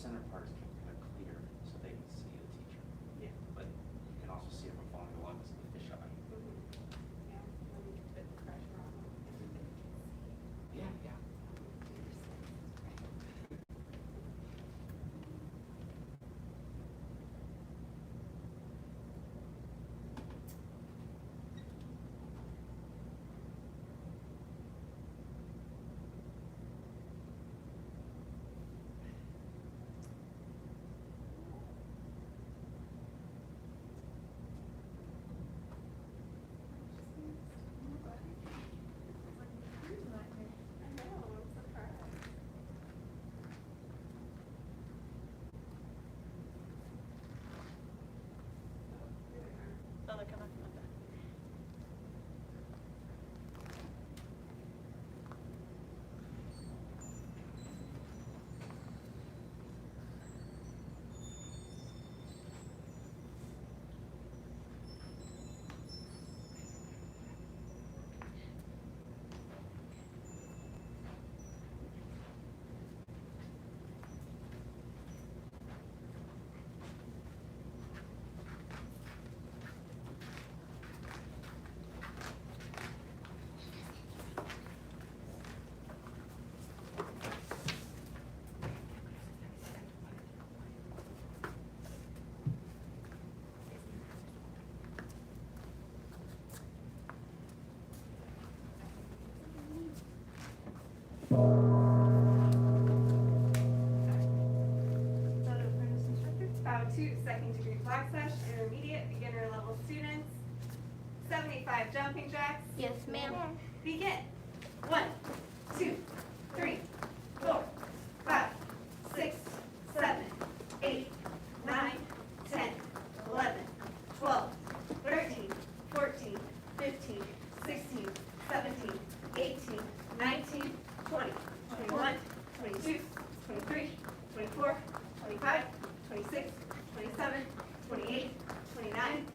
center part is kind of clear, so they can see the teacher. Yeah. But you can also see everyone following along with the fisheye. Yeah, let me put the pressure on them. Yeah, yeah. I know, I'm surprised. Oh, they're coming. Okay. Photo apprentice instructor. How to second degree flag slash intermediate beginner level students. 75 jumping jacks. Yes, ma'am. Begin. 1, 2, 3, 4, 5, 6, 7, 8, 9, 10, 11, 12, 13, 14, 15, 16, 17, 18, 19, 20, 21, 22, 23, 24, 25, 26, 27, 28, 29,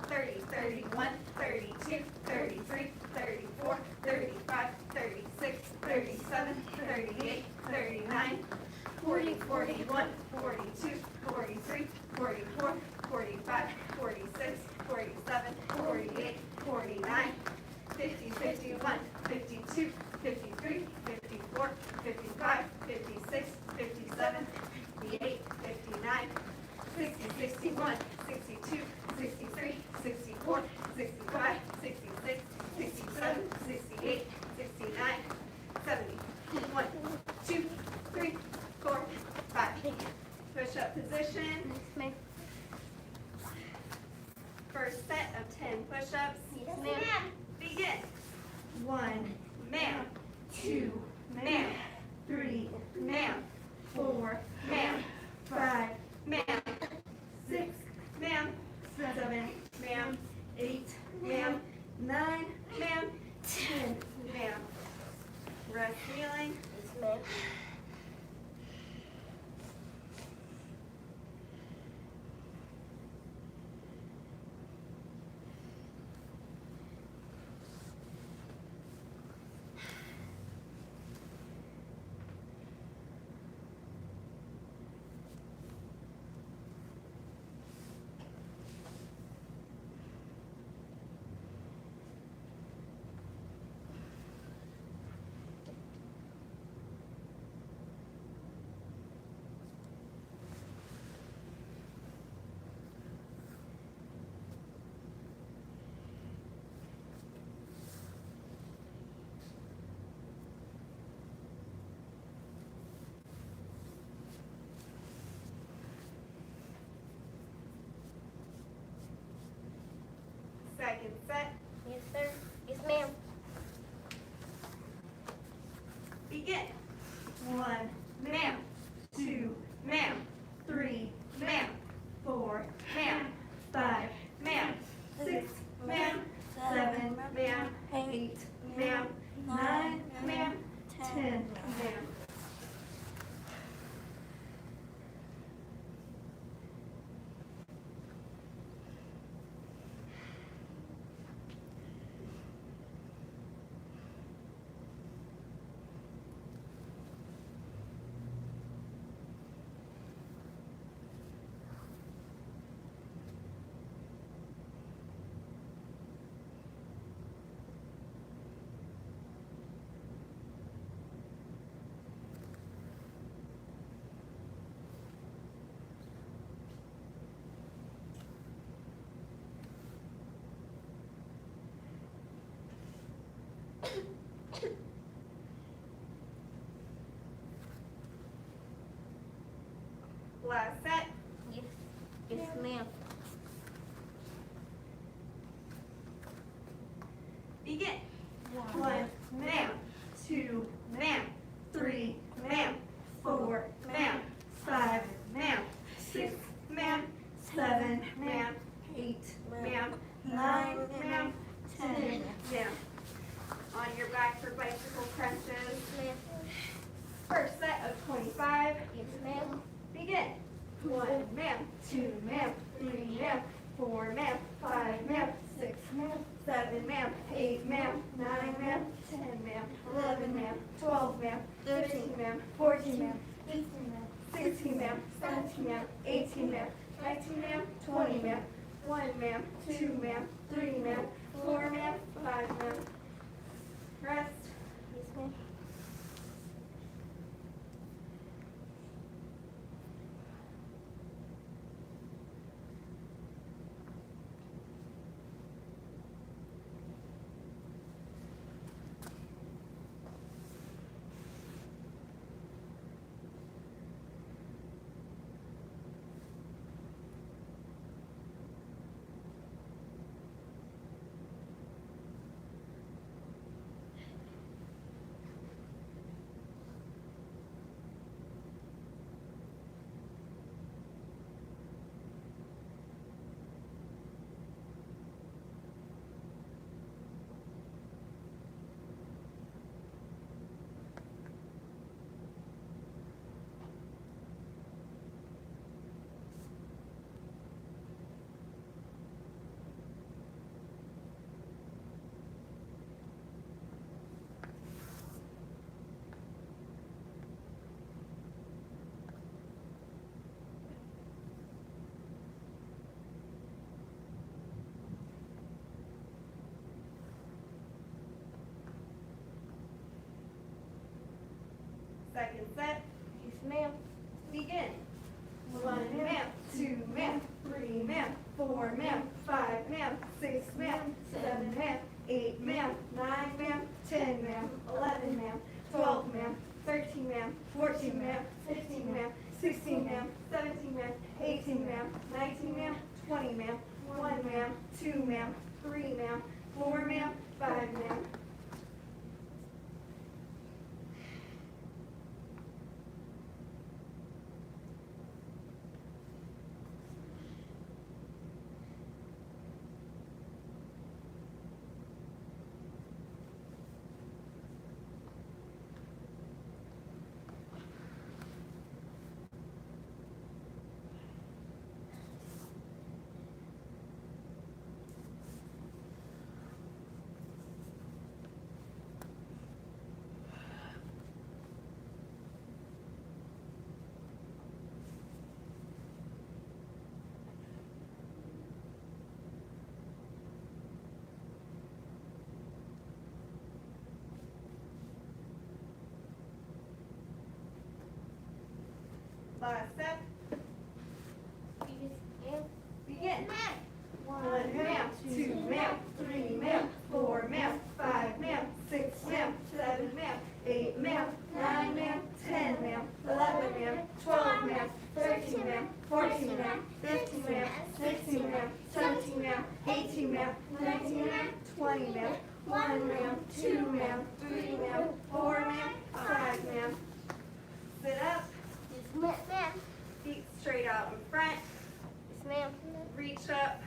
30, 31, 32, 33, 34, 35, 36, 37, 38, 39, 40, 41, 42, 43, 44, 45, 46, 47, 48, 49, 50, 51, 52, 53, 54, 55, 56, 57, 58, 59, 60, 61, 62, 63, 64, 65, 66, 67, 68, 69, 70. 1, 2, 3, 4, 5. Push up position. Yes, ma'am. First set of 10 push-ups. Yes, ma'am. Begin. 1, ma'am. 2, ma'am. 3, ma'am. 4, ma'am. 5, ma'am. 6, ma'am. 7, ma'am. 8, ma'am. 9, ma'am. 10, ma'am. Rest kneeling. Yes, ma'am. Second set. Yes, sir. Yes, ma'am. Begin. 1, ma'am. 2, ma'am. 3, ma'am. 4, ma'am. 5, ma'am. 6, ma'am. 7, ma'am. 8, ma'am. 9, ma'am. 10, ma'am. Last set. Yes. Yes, ma'am. Begin. 1, ma'am. 2, ma'am. 3, ma'am. 4, ma'am. 5, ma'am. 6, ma'am. 7, ma'am. 8, ma'am. 9, ma'am. 10, ma'am. On your back for bicycle crunches. Ma'am. First set of 25. Yes, ma'am. Begin. 1, ma'am. 2, ma'am. 3, ma'am. 4, ma'am. 5, ma'am. 6, ma'am. 7, ma'am. 8, ma'am. 9, ma'am. 10, ma'am. 11, ma'am. 12, ma'am. 13, ma'am. 14, ma'am. 15, ma'am. 16, ma'am. 17, ma'am. 18, ma'am. 19, ma'am. 20, ma'am. 1, ma'am. 2, ma'am. 3, ma'am. 4, ma'am. 5, ma'am. Rest. Yes, ma'am. Second set. Yes, ma'am. Begin. 1, ma'am. 2, ma'am. 3, ma'am. 4, ma'am. 5, ma'am. 6, ma'am. 7, ma'am. 8, ma'am. 9, ma'am. 10, ma'am. 11, ma'am. 12, ma'am. 13, ma'am. 14, ma'am. 15, ma'am. 16, ma'am. 17, ma'am. 18, ma'am. 19, ma'am. 20, ma'am. 1, ma'am. 2, ma'am. 3, ma'am. 4, ma'am. 5, ma'am. Last set. Yes, ma'am. Begin. Ma'am. 1, ma'am. 2, ma'am. 3, ma'am. 4, ma'am. 5, ma'am. 6, ma'am. 7, ma'am. 8, ma'am. 9, ma'am. 10, ma'am. 11, ma'am. 12, ma'am. 13, ma'am. 14, ma'am. 15, ma'am. 16, ma'am. 17, ma'am. 18, ma'am. 19, ma'am. 20, ma'am. 1, ma'am. 2, ma'am. 3, ma'am. 4, ma'am. 5, ma'am. Sit up. Yes, ma'am. Feet straight out in front. Yes, ma'am. Reach up.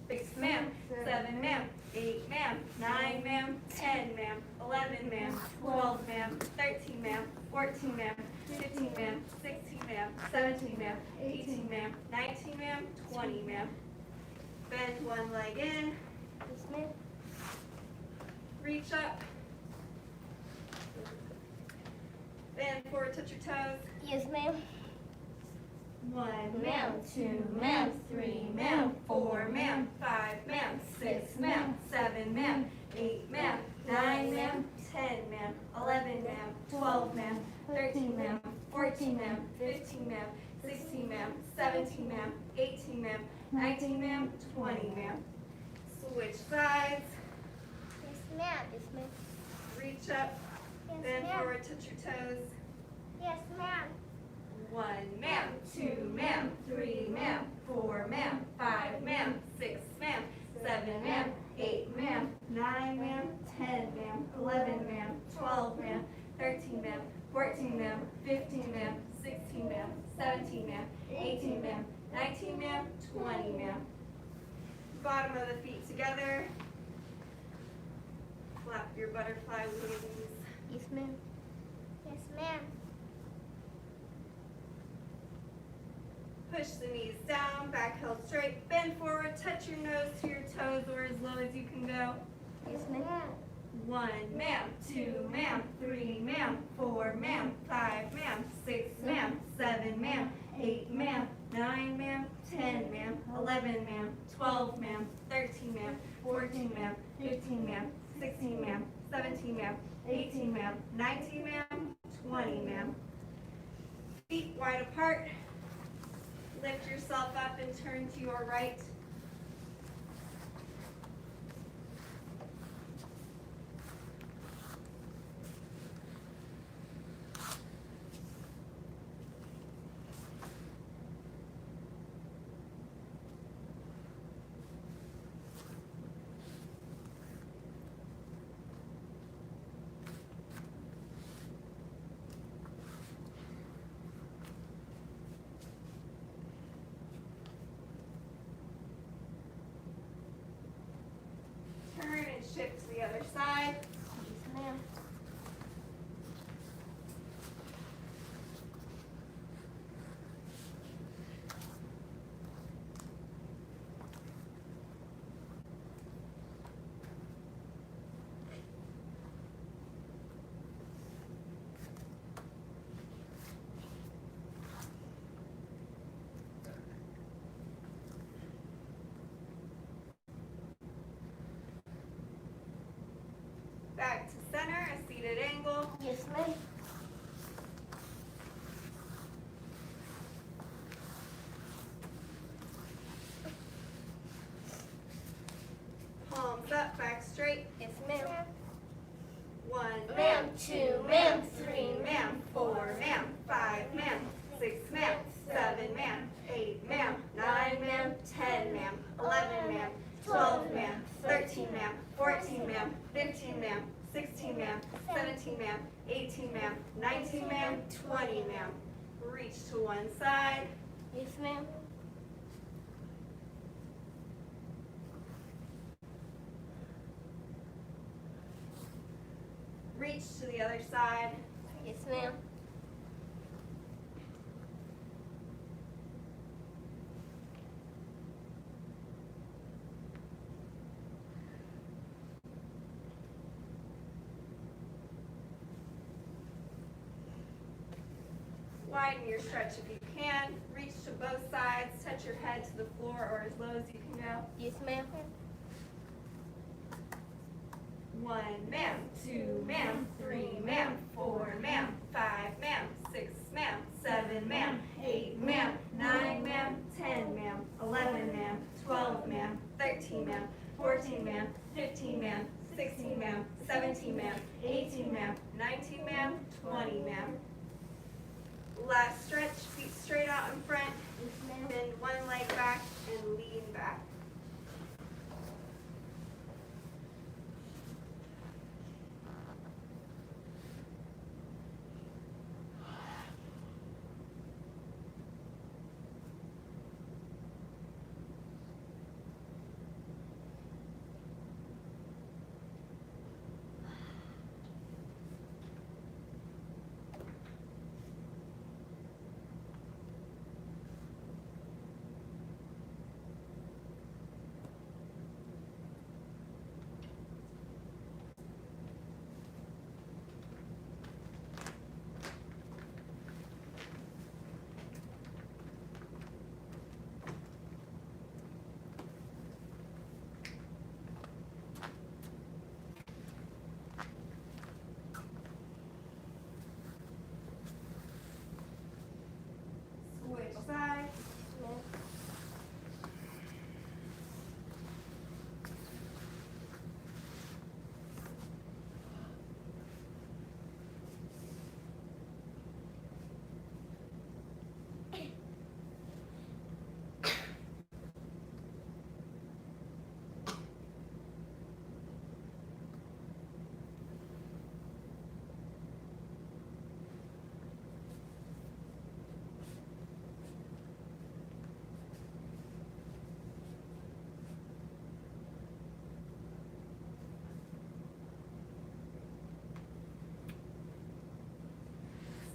6, ma'am. 7, ma'am. 8, ma'am. 9, ma'am. 10, ma'am. 11, ma'am. 12, ma'am. 13, ma'am. 14, ma'am. 15, ma'am. 16, ma'am. 17, ma'am. 18, ma'am. 19, ma'am. 20, ma'am. Bend one leg in. Yes, ma'am. Reach up. Bend forward, touch your toes. Yes, ma'am. 1, ma'am. 2, ma'am. 3, ma'am. 4, ma'am. 5, ma'am. 6, ma'am. 7, ma'am. 8, ma'am. 9, ma'am. 10, ma'am. 11, ma'am. 12, ma'am. 13, ma'am. 14, ma'am. 15, ma'am. 16, ma'am. 17, ma'am. 18, ma'am. 19, ma'am. 20, ma'am. Switch sides. Yes, ma'am. Yes, ma'am. Reach up. Yes, Bend ma'am. forward, touch your toes. Yes, ma'am. 1 ma'am, 2 ma'am, 3 ma'am, 4 ma'am, 5 ma'am, 6 ma'am, 7 ma'am, 8 ma'am, 9 ma'am, 10 ma'am, 11 ma'am, 12 ma'am, 13 ma'am, 14 ma'am, 15 ma'am, 16 ma'am, 17 ma'am, 18 ma'am, 19 ma'am, 20 ma'am. Bottom of the feet together. Flap your butterfly wings. Yes, ma'am. Yes, ma'am. Push the knees down, back held straight, bend forward, touch your nose to your toes or as low as you can go. Yes, ma'am. 1 ma'am, 2 ma'am, 3 ma'am, 4 ma'am, 5 ma'am, 6 ma'am, 7 ma'am, 8 ma'am, 9 ma'am, 10 ma'am, 11 ma'am, 12 ma'am, 13 ma'am, 14 ma'am, 15 ma'am, 16 ma'am, 17 ma'am, 18 ma'am, 19 ma'am, 20 ma'am. Feet wide apart. Lift yourself up and turn to your right. Turn and shift to the other side. Yes, ma'am. Back to center, a seated angle. Yes, ma'am. Palms up, back straight. Yes, ma'am. 1 Ma'am, 2 ma'am, 3 ma'am, 4 ma'am, 5 ma'am, 6 ma'am, 7 ma'am, 8 ma'am, 9 ma'am, 10 ma'am, 11 ma'am, 12 ma'am, 13 ma'am, 14 ma'am, 15 ma'am, 16 ma'am, 17 ma'am, 18 ma'am, 19 ma'am, 20 ma'am. Reach to one side. Yes, ma'am. Reach to the other side. Yes, ma'am. Widen your stretch if you can. Reach to both sides. Touch your head to the floor or as low as you can go. Yes, ma'am. 1 ma'am, 2 ma'am, 3 ma'am, 4 ma'am, 5 ma'am, 6 ma'am, 7 ma'am, 8 ma'am, 9 ma'am, 10 ma'am, 11 ma'am, 12 ma'am, 13 ma'am, 14 ma'am, 15 ma'am, 16 ma'am, 17 ma'am, 18 ma'am, 19 ma'am, 20 ma'am. Last stretch, feet straight out in front. Yes, ma'am. Bend one leg back and lean back.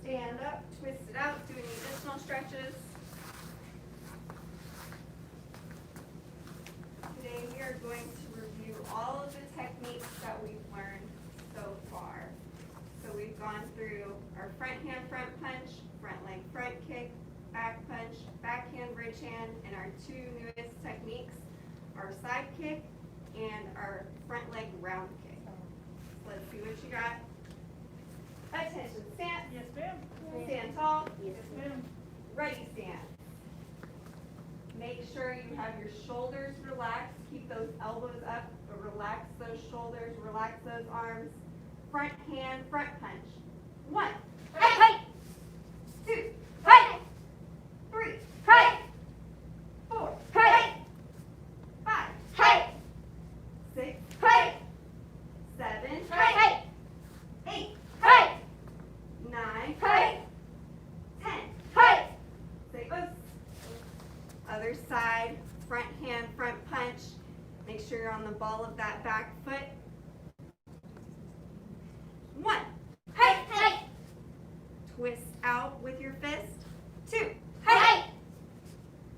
stand up, twist it out, do any additional stretches. Today we are going to review all of the techniques that we've learned so far. So we've gone through our front hand front punch, front leg front kick, back punch, backhand bridge hand, and our two newest techniques, our side kick and our front leg round kick. Let's see what you got. Attention, stance. Yes, ma'am. Stand tall. Yes, ma'am. Ready, stand. Make sure you have your shoulders relaxed. Keep those elbows up, but relax those shoulders, relax those arms. Front hand, front punch. 1, Hey! 2, Hey! 3, Hey! 4, Hey! 5, Hey! 6, Hey! 7, Hey! 8, Hey! 9, Hey! 10. Hey! Say oops. Other side, front hand, front punch. Make sure you're on the ball of that back foot. 1. Hey! Hey! Twist out with your fist. 2, Hey!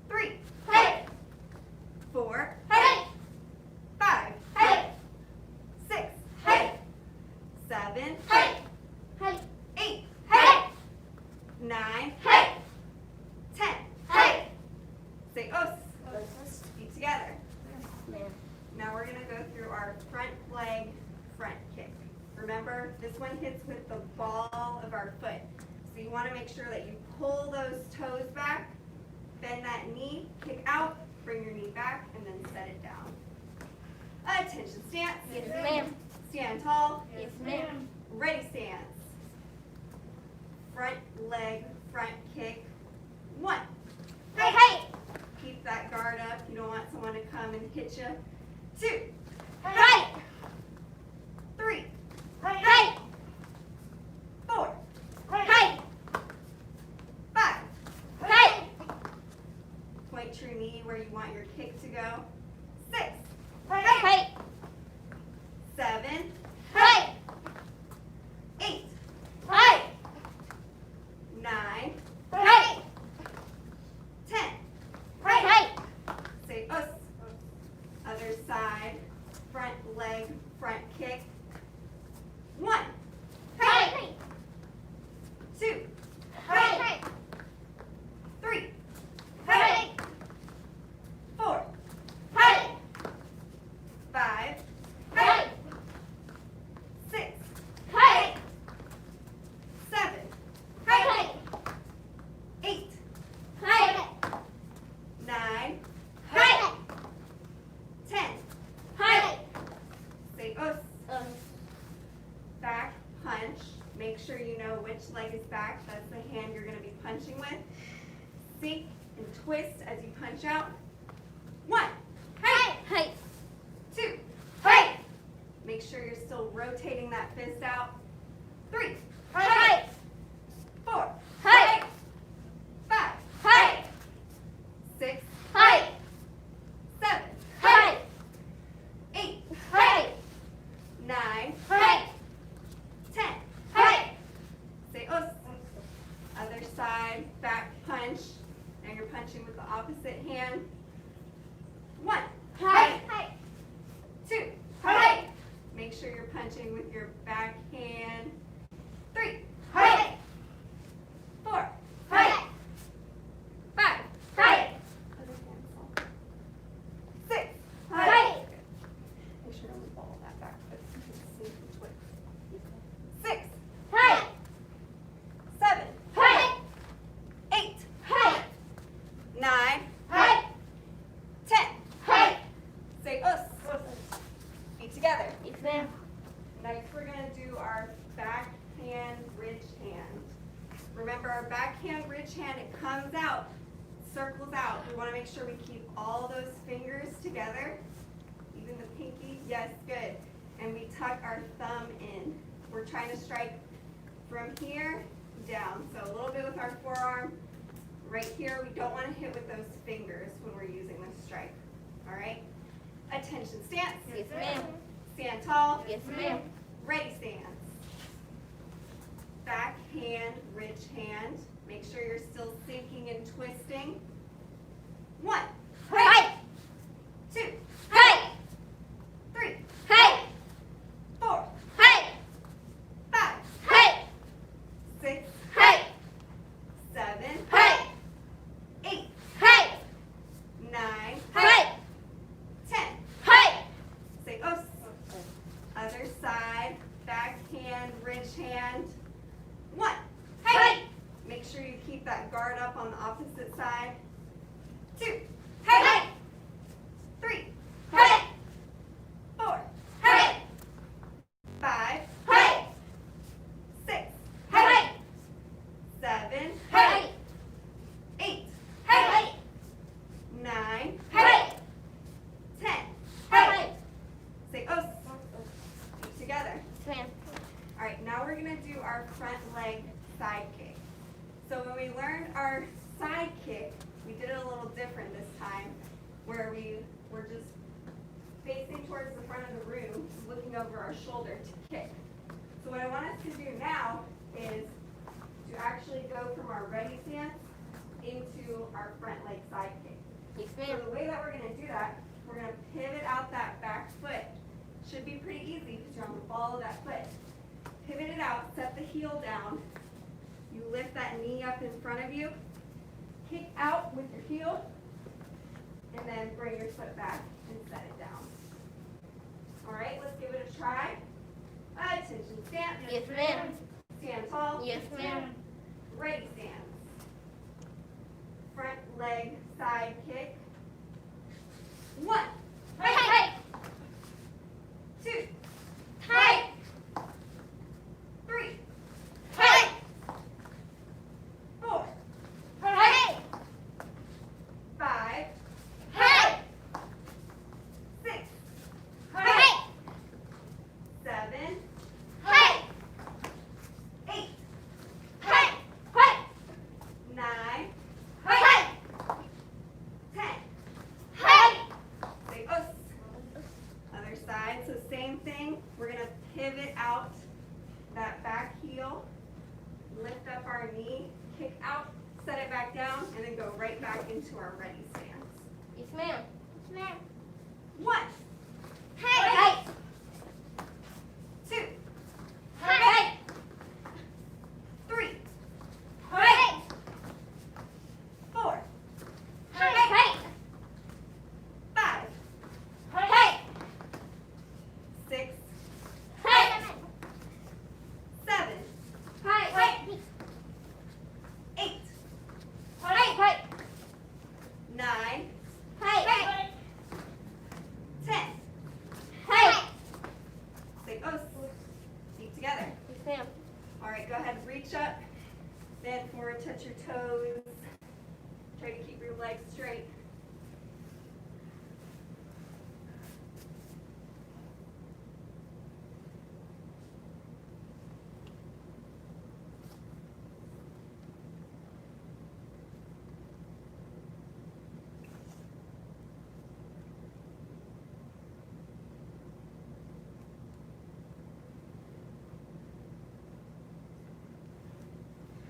3, Hey! 4, Hey! 5, Hey! 6, Hey! 7, Hey! Hey! 8, Hey! 9, Hey! 10. Hey! Say oops. Feet together. Ma'am. Now we're going to go through our front leg front kick. Remember, this one hits with the ball of our foot. So you want to make sure that you pull those toes back, bend that knee, kick out, bring your knee back, and then set it down. Attention, stance. Yes, ma'am. Stand tall. Yes, ma'am. Ready, stance. Front leg front kick. 1. Hey! Hey! Keep that guard up. You don't want someone to come and hit you. 2, Hey! 3, Hey! 4, Hey! 5. Hey! Point your knee where you want your kick to go. 6, Hey! 7, Hey! 8, Hey! 9, Hey! 10. Hey! Say us. Other side. Front leg front kick. 1, Hey! 2, Hey! 3, Hey! 4, Hey! 5, Hey! 6, Hey! 7, Hey! 8, Hey! 9, Hey! 10. Hey! Say us. Back punch. Make sure you know which leg is back. That's the hand you're going to be punching with. Sink and twist as you punch out. 1, Hey! Hey! 2. Hey! Make sure you're still rotating that fist out. 3, Hey! 4, Hey! 5, Hey! 6, Hey! 7, Hey! 8, Hey! 9, Hey! 10. Hey! Say us. Other side, back punch. Now you're punching with the opposite hand. 1, Hey! 2. Hey! Make sure you're punching with your back hand. 3, Hey! 4, Hey! 5, Hey! 6. Hey! Make sure you ball that back foot so you can see the twist. 6, Hey! 7, Hey! 8, Hey! 9, Hey! 10. Hey! Say us. Feet together. Yes, ma'am. Next, we're going to do our backhand bridge hand. Remember, our backhand bridge hand, it comes out, circles out. We want to make sure we keep all those fingers together, even the pinky. Yes, good. And we tuck our thumb in. We're trying to strike from here down. So a little bit with our forearm. Right here, we don't want to hit with those fingers when we're using the strike. All right? Attention, stance. Yes, ma'am. Stand tall. Yes, ma'am. Ready, stance. Backhand ridge ridge hand. Make sure you're still sinking and twisting. 1, Hey! 2, Hey! 3, Hey! 4, Hey! 5, Hey! 6, Hey! 7, Hey! 8, Hey! 9, Hey! 10. Hey! Say os. Other side, back hand, ridge hand. 1. Hey! Make sure you keep that guard up on the opposite side. 2, Hey! 3, Hey! 4, Hey! 5, Hey! 6, Hey! 7, Hey! 8, Hey! 9, Hey! 10. Hey! Say os. Feet together. Ma'am. All right, now we're gonna do our front leg side kick. So when we learned our side kick, we did it a little different this time, where we were just facing towards the front of the room, looking over our shoulder to kick. So what I want us to do now is to actually go from our ready stance into our front leg side kick. Yes, So ma'am. the way that we're gonna do that, we're gonna pivot out that back foot. Should be pretty easy because you're on the ball of that foot. Pivot it out, set the heel down. You lift that knee up in front of you. Kick out with your heel. And then bring your foot back and set it down. All right, let's give it a try. Attention, stand. Yes, ma'am. Stand tall. Yes, ma'am. Ready stance. Front leg side kick. 1, Hey! 2, Hey! 3, Hey! 4, Hey! 5, Hey! 6, Hey! 7, Hey! 8, Hey! Hey! 9, Hey! 10. Hey! Say os. Other side. So same thing. We're going to pivot out that back heel, lift up our knee, kick out, set it back down, and then go right back into our ready stance. Yes, ma'am. Yes, ma'am. 1, Hey! 2, Hey! 3, Hey! 4, Hey! 5, Hey! 6, Hey! 7, Hey! 8, Hey! 9, Hey! 10. Hey! Say os. Feet together. Yes, ma'am. All right, go ahead, reach up, bend forward, touch your toes. Try to keep your legs straight.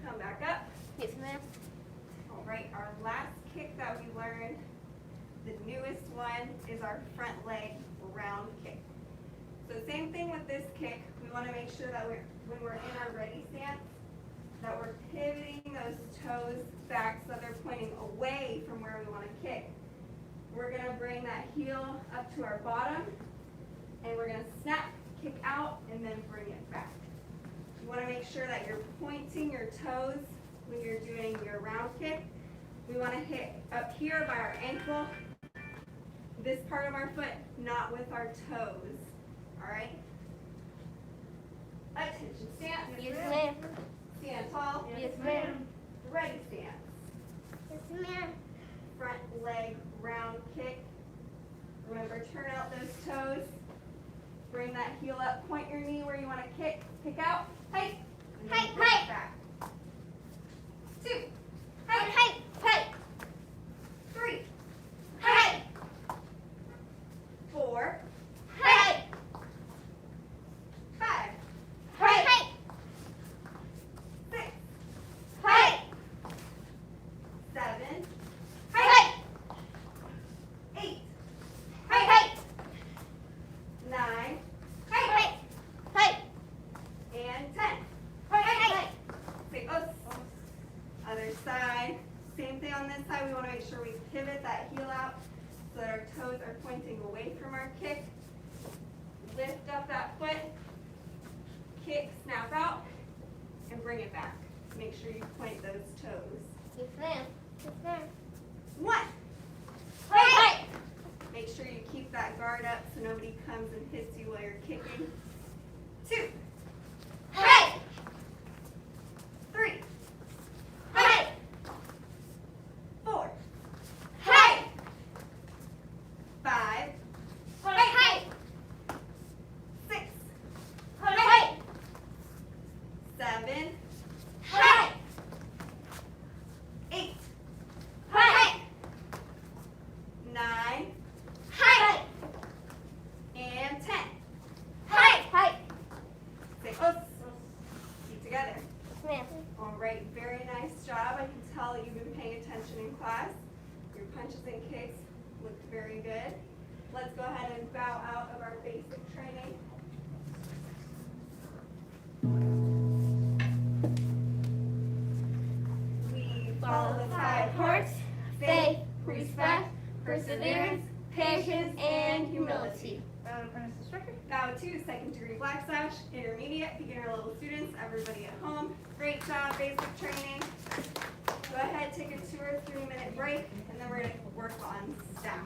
Come back up. Yes, ma'am. All right, our last kick that we learned, the newest one, is our front leg round kick. So same thing with this kick. We want to make sure that when we're in our ready stance, that we're pivoting those toes back so they're pointing away from where we want to kick. We're going to bring that heel up to our bottom, and we're going to snap, kick out, and then bring it back. You want to make sure that you're pointing your toes when you're doing your round kick. We want to hit up here by our ankle, this part of our foot, not with our toes. All right? Attention, stand. Yes, ma'am. Stand tall. Yes, ma'am. Ready stance. Yes, ma'am. Front leg round kick. Remember, turn out those toes. Bring that heel up. Point your knee where you want to kick. Kick out. Hey. And then Hey, bring it hey. back. 2, Hey! Hey! 3, Hey! 4, Hey! 5, Hey! 6, Same thing on this side. We want to make sure we pivot that heel out so that our toes are pointing away from our kick. Lift up that foot, kick, snap out, and bring it back. Make sure you point those toes. Yes, ma'am. Yes, ma'am. 1. Hey! Make sure you keep that guard up so nobody comes and hits you while you're kicking. 2. Hey! 3. Hey! 4. Hey! 5. Hey! 6. Hey! 7. Hey! 8. Hey! 9. Hey! And 10. Hey! Hey! Stay close. Keep together. Yes, ma'am. All right, very nice job. I can tell that you've been paying attention in class. Your punches and kicks look very good. Let's go ahead and bow out of our basic training. We follow the 5 parts: faith, respect, perseverance, patience, and humility. Bow to second-degree black sash, intermediate, beginner level students, everybody at home. Great job, basic training. Go ahead, take a 2 or 3 minute break, and then we're going to work on staff.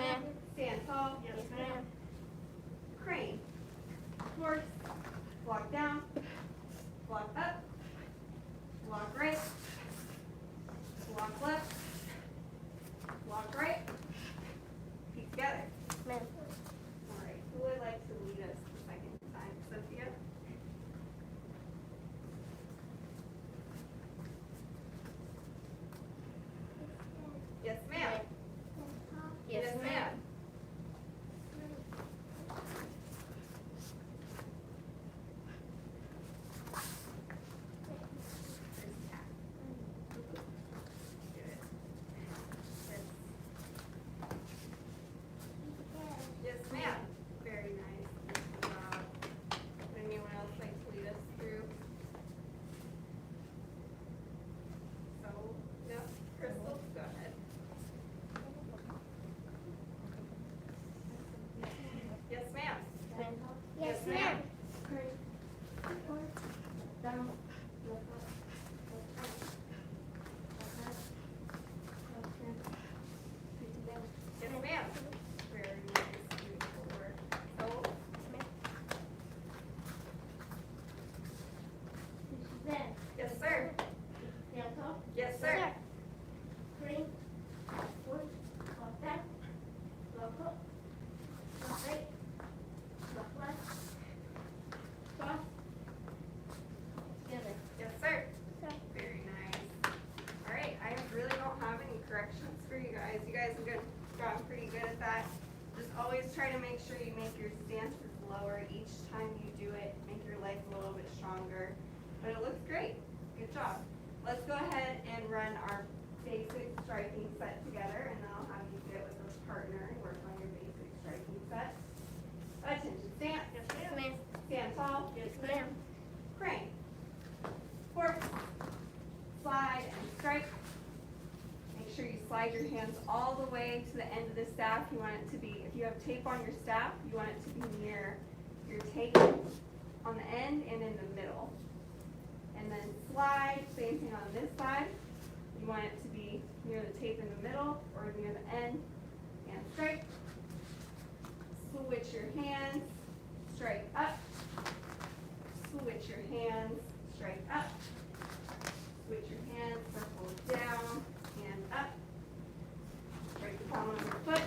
ma'am. Stand tall. Yes, ma'am. Crane. Horse. Walk down. Walk up. Walk right. Walk left. Walk right. Feet together. Ma'am. All right. Who would like to lead us the second time? Sophia? Yes, ma'am. Yes, ma'am. Yes, ma'am. Very nice. Good job. Would anyone else like to lead us through? So, no, Crystal, go ahead. Yes, ma'am. Yes, ma'am. Down. Yes, ma'am. Very nice, beautiful work. So, yes, sir. Yes, sir. Yes, sir. Very nice. All right, I really don't have any corrections for you guys. You guys have gotten pretty good at that. Just always try to make sure you make your stances lower each time you do it. Make your legs a little bit stronger. But it looks great. Good job. Let's go ahead and run our basic striking set together, and then I'll have you get with a partner and work on your basic striking set. Attention stance. Yes, ma'am. Stand tall. Yes, ma'am. Crane. Horse. Slide and strike. Make sure you slide your hands all the way to the end of the staff. You want it to be, if you have tape on your staff, you want it to be near your tape on the end and in the middle. And then slide, same thing on this side. You want it to be near the tape in the middle or near the end. And strike. Switch your hands, strike up. Switch your hands, strike up. Switch your hands, circle down and up. Strike the palm of your foot,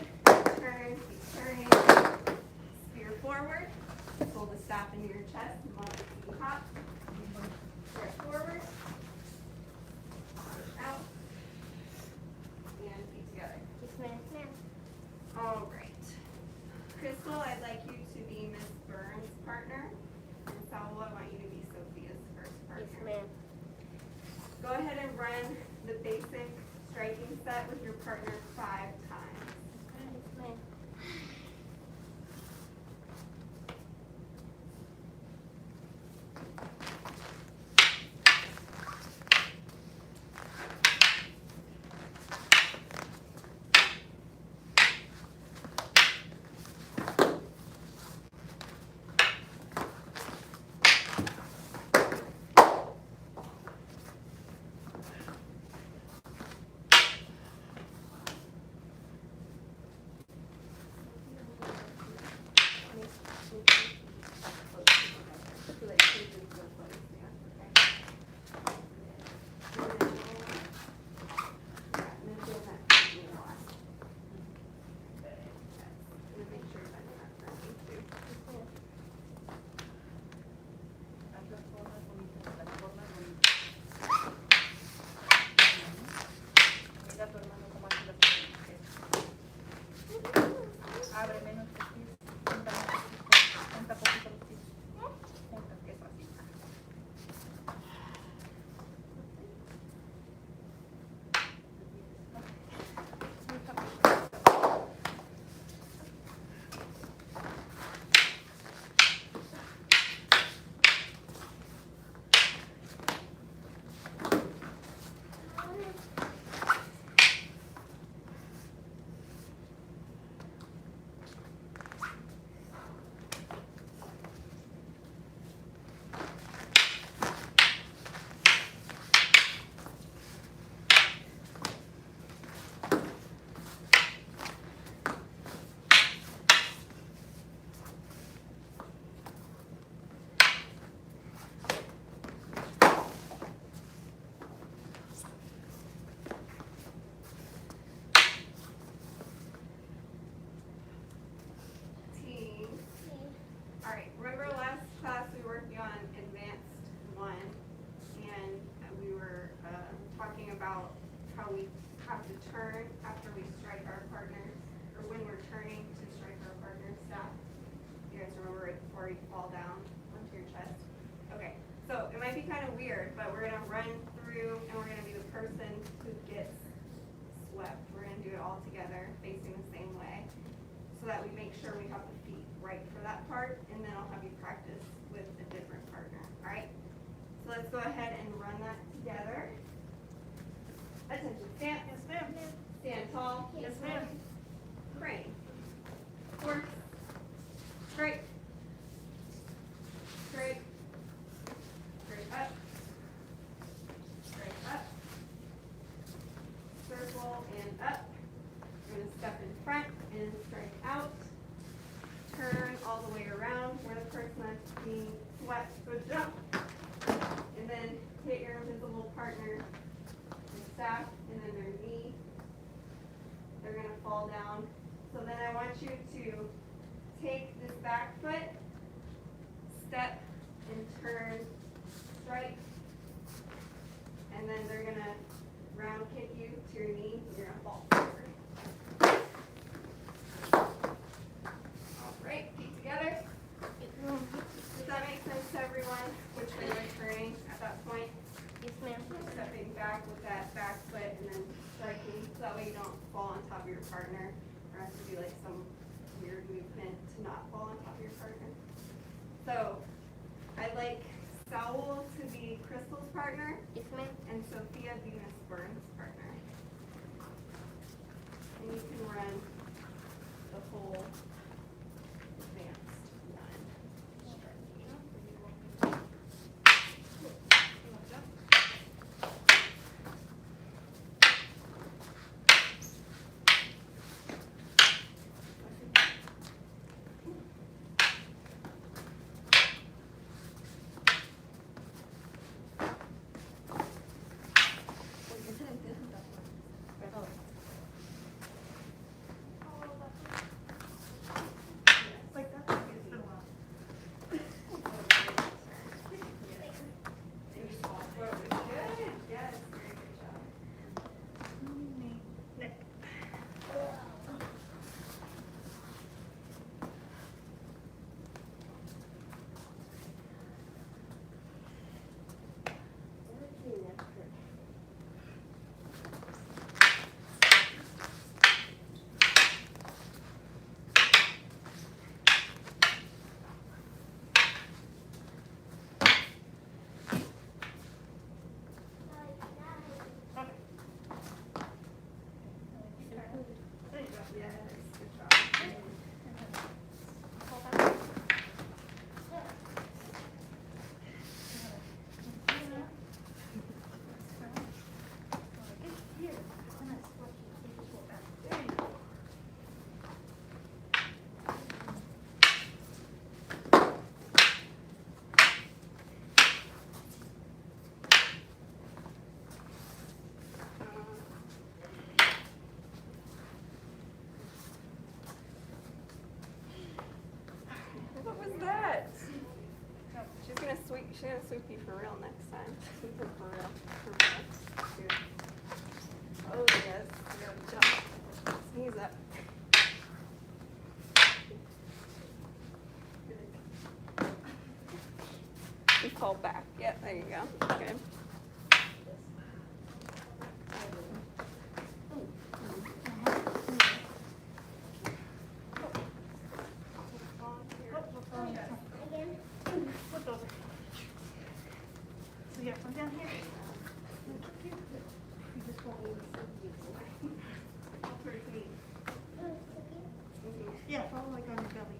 turn, keep turning. Spear forward, pull the staff into your chest, monkey hop. Stretch forward, push out, and feet together. Yes, ma'am. All right. Crystal, I'd like you to be Miss Burns' partner, and Salwa, I want you to be Sophia's first partner. Yes, ma'am. Go ahead and run the basic striking set with your partner 5 times. Yes, ma'am. Abre menos los pies, junta poquito los pies, junta, eso así. turn after we strike our partners, or when we're turning to strike our partner's staff. You guys remember right before you fall down onto your chest? Okay, so it might be kind of weird, but we're gonna run through and we're gonna be the person who gets swept. We're gonna do it all together, facing the same way, so that we make sure we have the feet right for that part, and then I'll have you practice with a different partner, all right? So let's go ahead and run that together. Attention, stand. Yes, ma'am. Stand tall. Yes, ma'am. Crane. Horse. Straight. Straight. Straight up. Straight up. Circle and up. We're going to step in front and straight out. Turn all the way around where the person that's being swept. So jump. And then hit your invisible partner, their staff, and then their knee. They're going to fall down. So then I want you to take this back foot, step and turn straight, and then they're going to round kick you to your knee, and you're going to fall forward. All right, feet together. Does that make sense to everyone? Which way we're turning at that point? Yes, ma'am. Stepping back with that back foot and then striking, so that way you don't fall on top of your partner, or have to do like some weird movement to not fall on top of your partner. So I'd like Saul to be Crystal's partner Yes, ma'am. and Sophia be Miss Burns' partner. And you can run the whole advanced one. Like that? It's been a while. Good, yes, very good job. Nick. Okay. There you go. Yes, good job. Hold that. Here. And that's what you just hold back. There you go. What was that? She's gonna sweep you for real next time. Sweep her for real. For real. Good. Oh yes, good job. Sneeze up. You fall back. Yep, there you go. Good. Again. Flip over. So yeah, from down here. You just won't move. Yeah, follow like on your belly.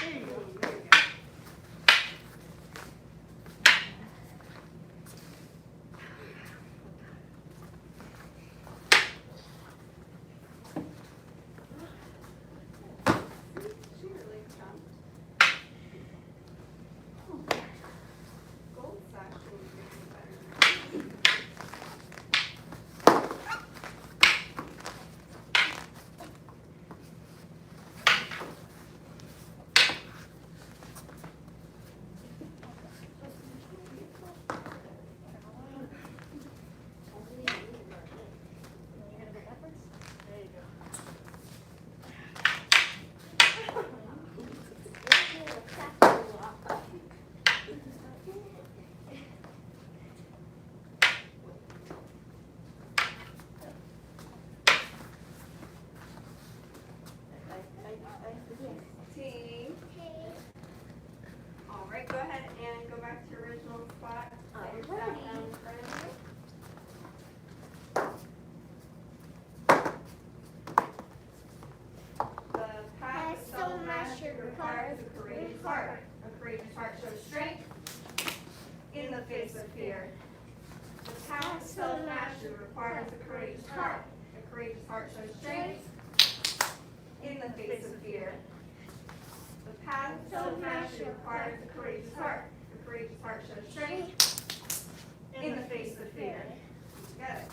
There you go. There you go. shows strength in the face of fear. The path to self-mastery requires a courageous heart. A courageous heart shows strength in the face of fear. Got it.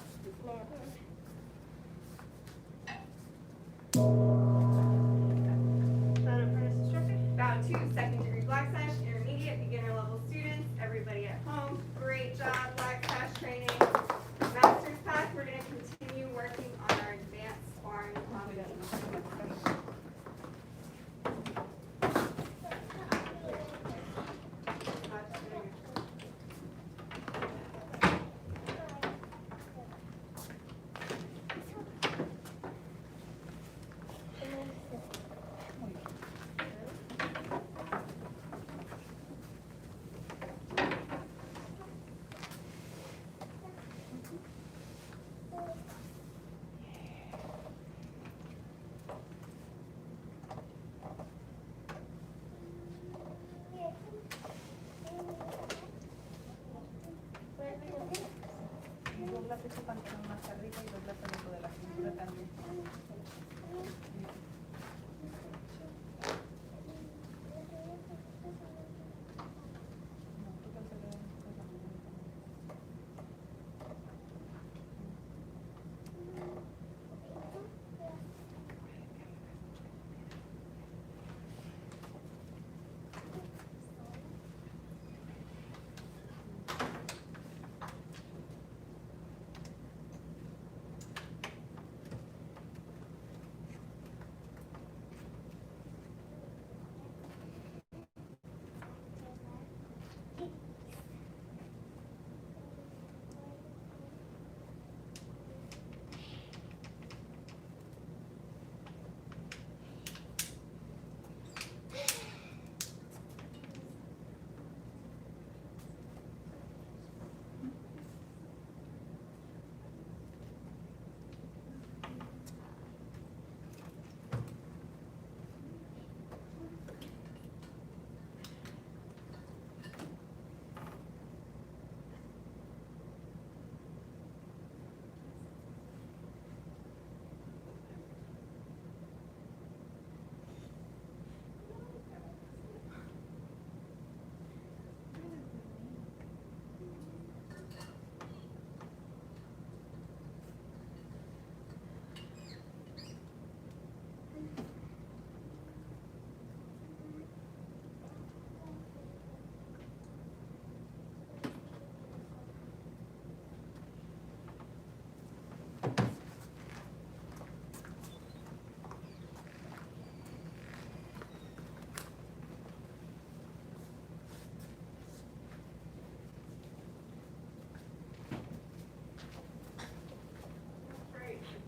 Bound 2, second degree black sash, intermediate, beginner level students, everybody at home. Great job, black sash training. Master's path, we're going to continue working on our advanced sparring combinations. Doblate tu pantalón más arriba y doblate dentro de la cintura también.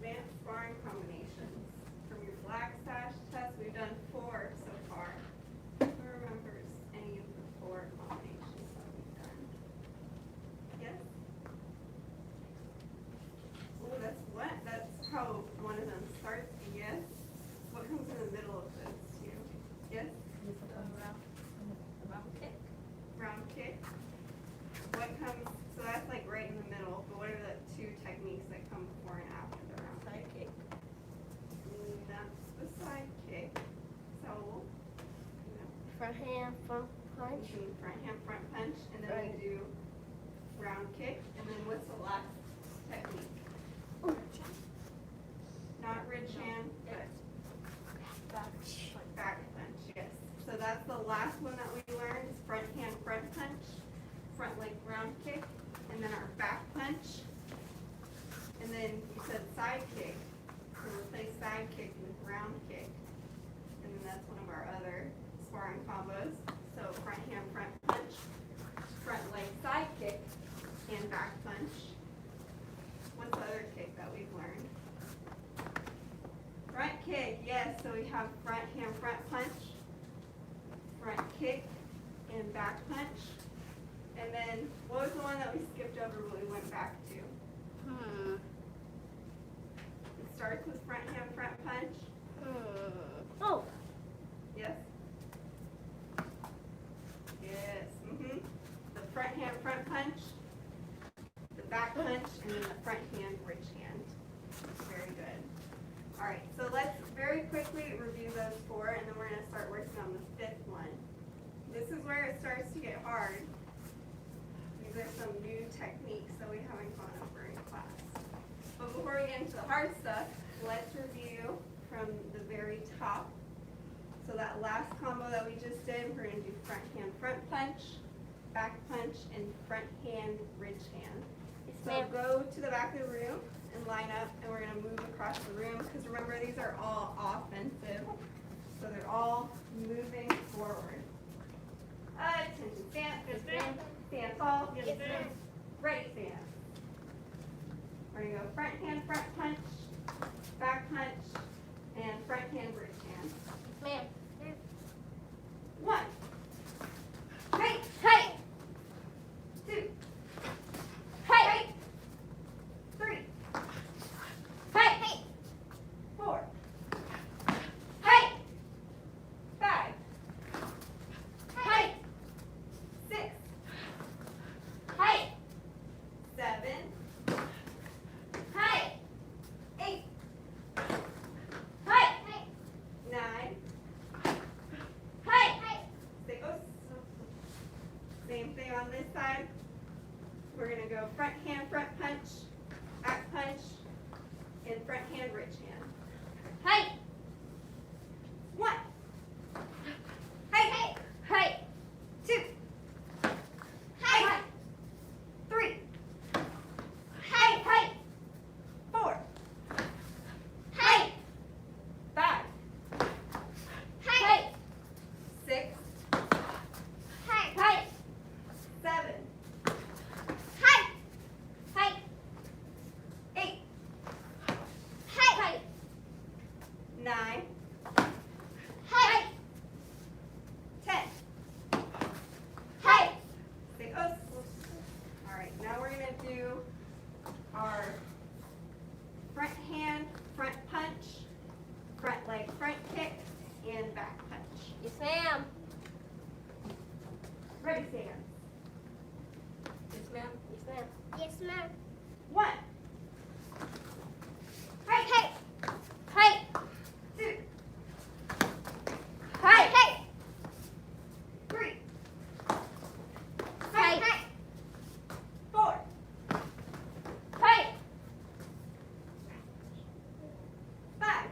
Advanced sparring combinations. From your black sash test, we've done 4 so far. Who remembers any of the 4 combinations that we've done? Yes? Oh, that's what? That's how one of them starts. Yes? What comes in the middle of those 2? Yes? Round kick. Round kick. What comes, so that's like right in the middle, but what are the 2 techniques that come before and after the round Side kick. That's the side kick. So, you know, Front hand, front punch. front hand, front punch, and then Right. we do round kick, and then what's the last technique? Not ridge hand, but back punch, yes. So that's the last one that we learned, is front hand, front punch, front leg round kick, and then our back punch. And then you said side kick, so replace side kick with round kick. And then that's one of our other sparring combos. So front hand, front punch, front leg side kick, and back punch. What's the other kick that we've learned? Front kick, yes, so we have front hand, front punch, front kick, and back punch. And then, what was the one that we skipped over but we went back to? It starts with front hand, front punch. Oh. Yes? Yes, The front hand, front punch, the back punch, and then the front hand, ridge hand. Very good. Alright, so let's very quickly review those 4 and then we're going to start working on the 5th one. This is where it starts to get hard. These are some new techniques that we haven't gone over in class. But before we get into the hard stuff, let's review from the very top. So that last combo that we just did, we're going to do front hand front punch, back punch, and front hand ridge hand. So go to the back of the room and line up, and we're going to move across the room because remember these are all offensive. So they're all moving forward. Attention, stand. Stand tall. Ready, stand. We're going to go front hand front punch, back punch, and front hand ridge hand. Ma'am. 1. Hey, hey. 2. Hey. 3. Hey. 4. Hey. 5. Hey. 6. Hey. 7. Hey. 8. Hey. 9. Hey. Stay close. Same thing on this side. We're going to go front hand front punch, back punch, and front hand ridge hand. Hey. 1. Hey. Hey. 2. Hey. 3. Hey. 4. Hey. 5. Hey. 6. Hey. 7. Hey. 8. Hey. 9. Hey. 10. Hey. Stay close. All right, now we're going to do our front hand, front punch, front leg, front kick, and back punch. Yes, ma'am. Ready, stand. Yes, ma'am. Yes, ma'am. 1. Hey. 2. Hey. 3. Hey. 4. Hey. 5.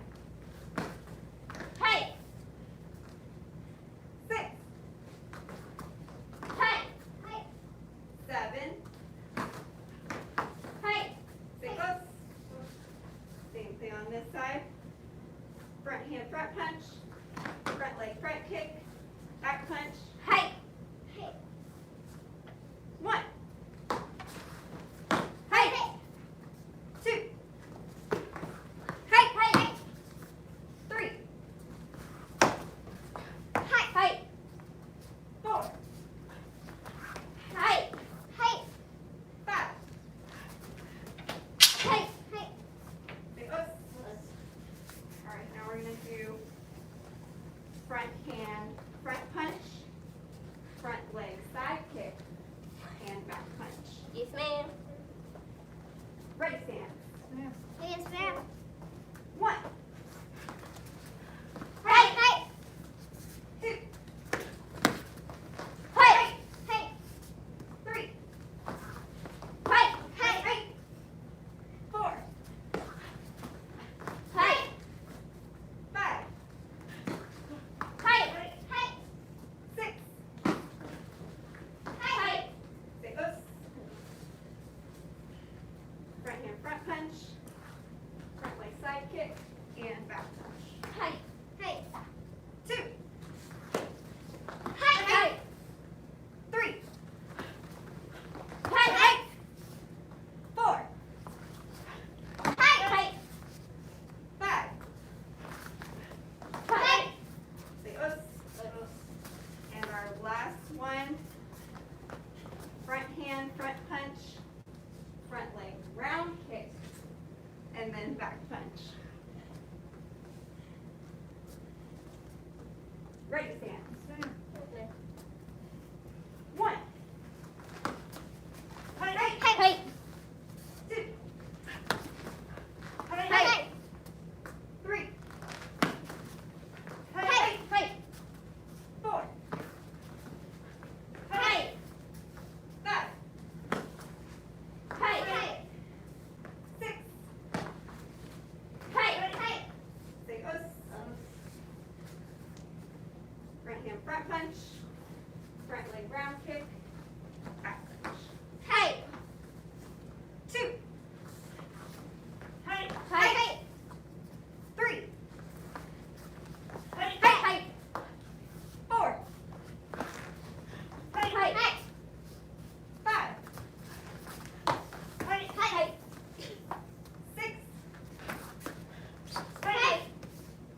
Hey. 6. Hey. 7. Hey. Stay close. Same thing on this side. Front hand front punch. Front leg front kick. Back punch. Hey. 1. Hey. 2. Hey. 3. Hey. 4. Hey. 5. Hey. Stay close. All right, now we're going to do front hand front punch, front leg side kick, and back punch. Yes, ma'am. Ready, stand. Yes, ma'am. 1. Hey. 2. Hey. 3. Hey. 4. Hey. 5. Hey. 6. Hey. Stay close. Front hand front punch, front leg side kick, and back punch. Hey. 2. Hey. 3. Hey. 4. Hey. 5. Hey. Stay close. And our last one, front hand front punch, front leg round kick, and then back punch. Ready, stand. 1. Hey. 2. Hey. 3. crunch, front leg round kick, back crunch. Hey. 2. Hey, Hey. Hey. 3. hey, Hey. Hey. 4. hey, Hey. Hey. 5. hey, Hey. 6. Hey.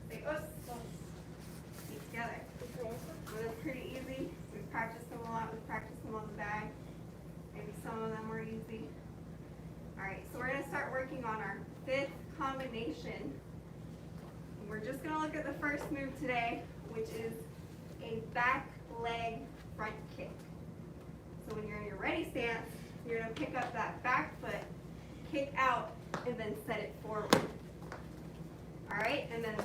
Say us. Keep together. Well, that's pretty easy. We've practiced them a lot. We've practiced them on the bag. Maybe some of them were easy. All right, so we're going to start working on our 5th combination. We're just going to look at the first move today, which is a back leg front kick. So when you're in your ready stance, you're going to pick up that back foot, kick out, and then set it forward. All right, and then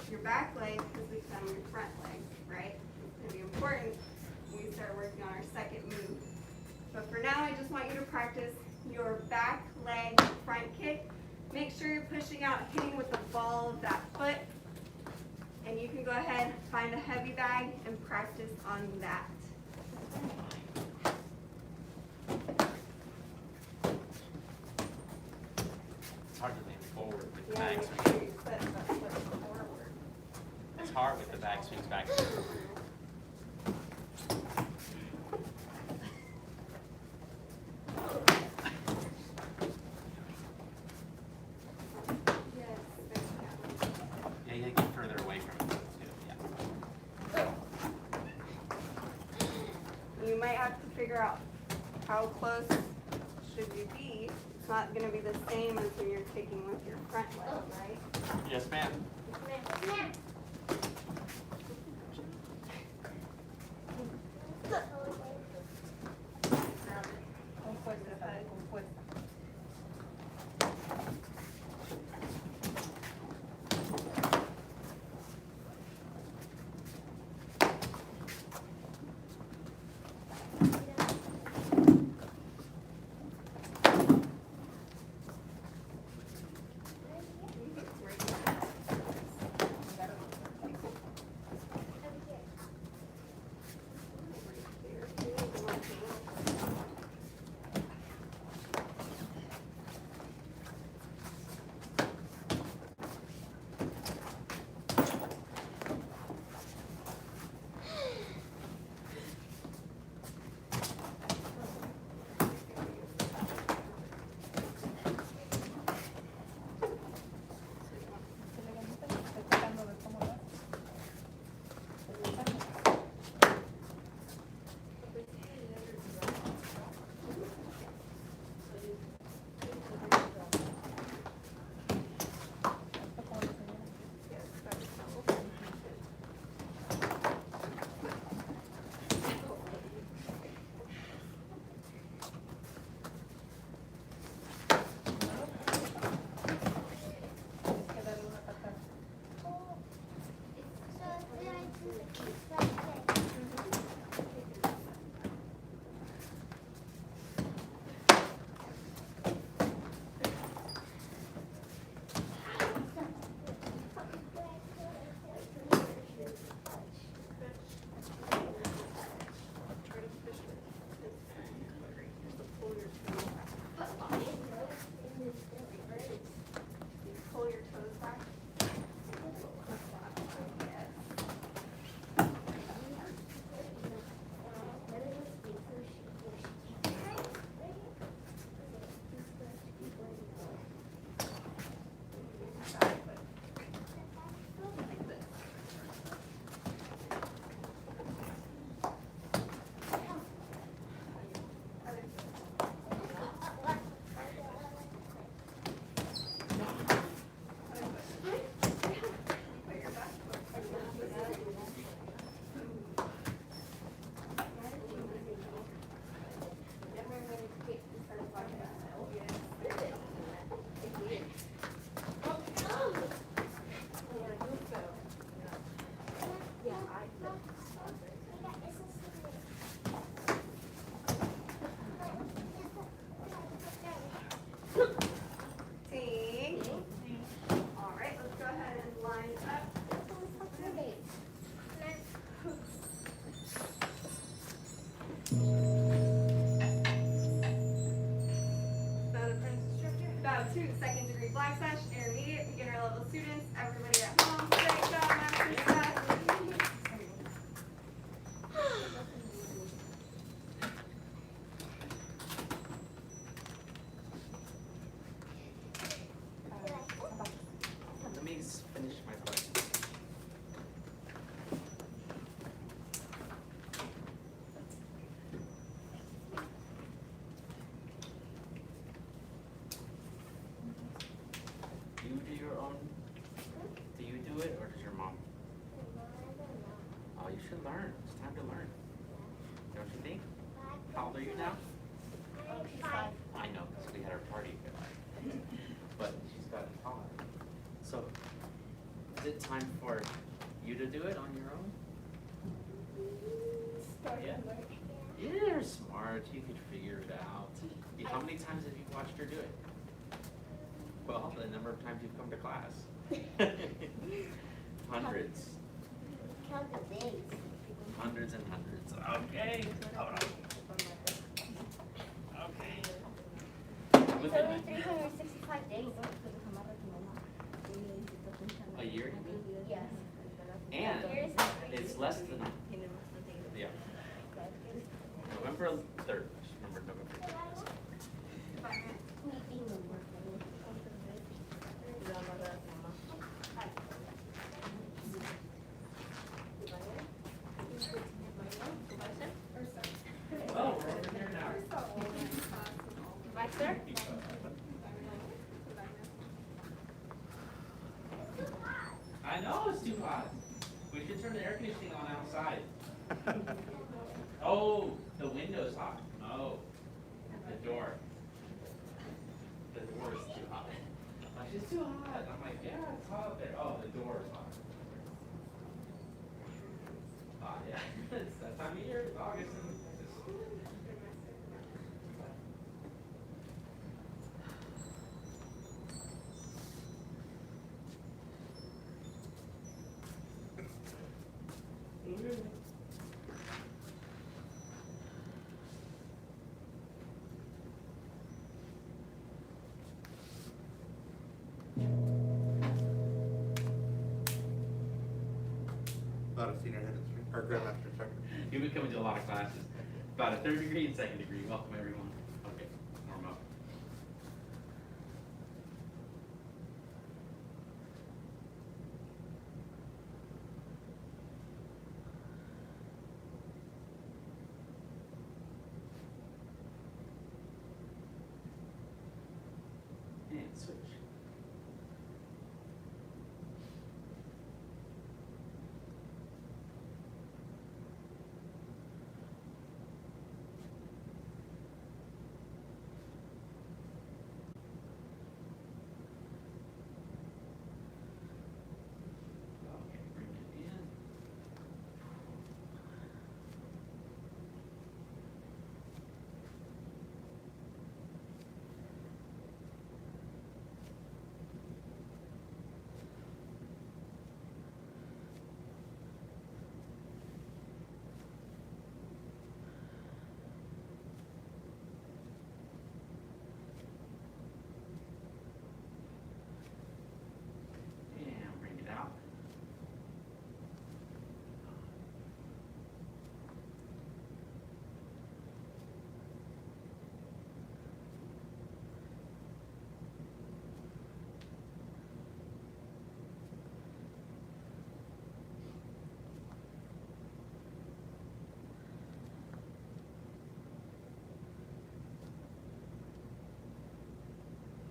your back leg has become your front leg, right? It's going to be important when we start working on our second move. But for now, I just want you to practice your back leg front kick. Make sure you're pushing out, hitting with the ball of that foot. And you can go ahead, find a heavy bag, and practice on that. It's hard to lean forward with the Yeah, bag make swing. sure you set that foot forward. It's hard with the bag swings back. Yes, there you go. Yeah, you get further away from it too. Yeah. You might have to figure out how close should you be. It's not going to be the same as when you're kicking with your front leg, right? Yes, ma'am. Ma'am. Thanks, everybody at home. Great job, Master Seth. Let me finish my part. You do your own, do you do it or does your mom? Oh, you should learn. It's time to learn. Don't you think? How old are you now? I know, because we had our party. But she's got it taught. So, is it time for you to do it on your own? Yeah. You're smart. You could figure it out. How many times have you watched her do it? Well, the number of times you've come to class. Hundreds. Count the days. Hundreds and hundreds. Okay. Hold on. Okay. It's only 365 days. A year? Yes. And Years. it's less than, yeah. November 3rd. Just remember November 3rd. Oh, we're over here now. Baxter? I know it's too hot. We should turn the air conditioning on outside. Oh, the window's hot. Oh, the door. The door is too hot. Like, it's too hot. I'm like, yeah, it's hot up there. Oh, the door is hot. Hot, yeah. It's that time of year. It's August. And Not a senior head instructor, or grandmaster instructor. You've been coming to a lot of classes. About a third degree and second degree. Welcome, everyone. Okay, warm up. And switch. Okay, bring it in. And bring it out.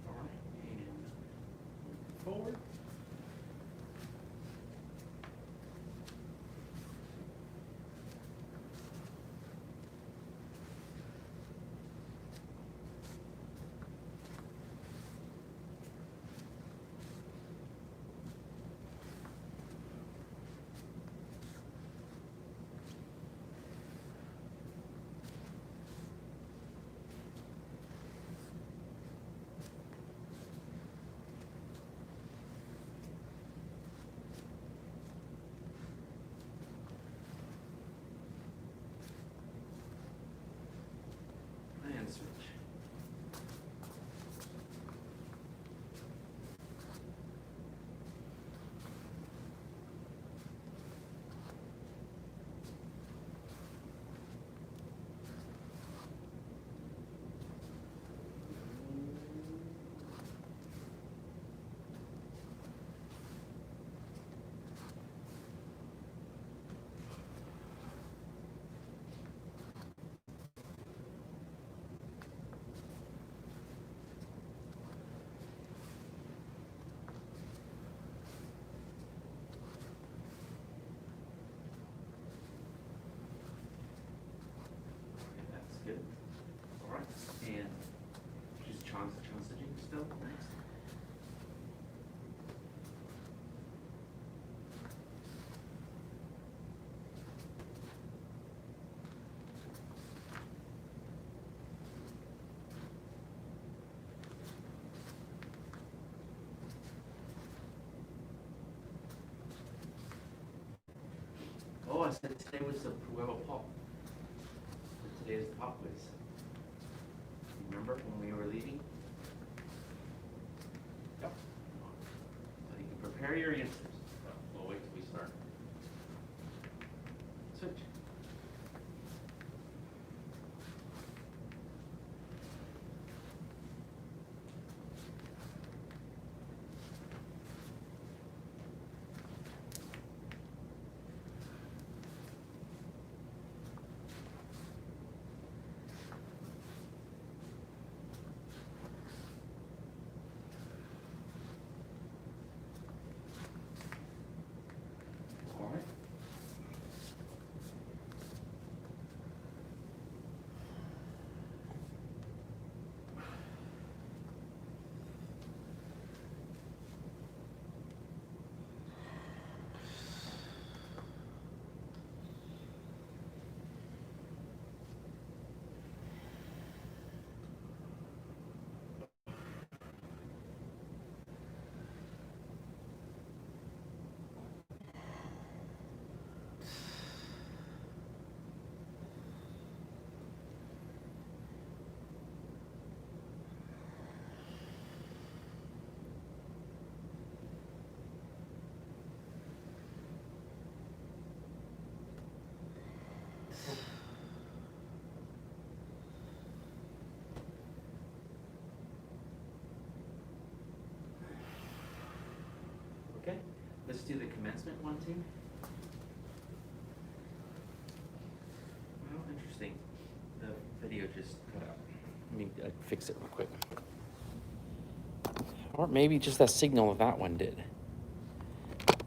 All right, and forward. I said today was the Prueba Pop. Today is the pop quiz. Remember when we were leaving? Yep. So you can prepare your answers. We'll wait till we start. Switch. All right. Okay, let's do the commencement one too. Well, interesting. The video just cut out. Let me fix it real quick. Or maybe just that signal of that one did.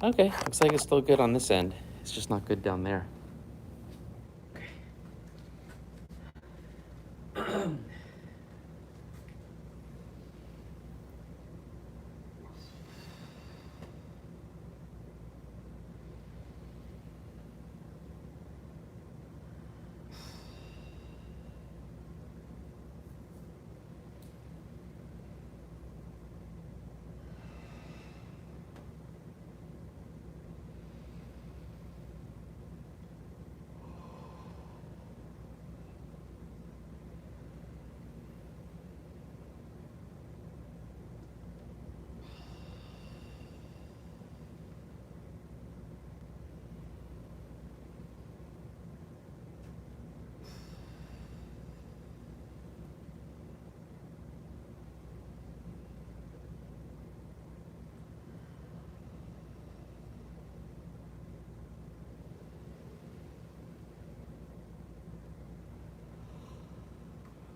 Okay, looks like it's still good on this end. It's just not good down there. Okay.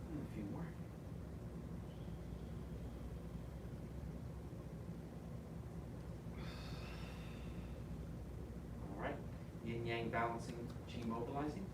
A few more. All right. Yin yang balancing, chi mobilizing.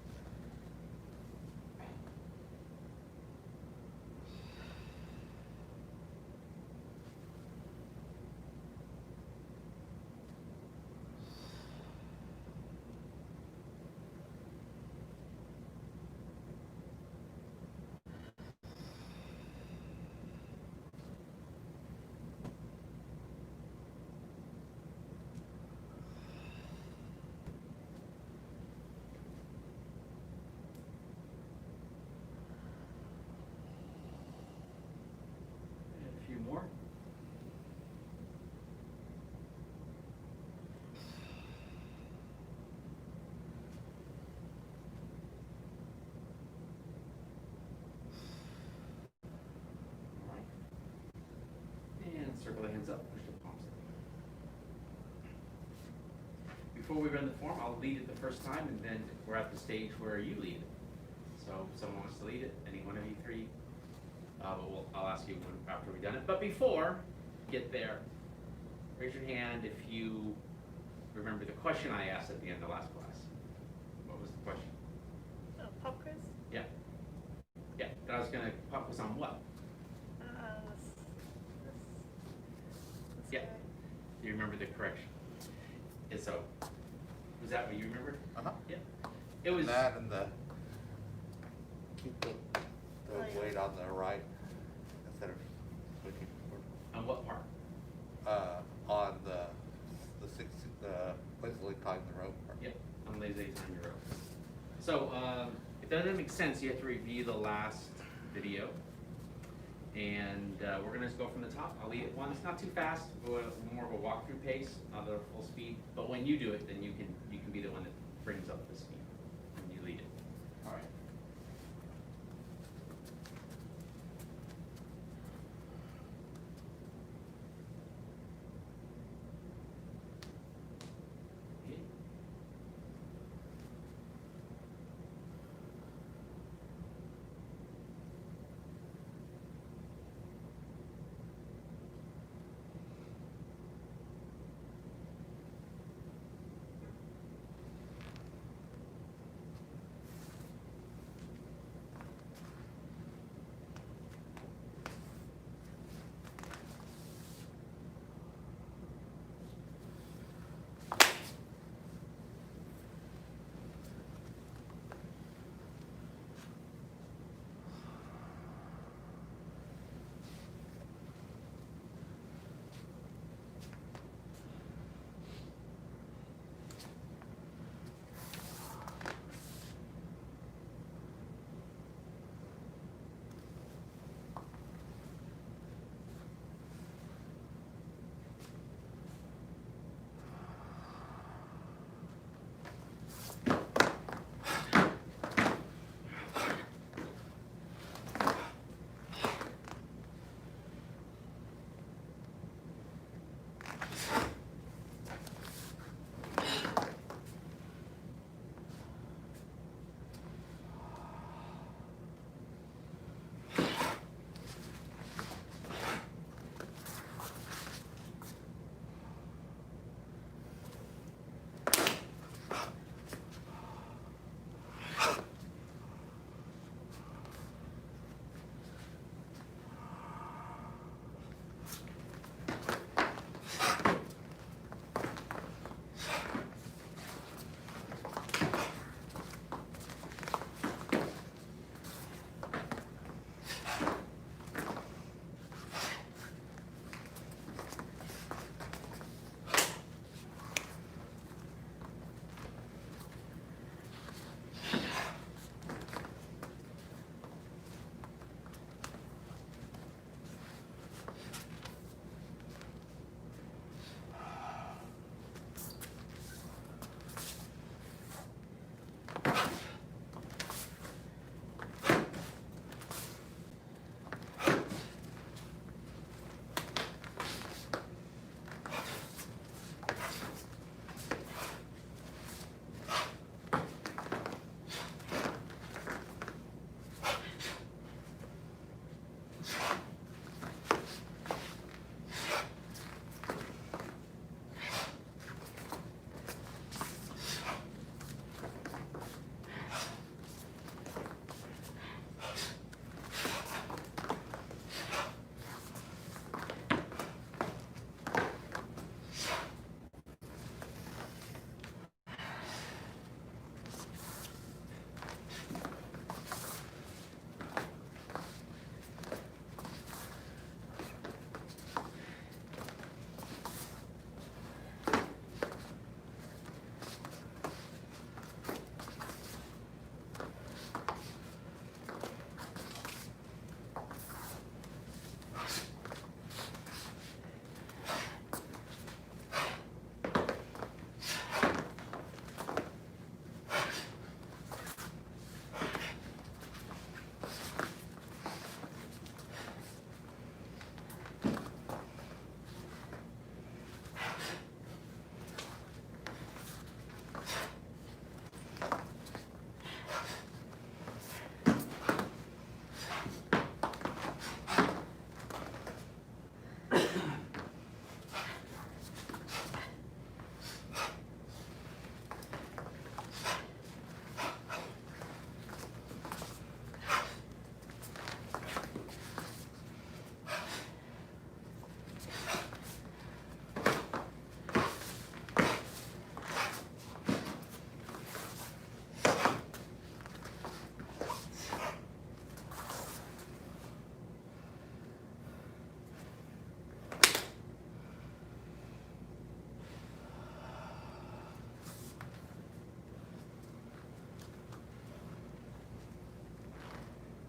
A few more. All right. And circle the hands up, push the palms in. Before we run the form, I'll lead it the first time, and then we're at the stage where you lead it. So if someone wants to lead it, any one of you three, but I'll ask you after we've done it. But before you get there, raise your hand if you remember the question I asked at the end of last class. What was the question? Oh, pop quiz? Yeah. Yeah, I was gonna focus on what? This Yeah. guy. Do you remember the correction? And so, was that what you remembered? Uh-huh. Yeah. It was. That and the, keep the Oh, yeah. weight on the right instead of switching On what part? on the basically tying the rope part. Yeah, on lazy time you're up. So, if that doesn't make sense, you have to review the last video. And we're gonna just go from the top. I'll lead it one. It's not too fast, but more of a walkthrough pace, not at full speed. But when you do it, then you can be the one that brings up the speed when you lead it. All right. Okay.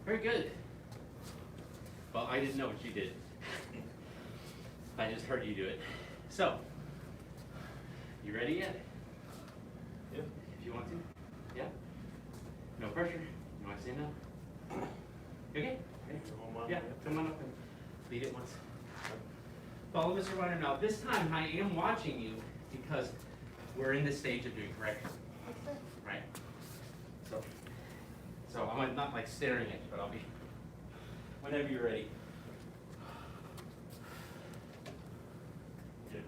Very good. Well, I didn't know what you did. I just heard you do it. So, you ready yet? Yeah. If you want to. Yeah? No pressure. You want to say no? You okay? Yeah, come on up and lead it once. Follow Mr. Weiner. Now, this time I am watching you because we're in the stage of doing correction. Right? So I'm not like staring at you, but I'll be whenever you're ready. Yeah.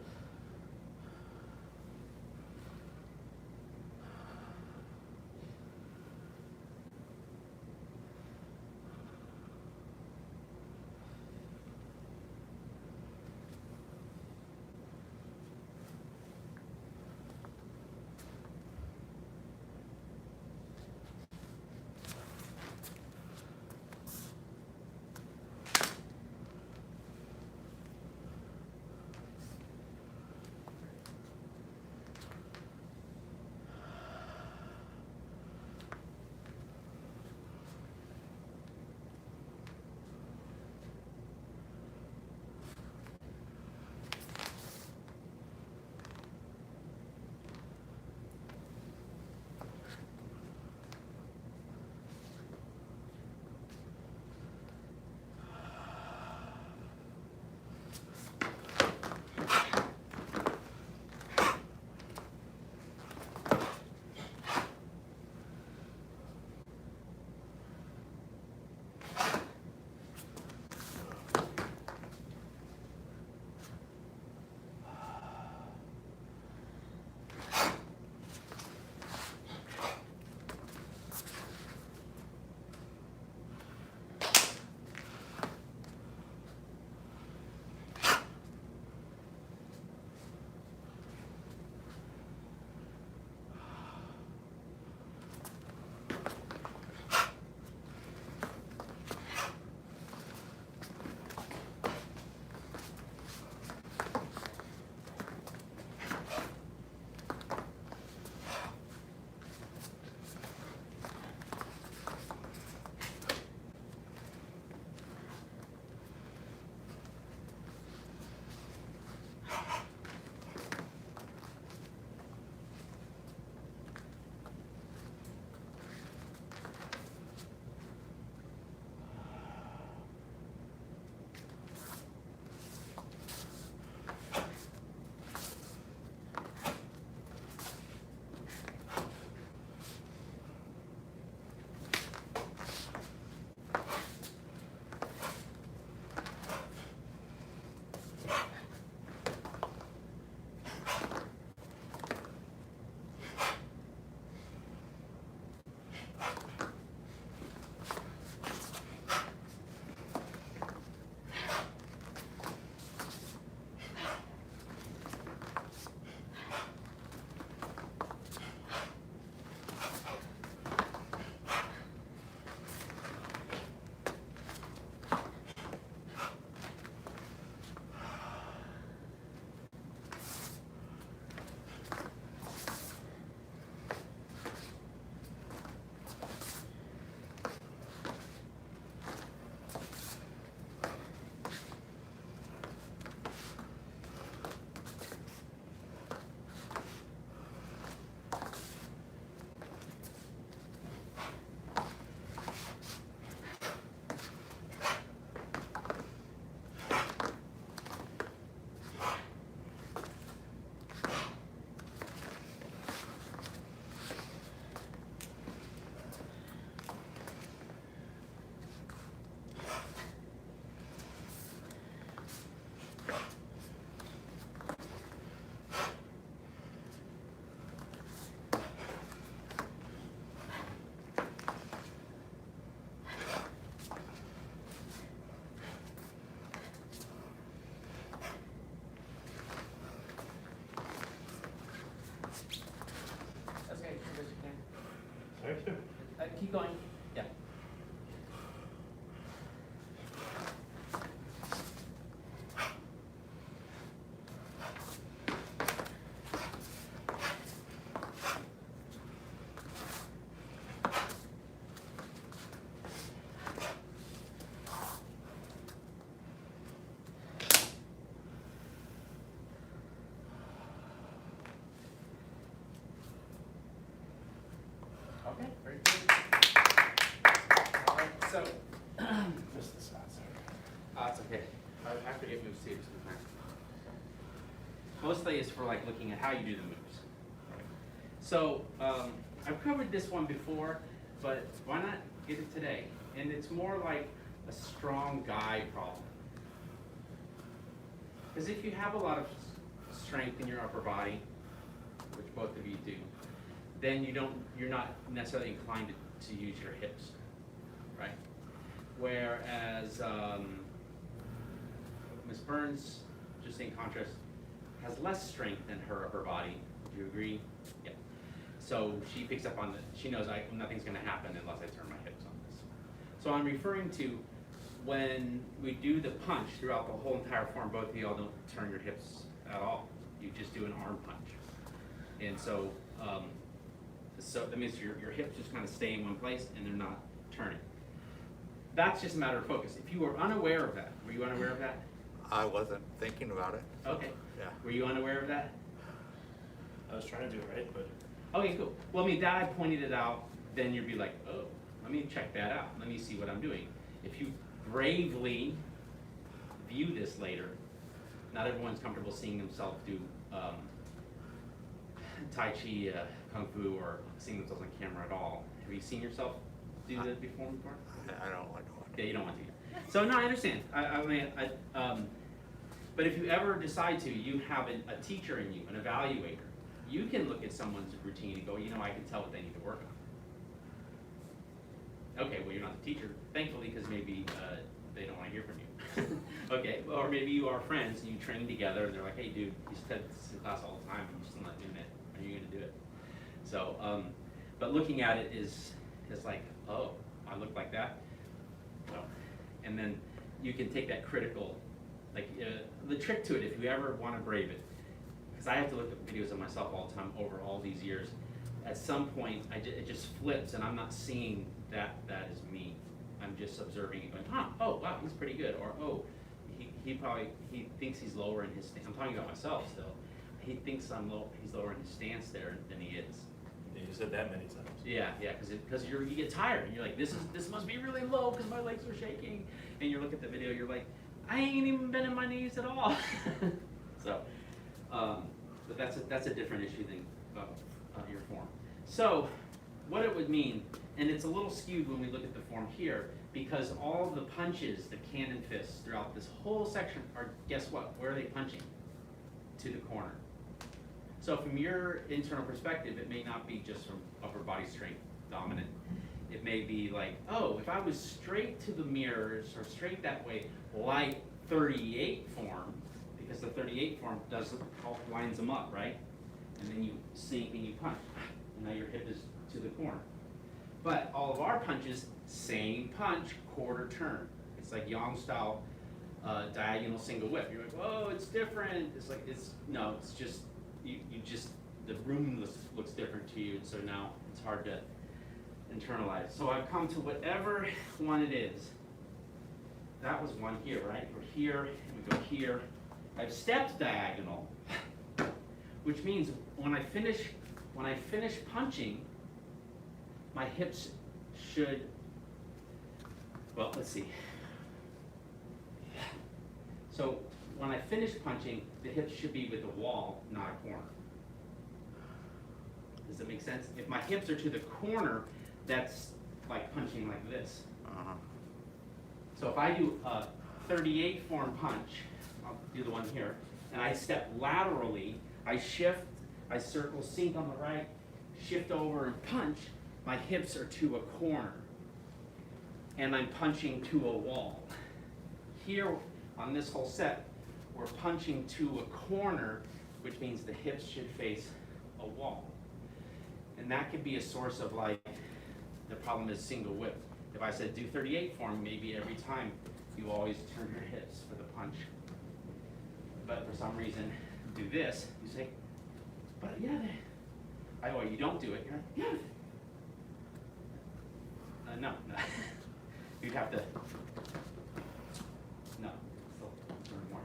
Keep going. Yeah. Okay, very good. All right, so, Just the size. it's okay. I forget moves too sometimes. Mostly it's for like looking at how you do the moves. So, I've covered this one before, but why not get it today? And it's more like a strong guy problem. Because if you have a lot of strength in your upper body, which both of you do, then you're not necessarily inclined to use your hips, right? Whereas Ms. Burns, just in contrast, has less strength in her upper body. Do you agree? Yeah. So she picks up on she knows nothing's going to happen unless I turn my hips on this. So I'm referring to when we do the punch throughout the whole entire form, both of y'all don't turn your hips at all. You just do an arm punch. And so, so that means your hips just kind of stay in one place and they're not turning. That's just a matter of focus. If you were unaware of that, were you unaware of that? I wasn't thinking about it. Okay. Yeah. Were you unaware of that? I was trying to do it right, but Okay, cool. Well, I mean, that I pointed it out, then you'd be like, oh, let me check that out. Let me see what I'm doing. If you bravely view this later, not everyone's comfortable seeing themselves do Tai Chi, Kung Fu, or seeing themselves on camera at all. Have you seen yourself do that before? I don't want to. Yeah, you don't want to. So, no, I understand. But if you ever decide to, you have a teacher in you, an evaluator. You can look at someone's routine and go, you know, I can tell what they need to work on. Okay, well, you're not the teacher, thankfully, because maybe they don't want to hear from you. Okay, or maybe you are friends and you train together and they're like, hey, dude, you said this in class all the time and you're still not doing it. Are you going to do it? So, but looking at it is like, oh, I look like that? No. And then you can take that critical, like, the trick to it, if you ever want to brave it, because I have to look at videos of myself all the time over all these years. At some point, it just flips, and I'm not seeing that is me. I'm just observing and going, oh, wow, he's pretty good. Or, oh, he thinks he's lower in his stance. I'm talking about myself still. He thinks he's lower in his stance there than he is. yeah, you said that many times. Yeah, because you get tired. And you're like, this must be really low because my legs are shaking. And you look at the video, you're like, I ain't even been in my knees at all. So, but that's a different issue than your form. So, what it would mean, and it's a little skewed when we look at the form here, because all of the punches, the cannon fists throughout this whole section are, guess what? Where are they punching? To the corner. So from your internal perspective, it may not be just from upper body strength dominant. It may be like, oh, if I was straight to the mirrors or straight that way, like 38 form, because the 38 form lines them up, right? And then you sink and you punch. And now your hip is to the corner. But all of our punches, same punch, quarter turn. It's like Yang style diagonal single whip. You're like, whoa, it's different. It's like, it's just, you just, the room looks different to you. And so now it's hard to internalize. So I've come to whatever one it is. That was one here, right? We're here, and we go here. I've stepped diagonal, which means when I finish punching, my hips should, well, let's see. So when I finish punching, the hips should be with the wall, not a corner. Does that make sense? If my hips are to the corner, that's like punching like this. Uh-huh. So if I do a 38 form punch, I'll do the one here, and I step laterally, I shift, I circle, sink on the right, shift over and punch, my hips are to a corner. And I'm punching to a wall. Here, on this whole set, we're punching to a corner, which means the hips should face a wall. And that could be a source of like, the problem is single whip. If I said do 38 form, maybe every time you always turn your hips for the punch. But for some reason, do this, you say, but yeah, or you don't do it, you're like, yeah. No. You'd have to, no, still learn more.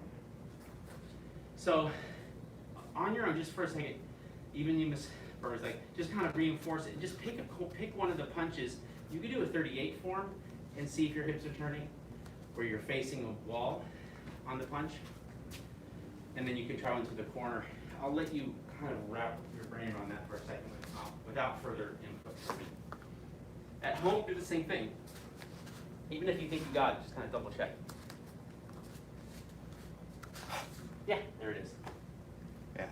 So, on your own, just for a second, even you, Miss Burns, like, just kind of reinforce it. Just pick one of the punches. You could do a 38 form and see if your hips are turning, where you're facing a wall on the punch. And then you can try one to the corner. I'll let you kind of wrap your brain around that for a second without further input from me. At home, do the same thing. Even if you think you got it, just kind of double check. Yeah, there it is. Yeah.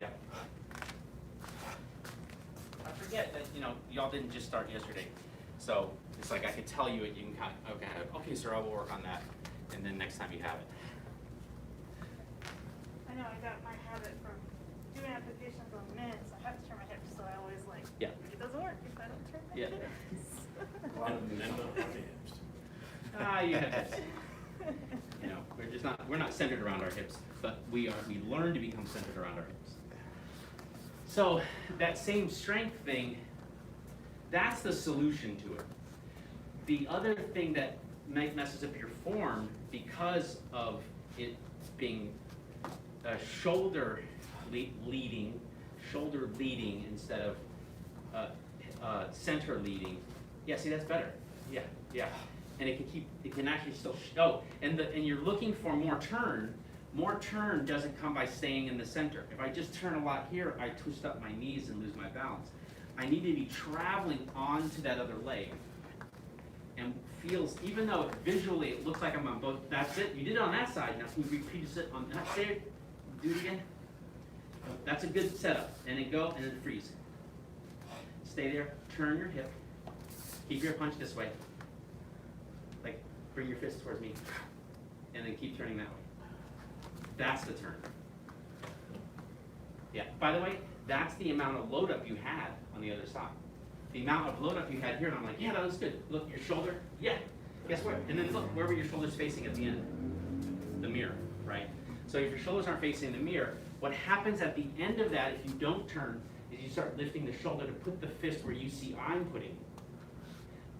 Yeah. I forget that, y'all didn't just start yesterday. So it's like I could tell you it, you can kind of, okay, sir, I will work on that. And then next time you have it. I know, I got my habit from doing applications on minutes. I have to turn my hips, so I always like, Yeah. it doesn't work if I don't turn my Yeah. hips. A lot of men don't have the hips. You have hips. We're not centered around our hips, but we learn to become centered around our hips. So that same strength thing, that's the solution to it. The other thing that messes up your form because of it being shoulder leading instead of center leading. Yeah, see, that's better. Yeah. And it can actually still show. And you're looking for more turn. More turn doesn't come by staying in the center. If I just turn a lot here, I twist up my knees and lose my balance. I need to be traveling onto that other leg. And feels, even though visually it looks like I'm on both, that's it. You did it on that side. Now can you repeat it on that side? Do it again. That's a good setup. And then go and then freeze. Stay there. Turn your hip. Keep your punch this way. Like, bring your fist towards me. And then keep turning that way. That's the turn. Yeah. By the way, that's the amount of load up you had on the other side. The amount of load up you had here, and I'm like, yeah, that looks good. Look, your shoulder, yeah. Guess what? And then look, where were your shoulders facing at the end? The mirror, right? So if your shoulders aren't facing the mirror, what happens at the end of that, if you don't turn, is you start lifting the shoulder to put the fist where you see I'm putting it.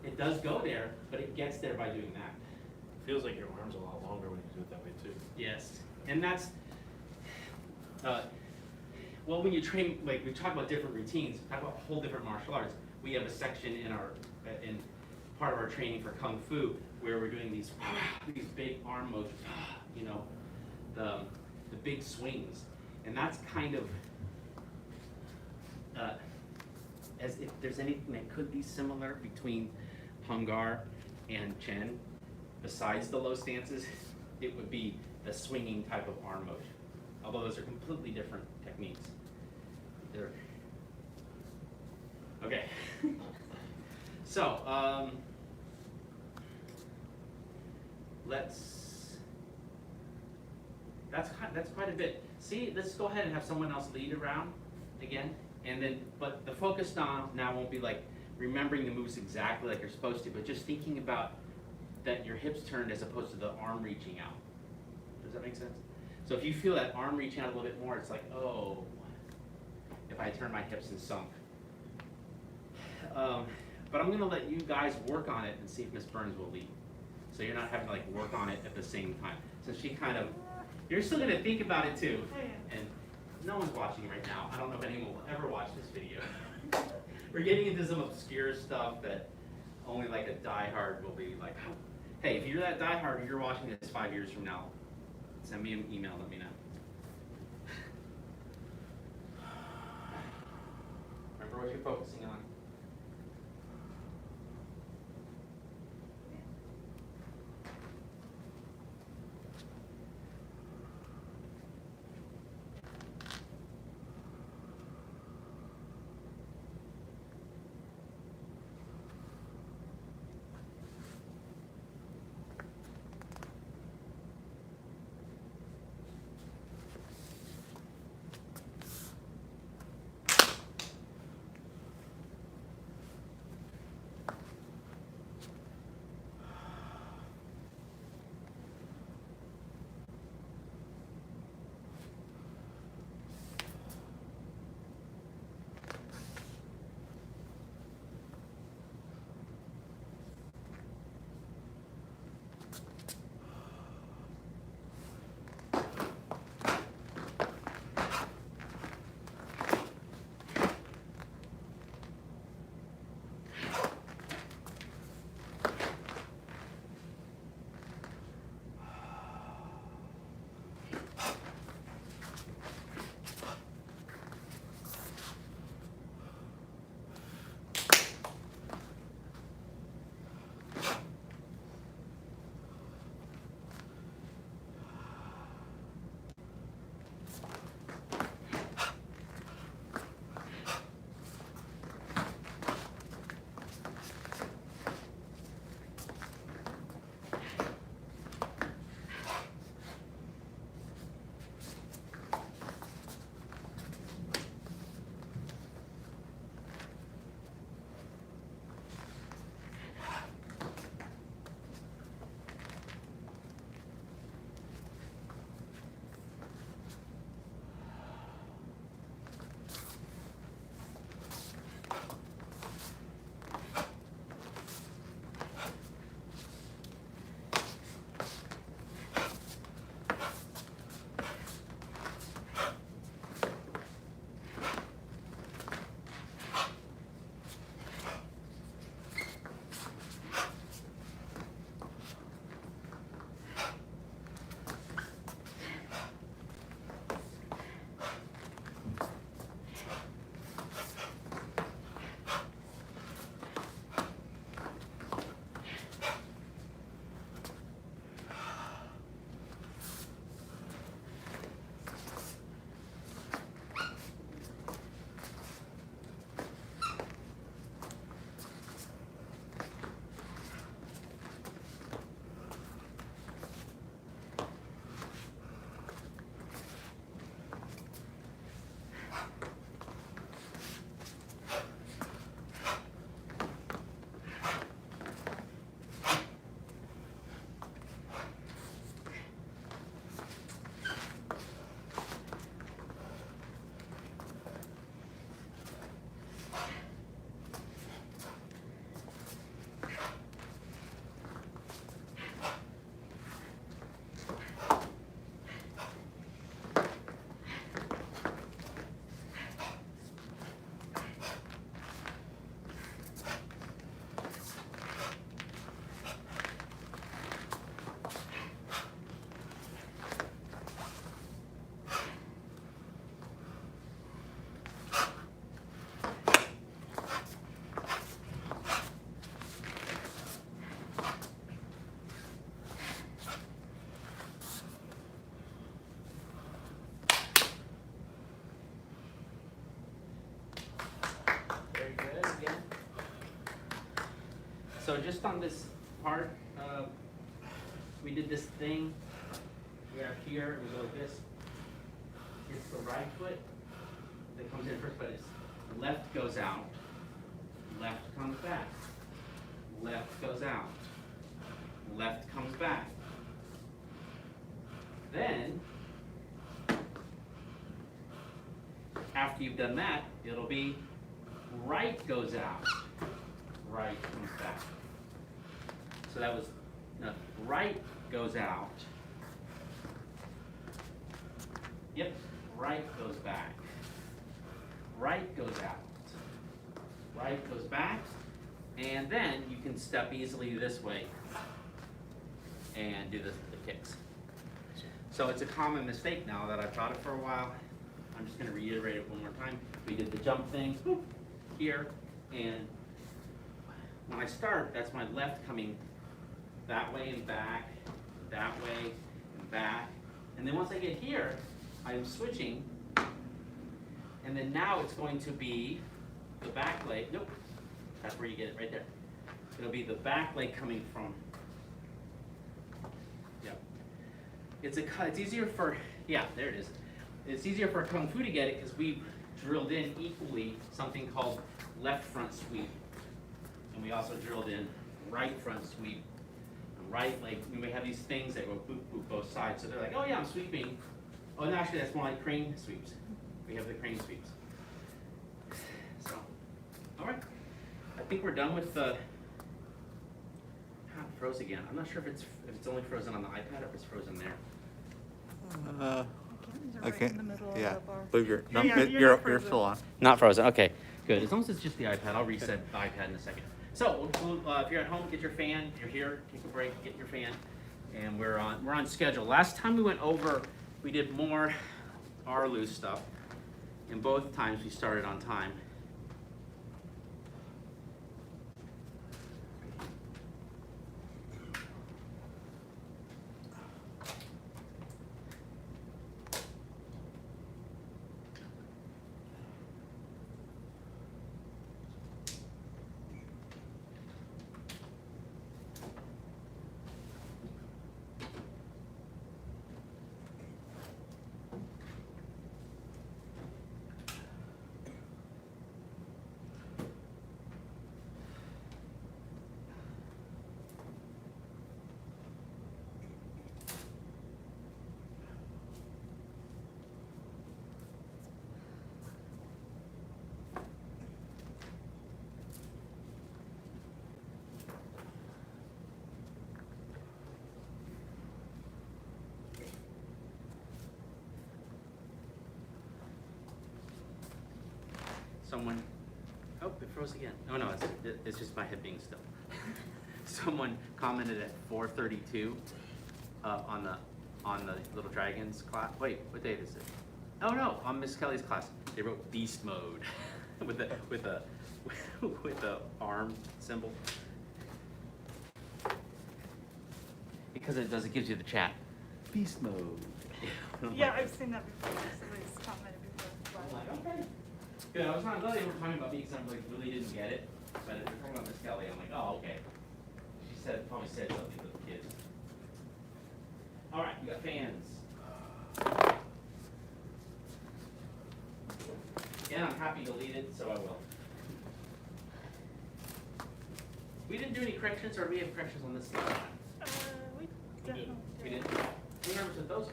It does go there, but it gets there by doing that. Feels like your arm's a lot longer when you do it that way too. Yes, and that's, well, when you train, like we talk about different routines, talk about whole different martial arts. We have a section in part of our training for Kung Fu where we're doing these big arm motions, the big swings, and that's kind of as if there's anything that could be similar between Pungar and Chen, besides the low stances, it would be the swinging type of arm motion. Although those are completely different techniques. Okay. So, that's quite a bit. See, let's go ahead and have someone else lead around again. And then, but the focus now won't be like remembering the moves exactly like you're supposed to, but just thinking about that your hips turned as opposed to the arm reaching out. Does that make sense? So if you feel that arm reaching out a little bit more, it's like, oh, if I turn my hips and sunk. But I'm gonna let you guys work on it and see if Miss Burns will lead. So you're not having to like work on it at the same time. So she kind of, you're still gonna think about it too. Oh, yeah. And no one's watching right now. I don't know if anyone will ever watch this video. We're getting into some obscure stuff that only like a diehard will be like, hey, if you're that diehard and you're watching this 5 years from now, send me an email, let me know. Remember what you're focusing on. So just on this part, we did this thing. We have here, we go like this. It's the right foot that comes in first, but it's left goes out, left comes back, left goes out, left comes back. Then, after you've done that, it'll be right goes out, right comes back. So that was, no, right goes out. Yep, right goes back. Right goes out. Right goes back. And then you can step easily this way and do the kicks. So it's a common mistake now that I've taught it for a while. I'm just going to reiterate it one more time. We did the jump thing here, and when I start, that's my left coming that way and back, that way and back. And then once I get here, I'm switching, and then now it's going to be the back leg. Nope, that's where you get it right there. It'll be the back leg coming from. Yep. It's easier for, yeah, there it is. It's easier for Kung Fu to get it because we've drilled in equally something called left front sweep. And we also drilled in right front sweep. And right leg, we have these things that go boop, boop, both sides. So they're like, oh yeah, I'm sweeping. Oh, no, actually that's more like crane sweeps. We have the crane sweeps. So, all right. I think we're done with the, it froze again. I'm not sure if it's only frozen on the iPad or if it's frozen there. You're I right can't, in the middle of yeah, the bar. believe you're, no, Yeah, you're not frozen. still on. Not frozen, okay, good. As long as it's just the iPad, I'll reset the iPad in a second. So, if you're at home, get your fan. If you're here, take a break, get your fan. And we're on schedule. Last time we went over, we did more Arlu stuff. And both times we started on time. Someone, oh, it froze again. Oh no, it's just my head being still. Someone commented at 4:32 on the Little Dragons class. Wait, what date is it? Oh no, on Miss Kelly's class, they wrote beast mode with the arm symbol. Because it gives you the chat. Beast mode. Yeah, I've seen that before. Somebody's commented before. I'm like, okay. Good, I was not glad they were talking about me because I like, really didn't get it. But if they're talking about Miss Kelly, I'm like, oh, okay. She probably said something to the kids. All right, you got fans. Again, I'm happy to lead it, so I will. We didn't do any corrections, or do we have corrections on this slide? We definitely We did. didn't? Who remembers what those are?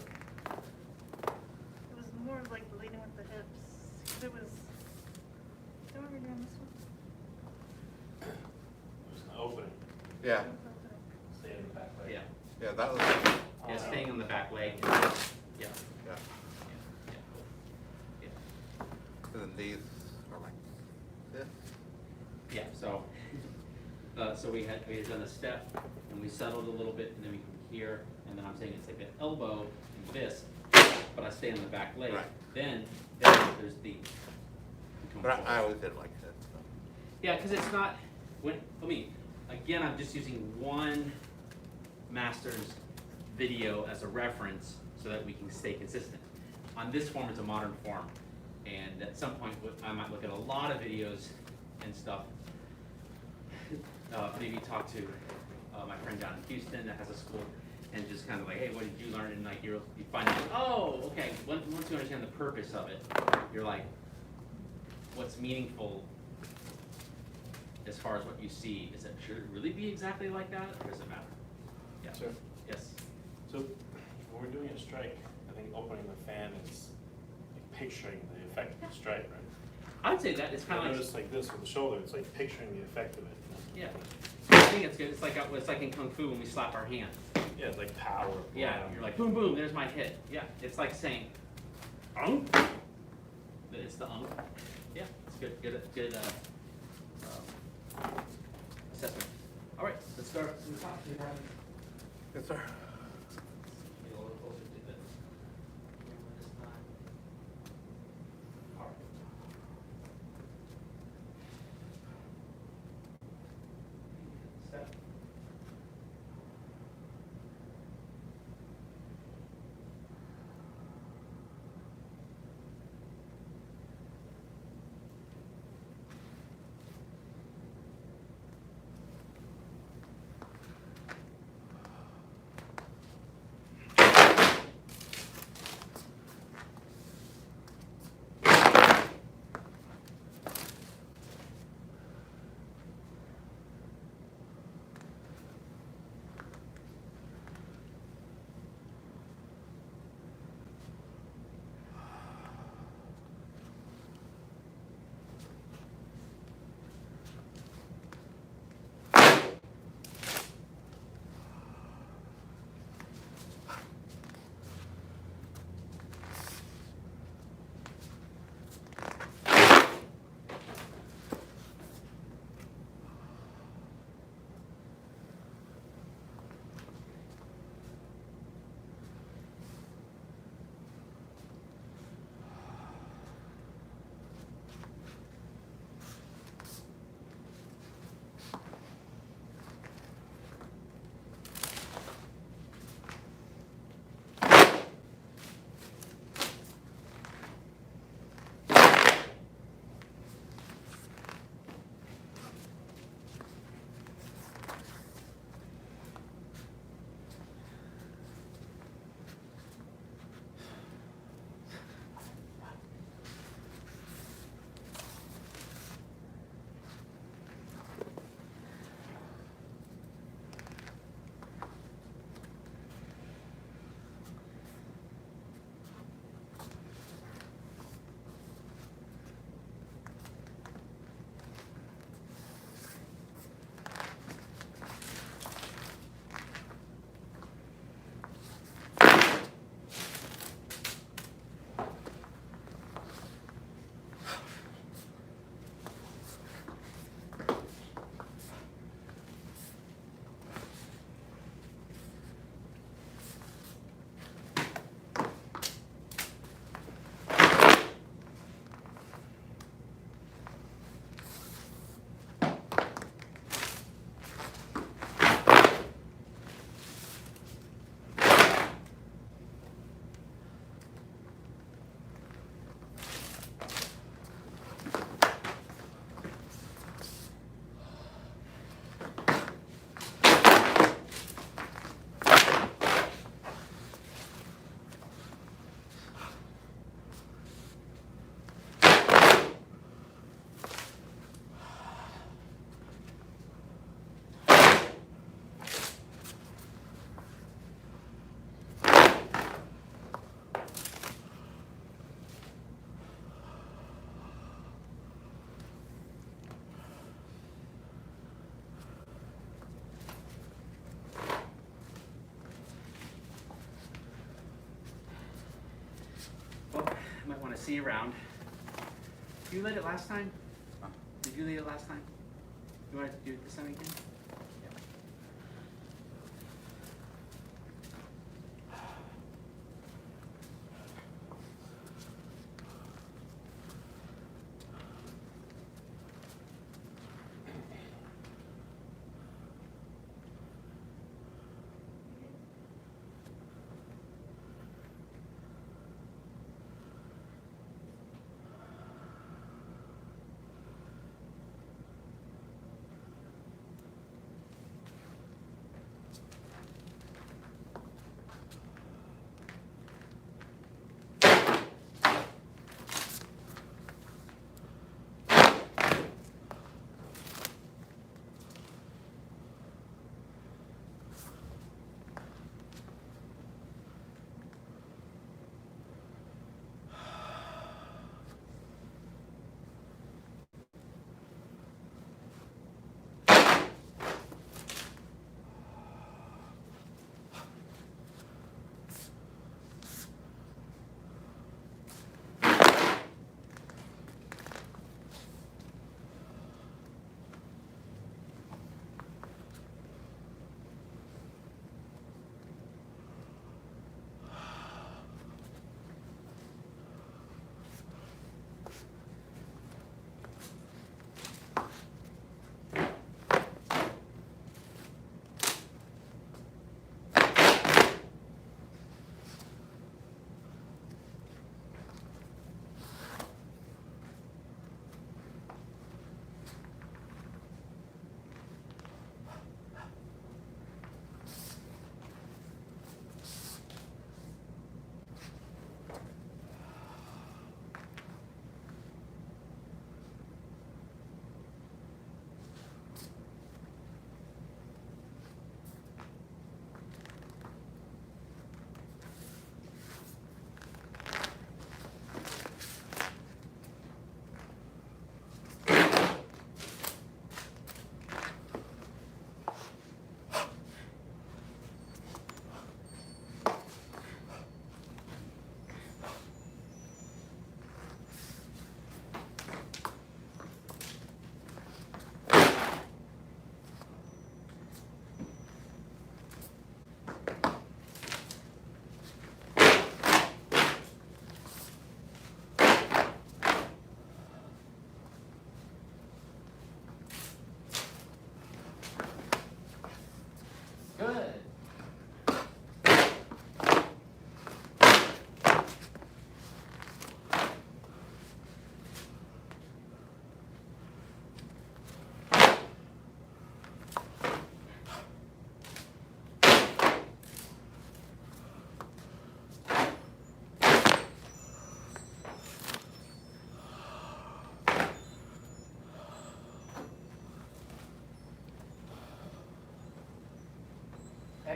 It was more of like leading with the hips. 'Cause it was, don't we doing this one? Just opening, Yeah, stay in the back leg. Yeah. yeah, that was, Yeah, staying on the back leg. Yeah. yeah. Yeah. Yeah. And then these are like this. Yeah, so we had done a step, and we settled a little bit, and then we come here, and then I'm saying it's like an elbow and fist, but I stay on the back leg. Right. Then there's the. But I always did like this, so. Yeah, because it's not, again, I'm just using one master's video as a reference so that we can stay consistent. On this form, it's a modern form, and at some point, I might look at a lot of videos and stuff. maybe talk to my friend down in Houston that has a school, and just kind of like, hey, what did you learn? And like you find out, oh, okay. Once you understand the purpose of it, you're like, what's meaningful as far as what you see? Should it really be exactly like that, or does it matter? Yeah. Sure. Yes. So when we're doing a strike, I think opening the fan is like picturing the effect of the strike, right? I would say that it's kind of like. Notice like this with the shoulder, it's like picturing the effect of it. You know? Yeah. I think it's good. It's like in Kung Fu when we slap our hand. Yeah, it's like power. Yeah, you're like boom, boom. There's my hit. Yeah, it's like saying, It's the Yeah, it's good. Good assessment. All right, let's start from the top. Yes, sir. Get a little closer to the camera this time. All right. Step. Well, I might want to see you around. You lit it last time? Did you lead it last time? You want to do it this time again? Yeah.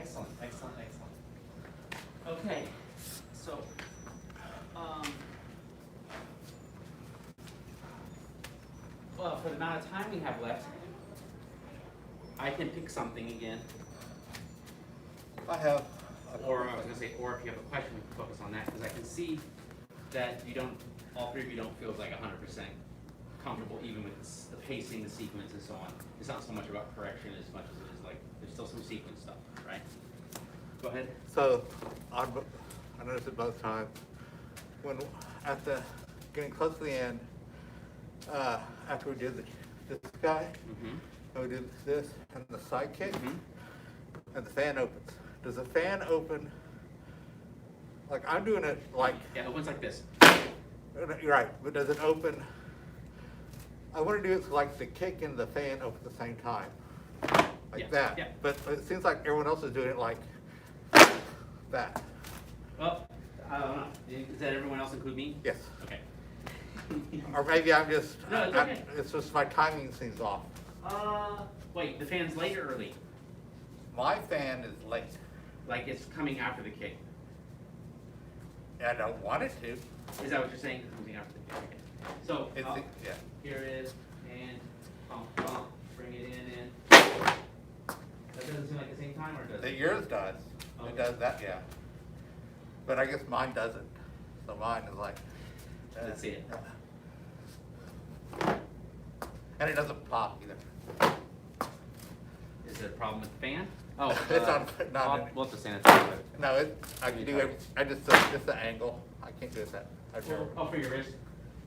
Excellent, excellent, excellent. Okay, so, well, for the amount of time we have left, I can pick something again. I have. Or I was gonna say, or if you have a question, we can focus on that, because I can see that you don't, all three of you don't feel like 100% comfortable even with the pacing, the sequence, and so on. It's not so much about correction as much as it is like, there's still some sequence stuff, right? Go ahead. So, I noticed it both times. When, getting close to the end, after we did this guy, and we did this and the side kick, and the fan opens. Does the fan open, like I'm doing it like... Yeah, it opens like this. You're right, but does it open, I want to do it like the kick and the fan open at the same time. Like Yeah, that. yeah. But it seems like everyone else is doing it like that. Well, I don't know. Does that everyone else include me? Yes. Okay. Or maybe I'm just, No, it's okay. it's just my timing seems off. Wait, the fan's late or early? My fan is late, Like it's coming after the kick. and I don't want it to. Is that what you're saying? It's coming after the kick. Okay. So, It's, yeah. here it is, and pump, pump, bring it in. That doesn't seem like the same time, or does it? Yours does. Okay. It does that, yeah. But I guess mine doesn't. So mine is like. Let's see it. And it doesn't pop either. Is there a problem with the fan? Oh, It's not we'll have to sanitize it. No, I can do it. I just the angle. I can't do it that. I've never. Oh, for your wrist?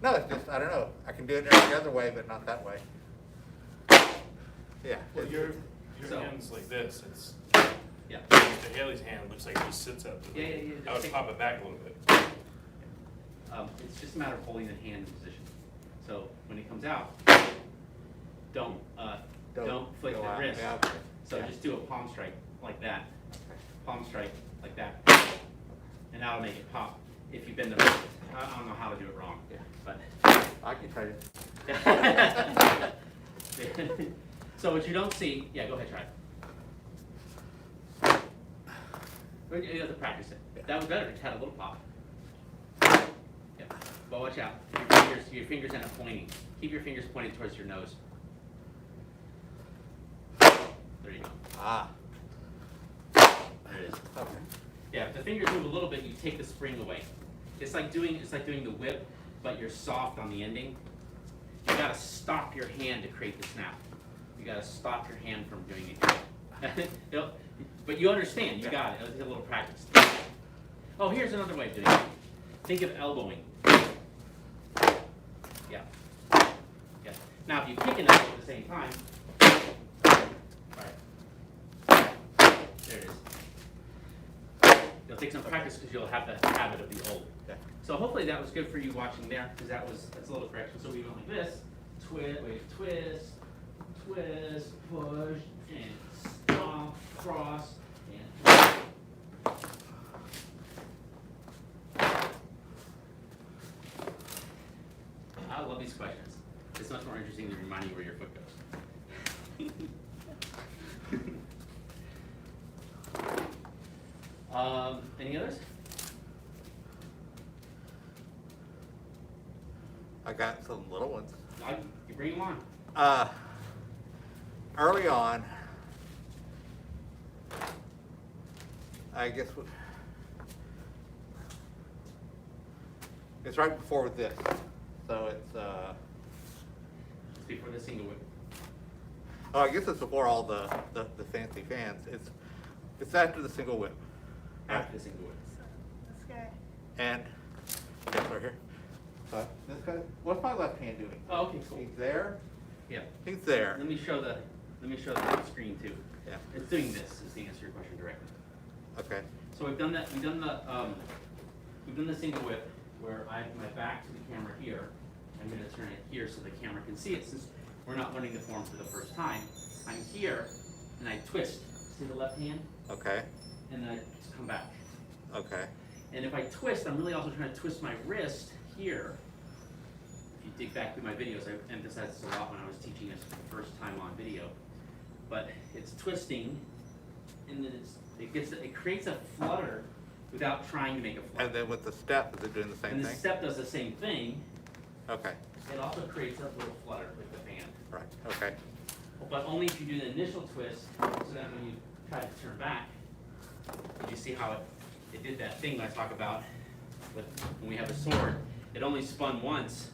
No, it's just I don't know. I can do it every other way, but not that way. Yeah. Well, your So- hand's like this, it's, Yeah. Mr. Haley's hand looks like he just sits up. Yeah. I would Take- pop it back a little bit. It's just a matter of holding the hand in position. So when it comes out, don't flick go the out. wrist. Yeah, okay. So Yeah. just do a palm strike like that. Palm strike like that. And that'll make it pop. If you bend the wrist, I don't know how to do it wrong. Yeah. But I can try to. so what you don't see, yeah, go ahead, try it. But you have to practice it. Yeah. That was better. Just had a little pop. Yeah. But watch out. Your fingers end up pointing. Keep your fingers pointed towards your nose. There you go. Ah. There it is. Okay. Yeah, if the fingers move a little bit, you take the spring away. It's like doing the whip, but you're soft on the ending. You gotta stop your hand to create the snap. You gotta stop your hand from doing it. But you understand, you got it. It'll take a little practice. Oh, here's another way of doing it. Think of elbowing. Yeah. Yeah. Now, if you kick an elbow at the same time, alright. There it is. It'll take some practice because you'll have the habit of the old. Yeah. So hopefully that was good for you watching there, because that's a little correction. So we went like this, twist, push, and stomp, cross, and I love these questions. It's much more interesting than reminding you where your foot goes. Any others? I got some little ones. You bring them on. Early on, I guess it's right before this, so it's It's before the single whip. oh, I guess it's before all the fancy fans. It's after the single whip. After the single whip. So, this guy. And yes, right here. This guy. What's my left hand doing? Oh, okay, cool. He's there. Yeah. He's there. Let me show the screen too. Yeah. It's doing this, is the answer to your question directly. Okay. So we've done that. We've done the single whip where I have my back to the camera here. I'm going to turn it here so the camera can see it, since we're not learning the form for the first time. I'm here and I twist. See the left hand, Okay. and then I just come back. Okay. And if I twist, I'm really also trying to twist my wrist here. If you dig back through my videos, I emphasized this a lot when I was teaching this for the first time on video. But it's twisting, and then it's it creates a flutter without trying to make a flutter. And then with the step, is it doing the same And the thing? step does the same thing. Okay, It also creates a little flutter with the fan. right, okay. But only if you do the initial twist, so that when you try to turn back, you see how it did that thing I talk about with when we have a sword. It only spun once,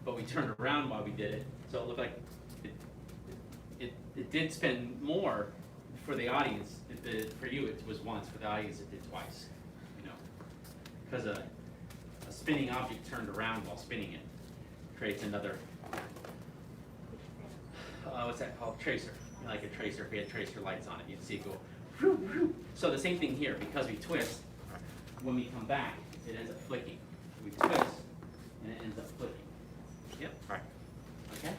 but we turned around while we did it, so it looked like it did spin more for the audience. For you, it was once. For the audience, it did twice. You know, because a spinning object turned around while spinning it creates another. What's that called? Tracer. Like a tracer. If we had tracer lights on it, you'd see it go. Whoo, whoo. So the same thing here. Because we twist, when we come back, it ends up flicking. We twist, and it ends up flicking. Yep. Right. Okay.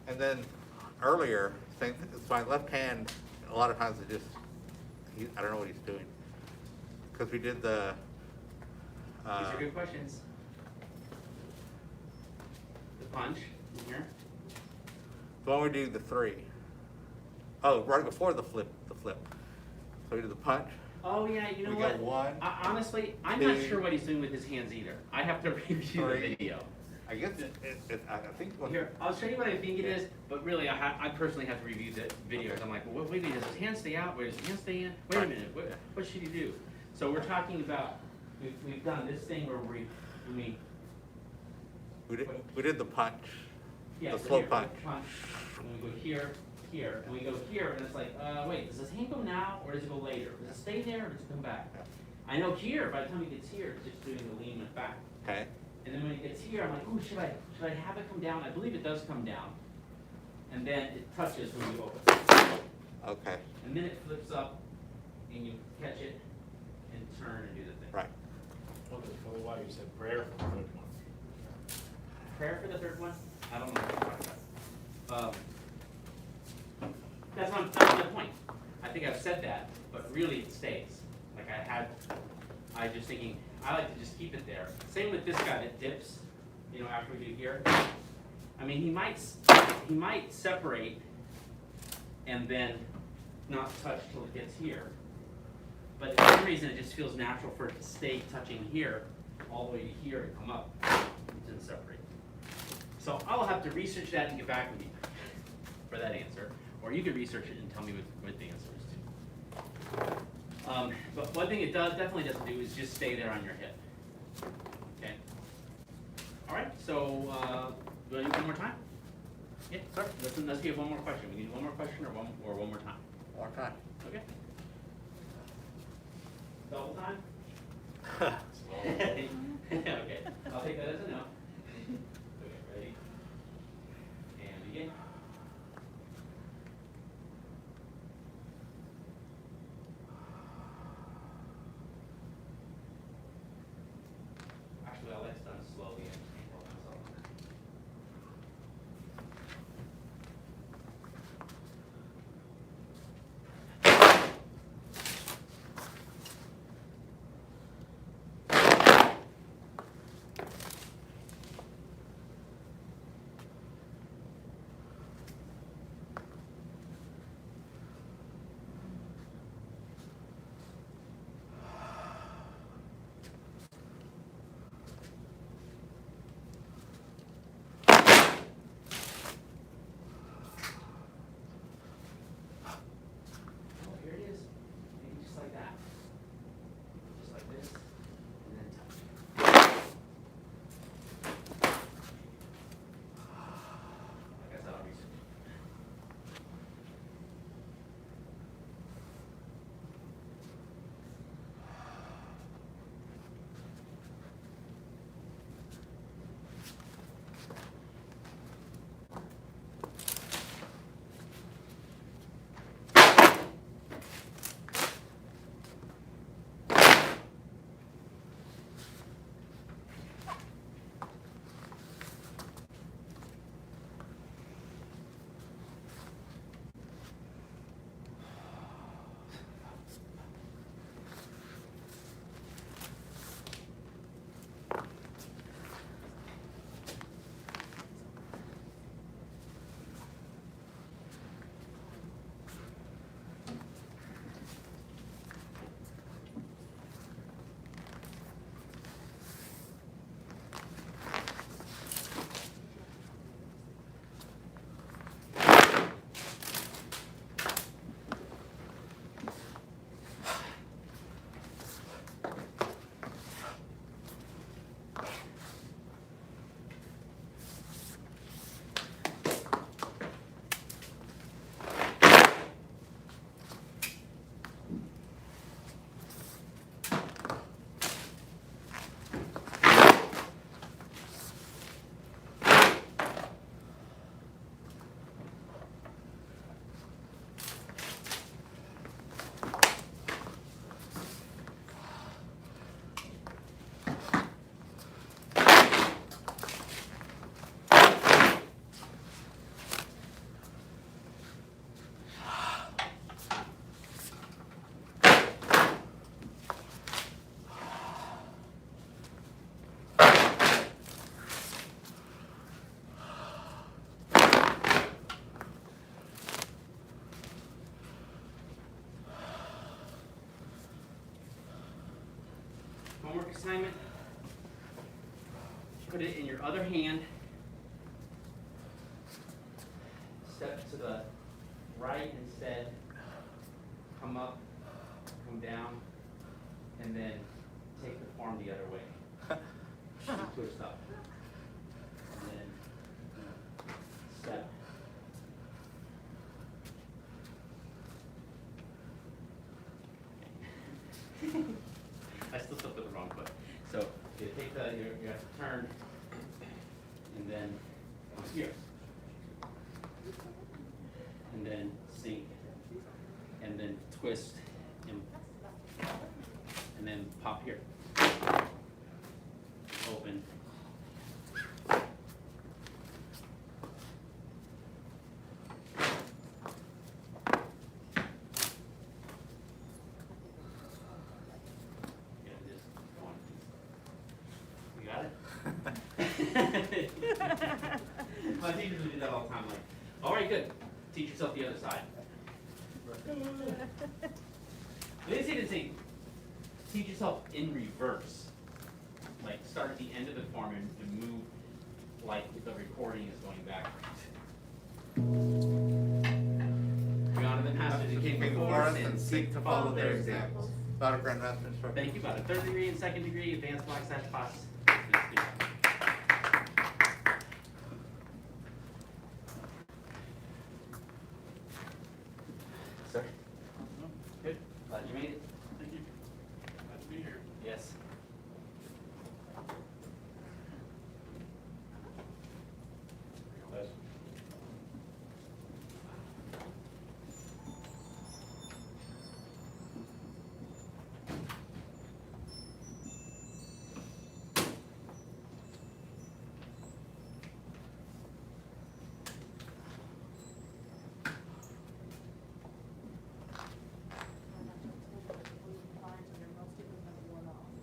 And then earlier, same thing, it's my left hand, a lot of times it just, I don't know what he's doing. Because we did the, These are good questions. The punch in here. the one we do the 3. Oh, right before the flip. So we do the punch. Oh yeah, you know We what? got 1, Honestly, I'm not 2, sure what he's doing with his hands either. I have to review the 3. video. I guess I think. Here, I'll show you what I think it is, but really, I personally have to review the videos. I'm like, well, wait a minute, does his hand stay out? Where does his hand stay in? Wait a minute, what should he do? So we're talking about, we've done this thing where We did the punch, yeah, the so slow here, punch. and we go here, and we go here, and it's like, wait, does his hand go now, or does it go later? Does it stay there, or does it come back? I know here, by the time he gets here, it's just doing the lean and back. Okay, And then when it gets here, I'm like, ooh, should I have it come down? I believe it does come down. And then it touches when you open it. okay, And then it flips up, and you catch it, and turn and do the thing. right. Well, for a while you said prayer for the third one. Prayer for the third one? I don't know what you're talking about. That's my point. I think I've said that, but really it stays. Like I just thinking, I like to just keep it there. Same with this guy that dips, you know, after we do here. I mean, he might separate and then not touch till it gets here. But for some reason, it just feels natural for it to stay touching here, all the way to here and come up. It didn't separate. So I'll have to research that and get back with you for that answer. Or you can research it and tell me what the answer is too. But one thing it definitely doesn't do is just stay there on your hip. Okay? All right, so will you one more time? Yeah, sir. Let's give one more question. We need one more question or one more time. More time. Okay. Double time? So, Okay, I'll take that as a no. Okay, ready? And begin. Actually, I'll let it done slowly and help myself. assignment, put it in your other hand. Step to the right instead. Come up, come down, and then take the form the other way. Twist up. And then step. I still stepped with the wrong foot. So you take you have to turn, and then here, and then sink, and then twist, and then pop here. Open. Yeah, just one piece. You got it? My teachers would do that all the time, like, all right, good. Teach yourself the other side. They didn't say teach yourself in reverse. Like start at the end of the form and move like the recording is going backwards. We honor the masters who came before us and seek to follow their examples. About a Grandmaster instructor. Thank you. About a third degree and second degree advanced black sash classes. Please do. Sir. Good. Glad you made it. Thank you. Glad to be here. Yes. Yes.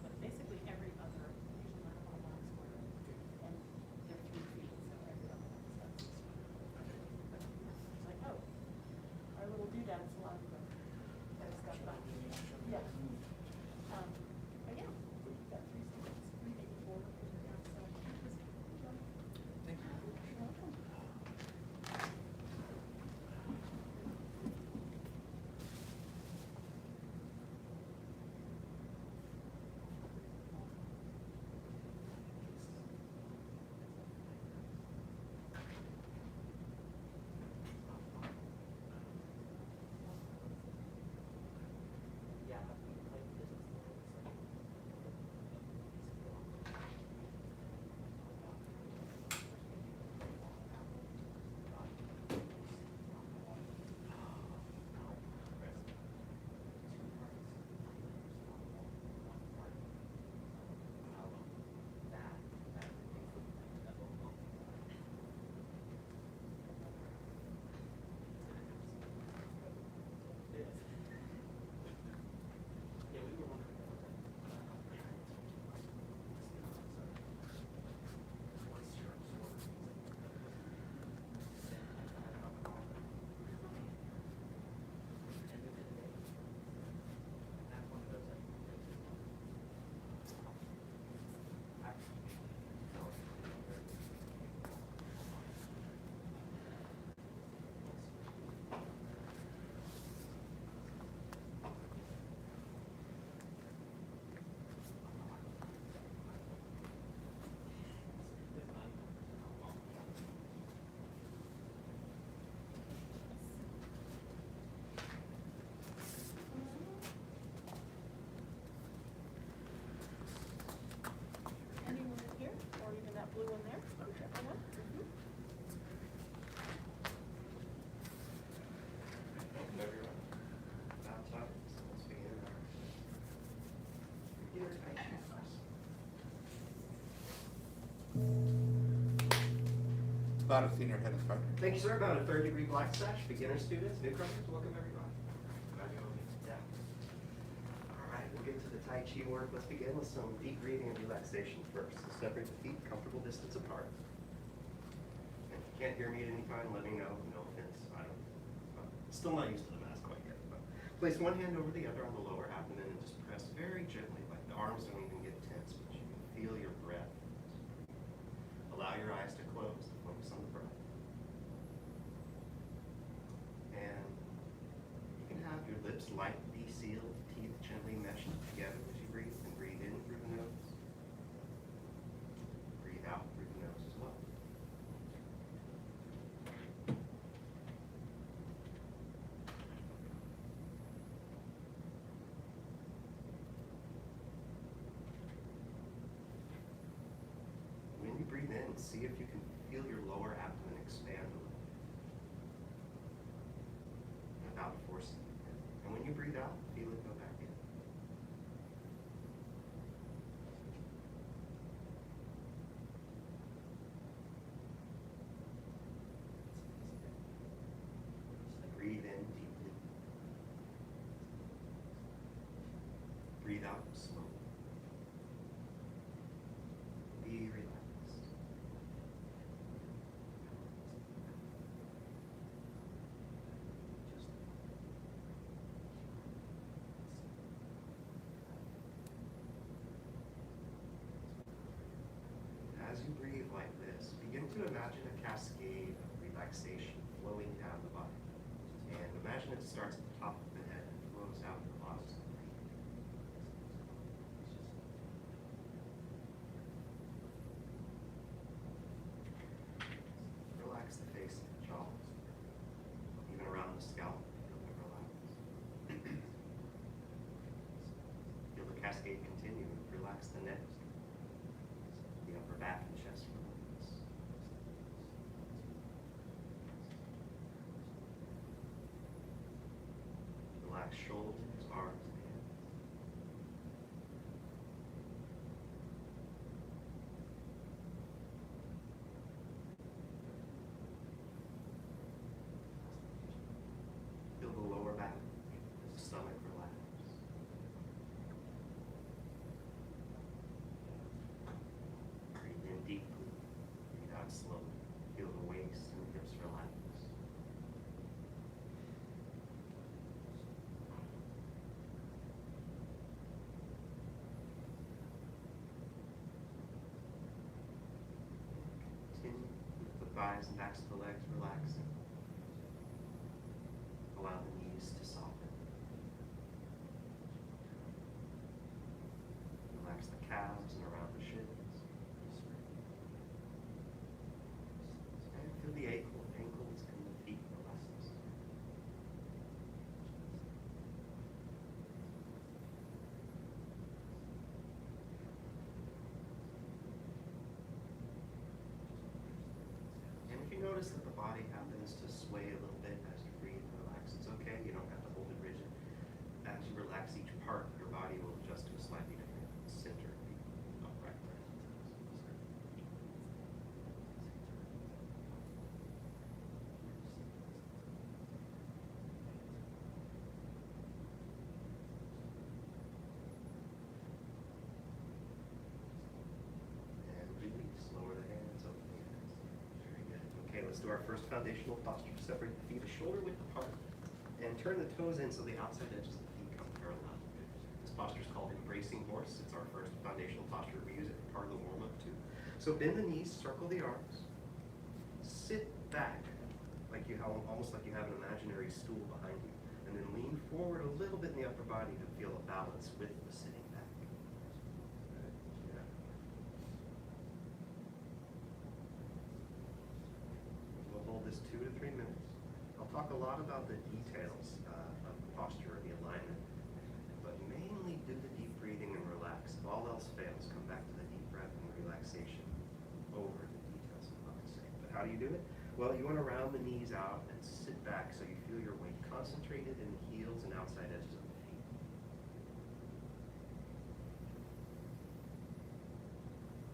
But basically every other, usually like on 1 square, and they're 3 feet, so every other one is about 6 feet. It's like, oh, our little doodads, a lot of them, has got that. Yeah. But yeah, we've got 3 students, 3, maybe 4, yeah, so. Thank you. You're welcome. Anyone in here, or even that blue one there, whichever one. Welcome everyone. Now time, so let's begin our beginner Tai Chi class. About a senior head instructor. Thank you, sir. About a third degree black sash, beginner students, newcomers, welcome everyone. Glad you all made it. Yeah. All right, we'll get to the Tai Chi work. Let's begin with some deep breathing and relaxation first. So separate the feet, comfortable distance apart. And if you can't hear me at any time, let me know. No offense. I'm still not used to the mask quite yet. But place one hand over the other on the lower abdomen and just press very gently, like the arms don't even get tense. feel your breath. Allow your eyes to close to focus on the breath. And you can have your lips lightly sealed, teeth gently meshed together as you breathe, and breathe in through the nose. Breathe out through the nose as well. When you breathe in, see if you can feel your lower abdomen expand a little without forcing it. And when you breathe out, feel it go back in. Breathe in deeply. Breathe out slowly. Be relaxed. As you breathe like this, begin to imagine a cascade of relaxation flowing down the body. And imagine it starts at the top of the head and flows out to the bottom of the feet. Relax the face and the jaw, even around the scalp. Feel it relax. Feel the cascade continue. Relax the neck, the upper back and chest. Relax. Relax shoulders, arms, and hands. Feel the lower back, the stomach relax. Breathe in deeply, breathe out slowly. Feel the waist and the hips relax. Continue with the thighs and backs of the legs relaxing. Allow the knees to soften. Relax the calves and around the shins. And feel the ankles and the feet relax. And if you notice that the body happens to sway a little bit as you breathe and relax, it's okay. You don't have to hold it rigid. As you relax each part, your body will adjust to a slightly different center of the upright breath. And release. Lower the hands, open the hands. Very good. Okay, let's do our first foundational posture. Separate the feet a shoulder width apart. And turn the toes in so the outside edges of the feet come parallel. This posture is called embracing horse. It's our first foundational posture. We use it for part of the warm-up too. So bend the knees, circle the arms. Sit back, like you have, almost like you have an imaginary stool behind you. And then lean forward a little bit in the upper body to feel a balance with the sitting back. Good. Yeah. We'll hold this 2 to 3 minutes. I'll talk a lot about the details of the posture or the alignment, but mainly do the deep breathing and relax. If all else fails, come back to the deep breath and relaxation over the details of what I say. But how do you do it? Well, you want to round the knees out and sit back so you feel your weight concentrated in the heels and outside edges of the feet.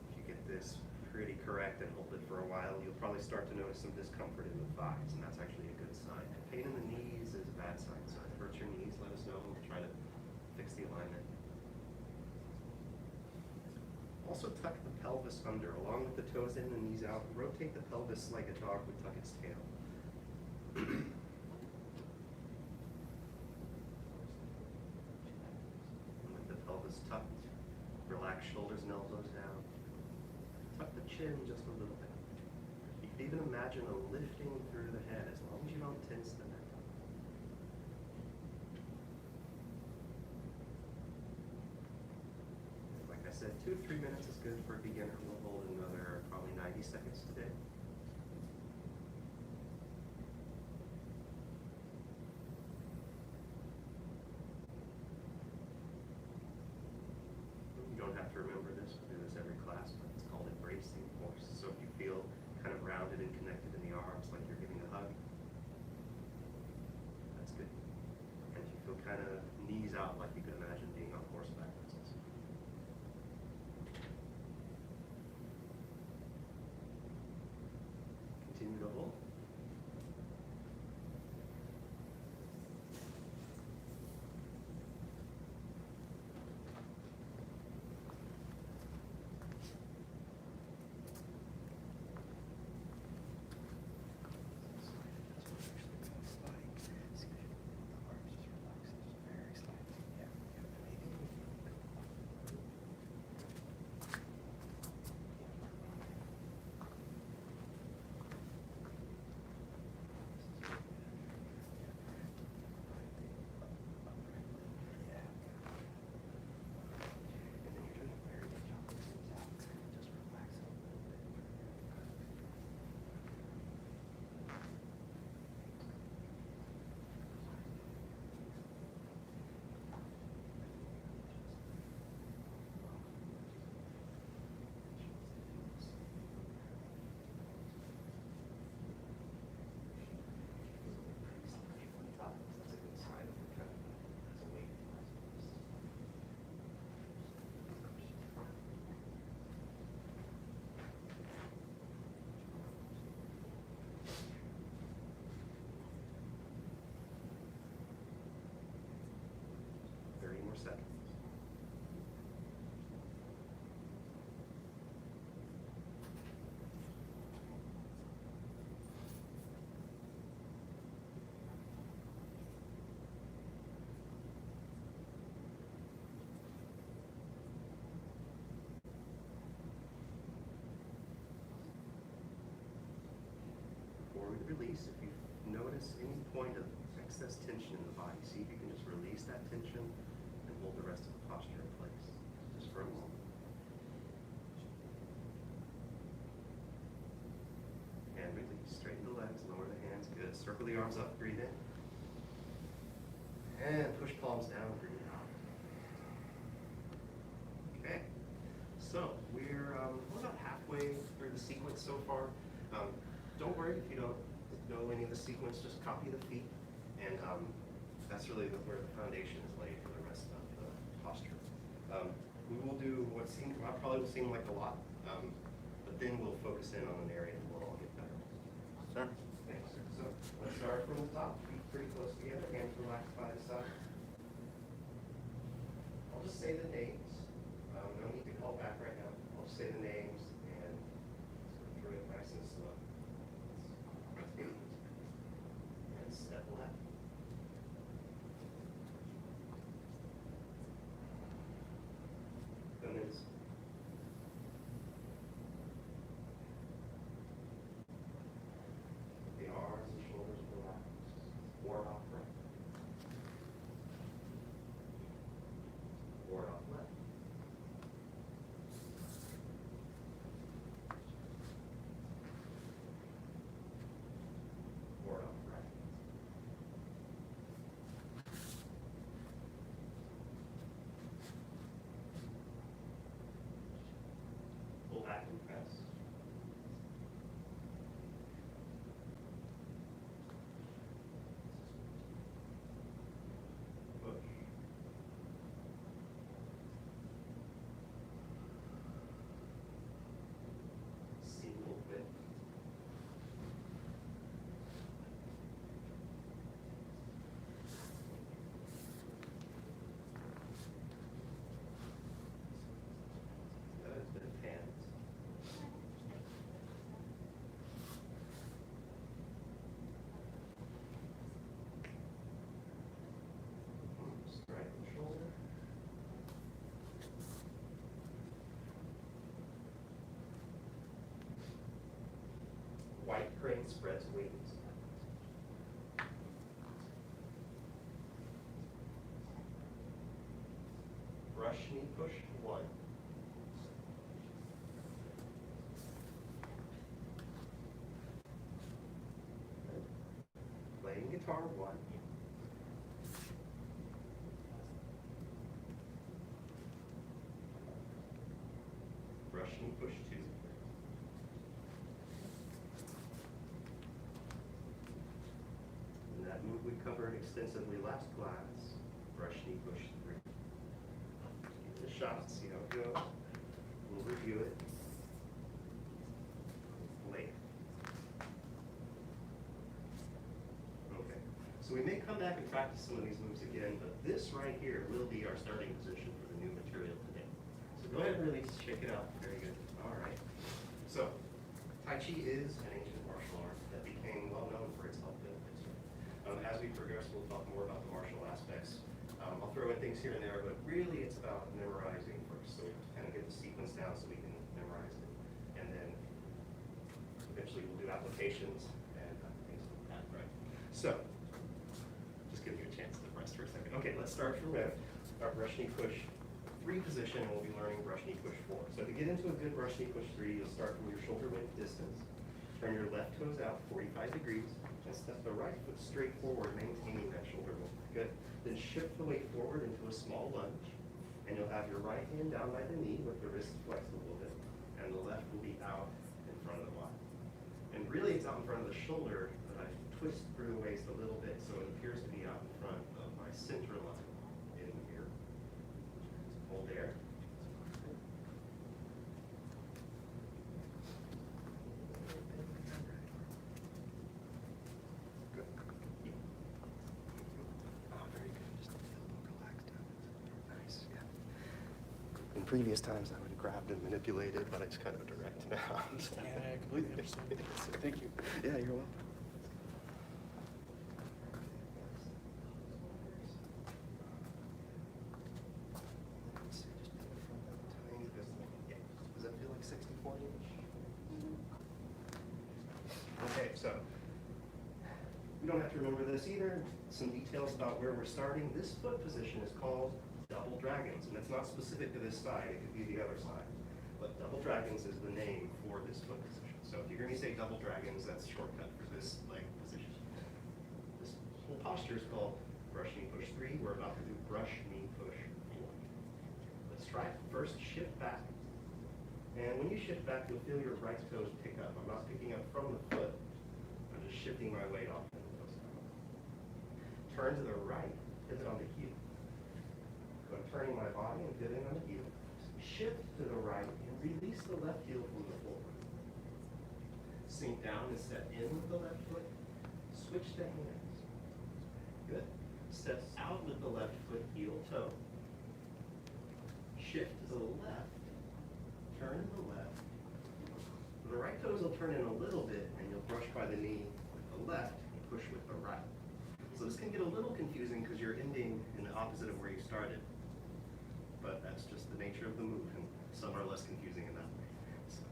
If you get this pretty correct and hold it for a while, you'll probably start to notice some discomfort in the thighs, and that's actually a good sign. Pain in the knees is a bad sign, so if it hurts your knees, let us know, and we'll try to fix the alignment. Also tuck the pelvis under, along with the toes in and the knees out. Rotate the pelvis like a dog would tuck its tail. And with the pelvis tucked, relax shoulders and elbows down. chin just a little bit. You can even imagine a lifting through the head as long as you don't tense the neck. Like I said, 2 to 3 minutes is good for a beginner. We'll hold another probably 90 seconds today. You don't have to remember this, we do this every class, but it's called embracing horse. So if you feel kind of rounded and connected in the arms like you're giving a hug, that's good. And if you feel kind of knees out like you could imagine being on horseback, that's also good. Continue to hold. That's a good sign of the kind of weight. More seconds. Before we release, if you notice any point of excess tension in the body, see if you can just release that tension and hold the rest of the posture in place, just for a moment. And release, straighten the legs, lower the hands, good. Circle the arms up, breathe in. And push palms down, breathe out. Okay, so we're about halfway through the sequence so far. Don't worry if you don't know any of the sequence, just copy the feet, and that's really where the foundation is laid for the rest of the posture. We will do what probably will seem like a lot, but then we'll focus in on an area and we'll all get better. Sure. Thanks. So let's start from the top, feet pretty close together, hands relaxed by the side. I'll just say the names. No need to call back right now. I'll just say the names and sort of through it nice and slow. And step left. Commence. The arms and shoulders relaxed. Ward off right. Ward off left. Ward off right. Pull back and press. Push. Single width. Good, hands. Straighten shoulder. spreads wings. Brush, knee push, 1. Playing guitar, 1. Brush, knee push, 2. And that move we covered extensively last class. Brush, knee push, 3. Give it a shot, see how it goes. We'll review it later. Okay, so we may come back and practice some of these moves again, but this right here will be our starting position for the new material today. So go ahead and really shake it out. Very good. All right. So, Tai Chi is an ancient martial art that became well known for its health benefits. As we progress, we'll talk more about the martial aspects. I'll throw in things here and there, but really it's about memorizing first. So we have to kind of get the sequence down so we can memorize it. And then eventually we'll do applications and things like that, right? So, just give you a chance to rest for a second. Okay, let's start from there. Our brush knee push 3 position, and we'll be learning brush knee push 4. So to get into a good brush knee push 3, you'll start from your shoulder width distance. Turn your left toes out 45 degrees and step the right foot straight forward, maintaining that shoulder width. Good. Then shift the weight forward into a small lunge, and you'll have your right hand down by the knee with the wrist flexed a little bit, and the left will be out in front of the body. And really it's out in front of the shoulder, but I twist through the waist a little bit so it appears to be out in front of my center line in here. Hold there. Good. Oh, very good. Just a little relaxed down. Nice, yeah. In previous times, I would have grabbed and manipulated, but I just kind of direct now. Yeah, I completely understand. Thank you. Yeah, you're welcome. Does that feel like 64 inch? Okay, so we don't have to remember this either. Some details about where we're starting. This foot position is called double dragons, and it's not specific to this side. It could be the other side. But double dragons is the name for this foot position. So if you hear me say double dragons, that's shortcut for this leg position. This whole posture is called brush knee push 3. We're about to do brush knee push 4. Let's try it. First, shift back. And when you shift back, you'll feel your right toes pick up. I'm not picking up from the foot. I'm just shifting my weight off into those. Turn to the right, pivot on the heel. So I'm turning my body and pivoting on the heel. Shift to the right and release the left heel from the floor. Sink down and step in with the left foot. Switch the hands. Good. Step out with the left foot, heel toe. Shift to the left. Turn to the left. The right toes will turn in a little bit, and you'll brush by the knee with the left and push with the right. So this can get a little confusing because you're ending in the opposite of where you started. But that's just the nature of the move, and some are less confusing in that way. So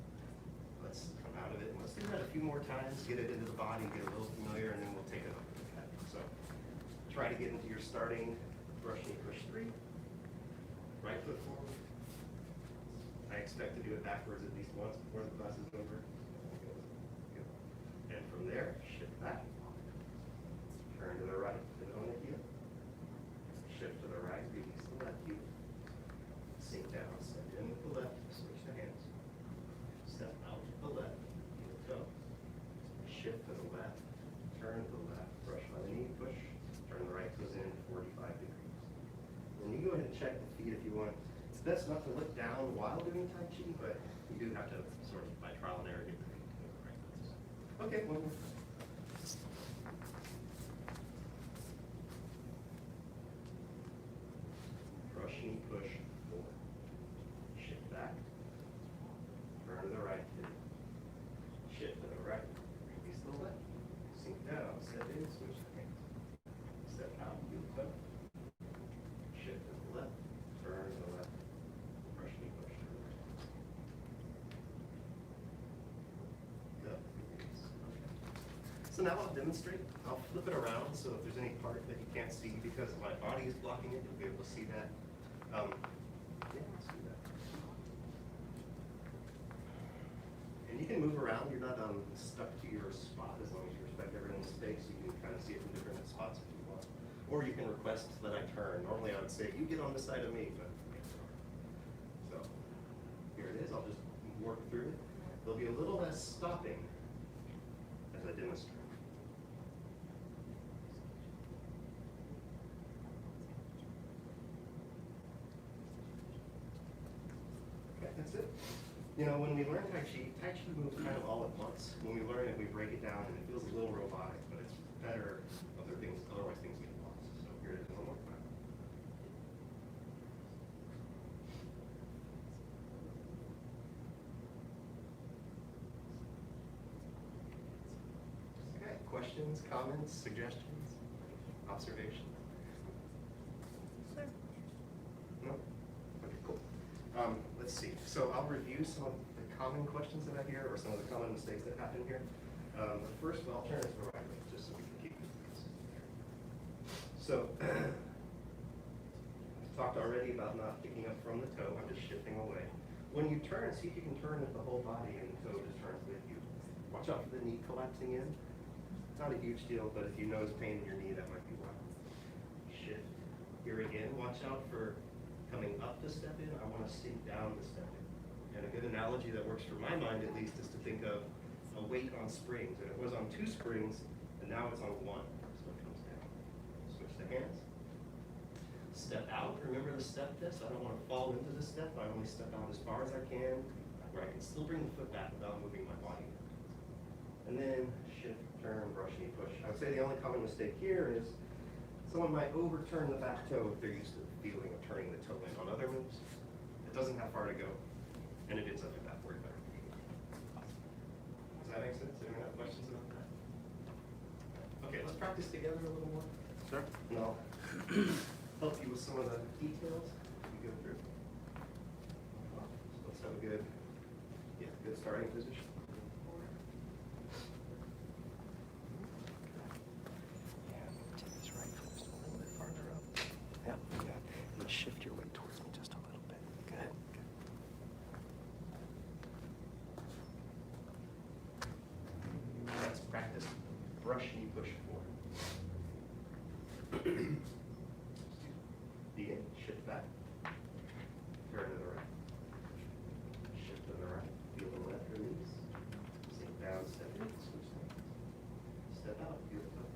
let's come out of it, and let's do that a few more times, get it into the body, get a little familiar, and then we'll take it up. Okay. So try to get into your starting brush knee push 3. Right foot forward. I expect to do it backwards at least once before the class is over. Good. And from there, shift back. Turn to the right, pivot on the heel. Shift to the right, release the left heel. Sink down, step in with the left, switch the hands. Step out with the left, heel toe. Shift to the left, turn to the left, brush by the knee, push. Turn the right toes in 45 degrees. And you go ahead and check the feet if you want. It's best not to look down while doing Tai Chi, but you do have to sort of, by trial and error, get the feet to go the right place. Okay, one more. Brush knee push 4. Shift back. Turn to the right. Shift to the right. Release the left. Sink down. Step in. Switch the hands. Step out. Heel toe. Shift to the left. Turn to the left. Brush knee push to the right. Go. Release. Okay. So now I'll demonstrate. I'll flip it around, so if there's any part that you can't see because my body is blocking it, you'll be able to see that. Yeah, let's do that. And you can move around. You're not stuck to your spot as long as you respect everyone's space. You can kind of see it from different spots if you want. Or you can request that I turn. Normally I would say, you get on the side of me, but so here it is. I'll just work through it. There'll be a little less stopping as I demonstrate. Okay, that's it. You know, when we learn Tai Chi moves kind of all at once. When we learn it, we break it down, and it feels a little robotic, but it's better. Otherwise things get lost. So here it is one more time. Okay, questions, comments, suggestions, observations? Sir. No? Okay, cool. Let's see. So I'll review some of the common questions that I hear or some of the common mistakes that happen here. But first, I'll turn it to the right way, just so we can keep it consistent here. So, I've talked already about not picking up from the toe. I'm just shifting away. When you turn, see if you can turn with the whole body and the toe just turns with you. Watch out for the knee collapsing in. Not a huge deal, but if you notice pain in your knee, that might be why. Shift. Here again, watch out for coming up to step in. I want to sink down to step in. And a good analogy that works for my mind, at least, is to think of a weight on springs. And it was on 2 springs, and now it's on 1. So it comes down. Switch the hands. Step out. Remember the step test. I don't want to fall into the step. I only step out as far as I can, where I can still bring the foot back without moving my body. And then shift, turn, brush, knee, push. I would say the only common mistake here is someone might overturn the back toe if they're used to the feeling of turning the toe in. On other moves, it doesn't have far to go, and it ends up in backward better. Does that make sense? Anyone have questions about that? Okay, let's practice together a little more. Sure. And I'll help you with some of the details as we go through. So let's have a good starting position. Shift your weight towards me just a little bit. Good. Let's practice brush knee push forward. Begin. Shift back. Turn to the right. Shift to the right. Feel the left release. Sink down, step in. Switch hands. Step out. Feel the toe.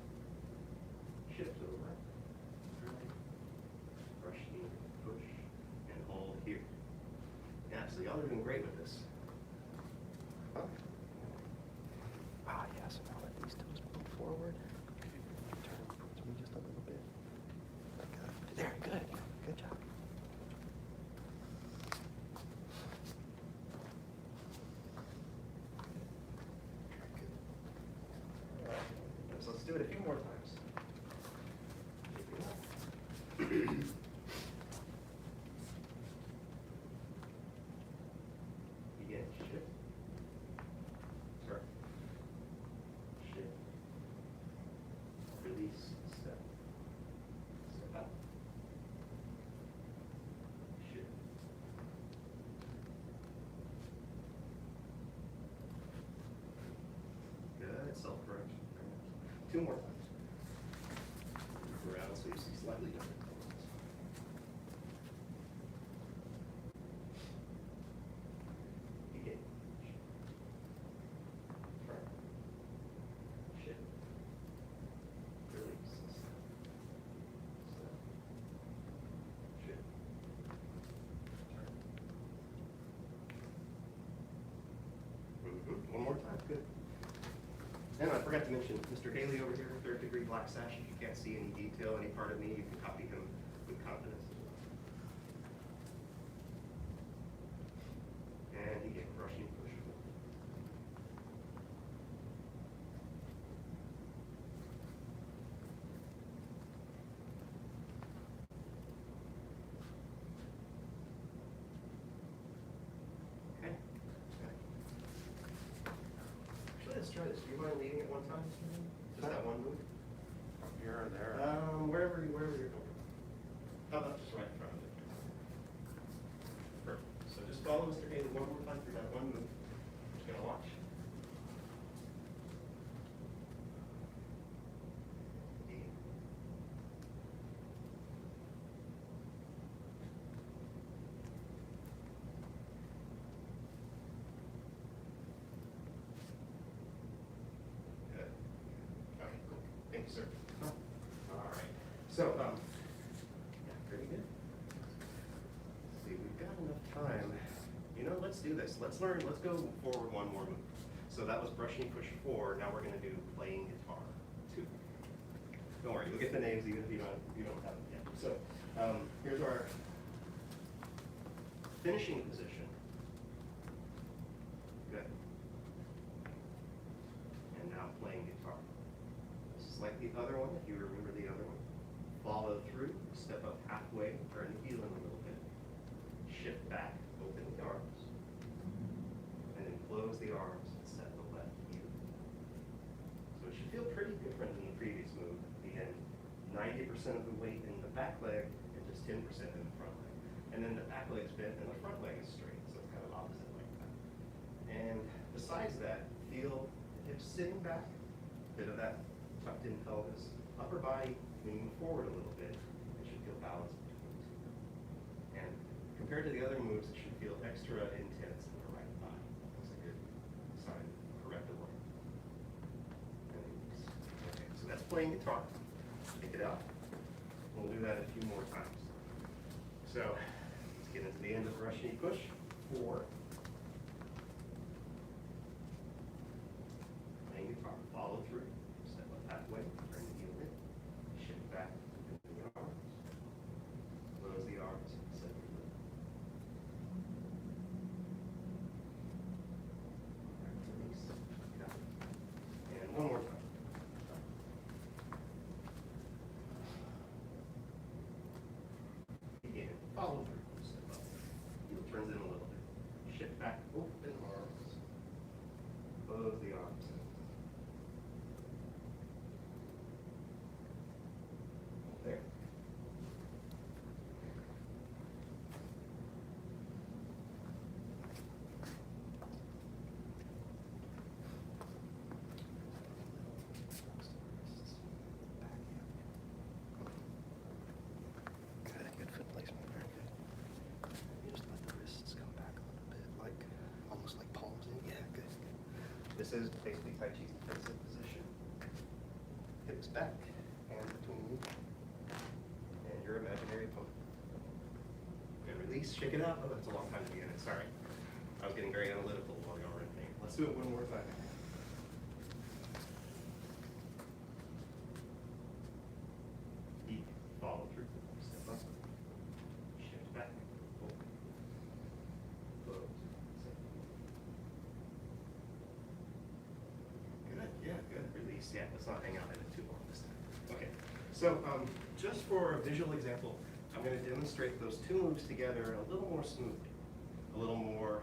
Shift to the right. Brush knee, push, and hold here. Yeah, so y'all are doing great with this. Yeah, so now let these toes move forward. Turn towards me just a little bit. Good. There, good. Good job. Good. So let's do it a few more times. Begin. Shift. Turn. Shift. Release. Step. Step out. Shift. Good. Self-correction. 2 more times. Move around so you see slightly different things. Begin. Turn. Shift. Release. Step. Step. Shift. Turn. One more time. Good. And I forgot to mention Mr. Haley over here, 3rd degree black sash. If you can't see any detail, any part of me, you can copy him with confidence as well. And he gave a brushing push. Okay. Actually, let's try this. Do you mind leading it one time, Mr. Haley? Is that one move? From here or there? Wherever you're going. How about just right in front of it? Perfect. So just follow Mr. Haley one more time through that one move. Just gonna watch. E. Good. Okay, cool. Thank you, sir. All right. So, yeah, pretty good. Let's see, we've got enough time. You know, let's do this. Let's learn, let's go forward one more move. So that was brushing push 4. Now we're gonna do playing guitar 2. Don't worry, you'll get the names even if you don't have them yet. So, here's our finishing position. Good. And now playing guitar. This is like the other one, if you remember the other one. Follow through, step up halfway, turn the heel in a little bit. Shift back, open the arms. And then close the arms and set the left heel. So it should feel pretty different than the previous move. Again, 90% of the weight in the back leg and just 10% in the front leg. And then the back leg's bent and the front leg is straight, so it's kind of opposite like that. And besides that, feel the hips sitting back, bit of that tucked in pelvis, upper body leaning forward a little bit. It should feel balanced between the two. And compared to the other moves, it should feel extra intense in the right thigh. That's a good sign, corrective one. Okay, so that's playing guitar. Take it out. We'll do that a few more times. So let's get into the end of brush knee push. 4. Playing guitar. Follow through. Step up halfway. Turn the heel in. Shift back. Open the arms. Close the arms. Set the lip. Release. Got it. And one more time. Begin. Follow through. Step up. Heel turns in a little bit. Shift back. Open arms. Close the arms. There. Good foot placement, very good. You just let the wrists come back a little bit, like almost like palms in. Yeah, good. This is basically Tai Chi's defensive position. Hips back, hands between you, and your imaginary opponent. And release, shake it out. Oh, that's a long time to be in it. Sorry. I was getting very analytical while y'all were in pain. Let's do it one more time. Deep, follow through, step up, shift back, open, close, set. Good, yeah, good. Release, yeah, let's not hang out in it too long this time. Okay, so just for a visual example, I'm going to demonstrate those two moves together a little more smoothly, a little more.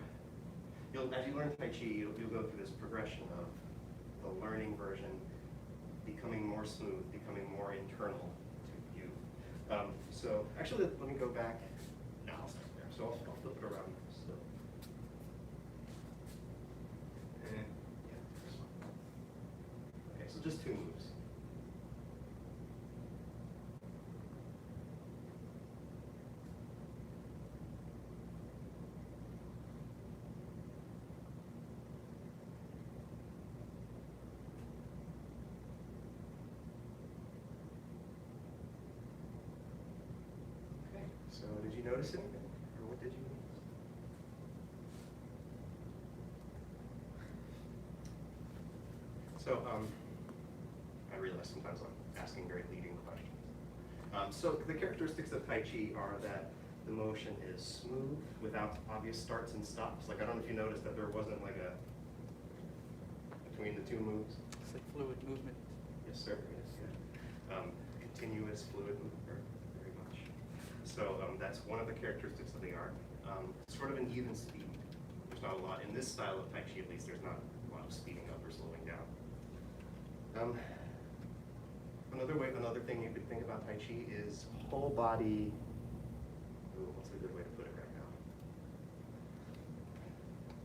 As you learn Tai Chi, you'll go through this progression of the learning version becoming more smooth, becoming more internal to you. So actually, let me go back. No, I'll start there. So I'll flip it around still. And yeah, this one. Okay, so just two moves. Okay, so did you notice anything? Or what did you notice? So, I realize sometimes I'm asking very leading questions. So the characteristics of Tai Chi are that the motion is smooth without obvious starts and stops. Like, I don't know if you noticed that there wasn't like a, between the two moves. It's like fluid movement. Yes, sir, yes, yeah. Continuous fluid movement, very much. So that's one of the characteristics of the art. Sort of an even speed. There's not a lot, in this style of Tai Chi at least, there's not a lot of speeding up or slowing down. another thing you could think about Tai Chi is whole body. Ooh, what's a good way to put it right now?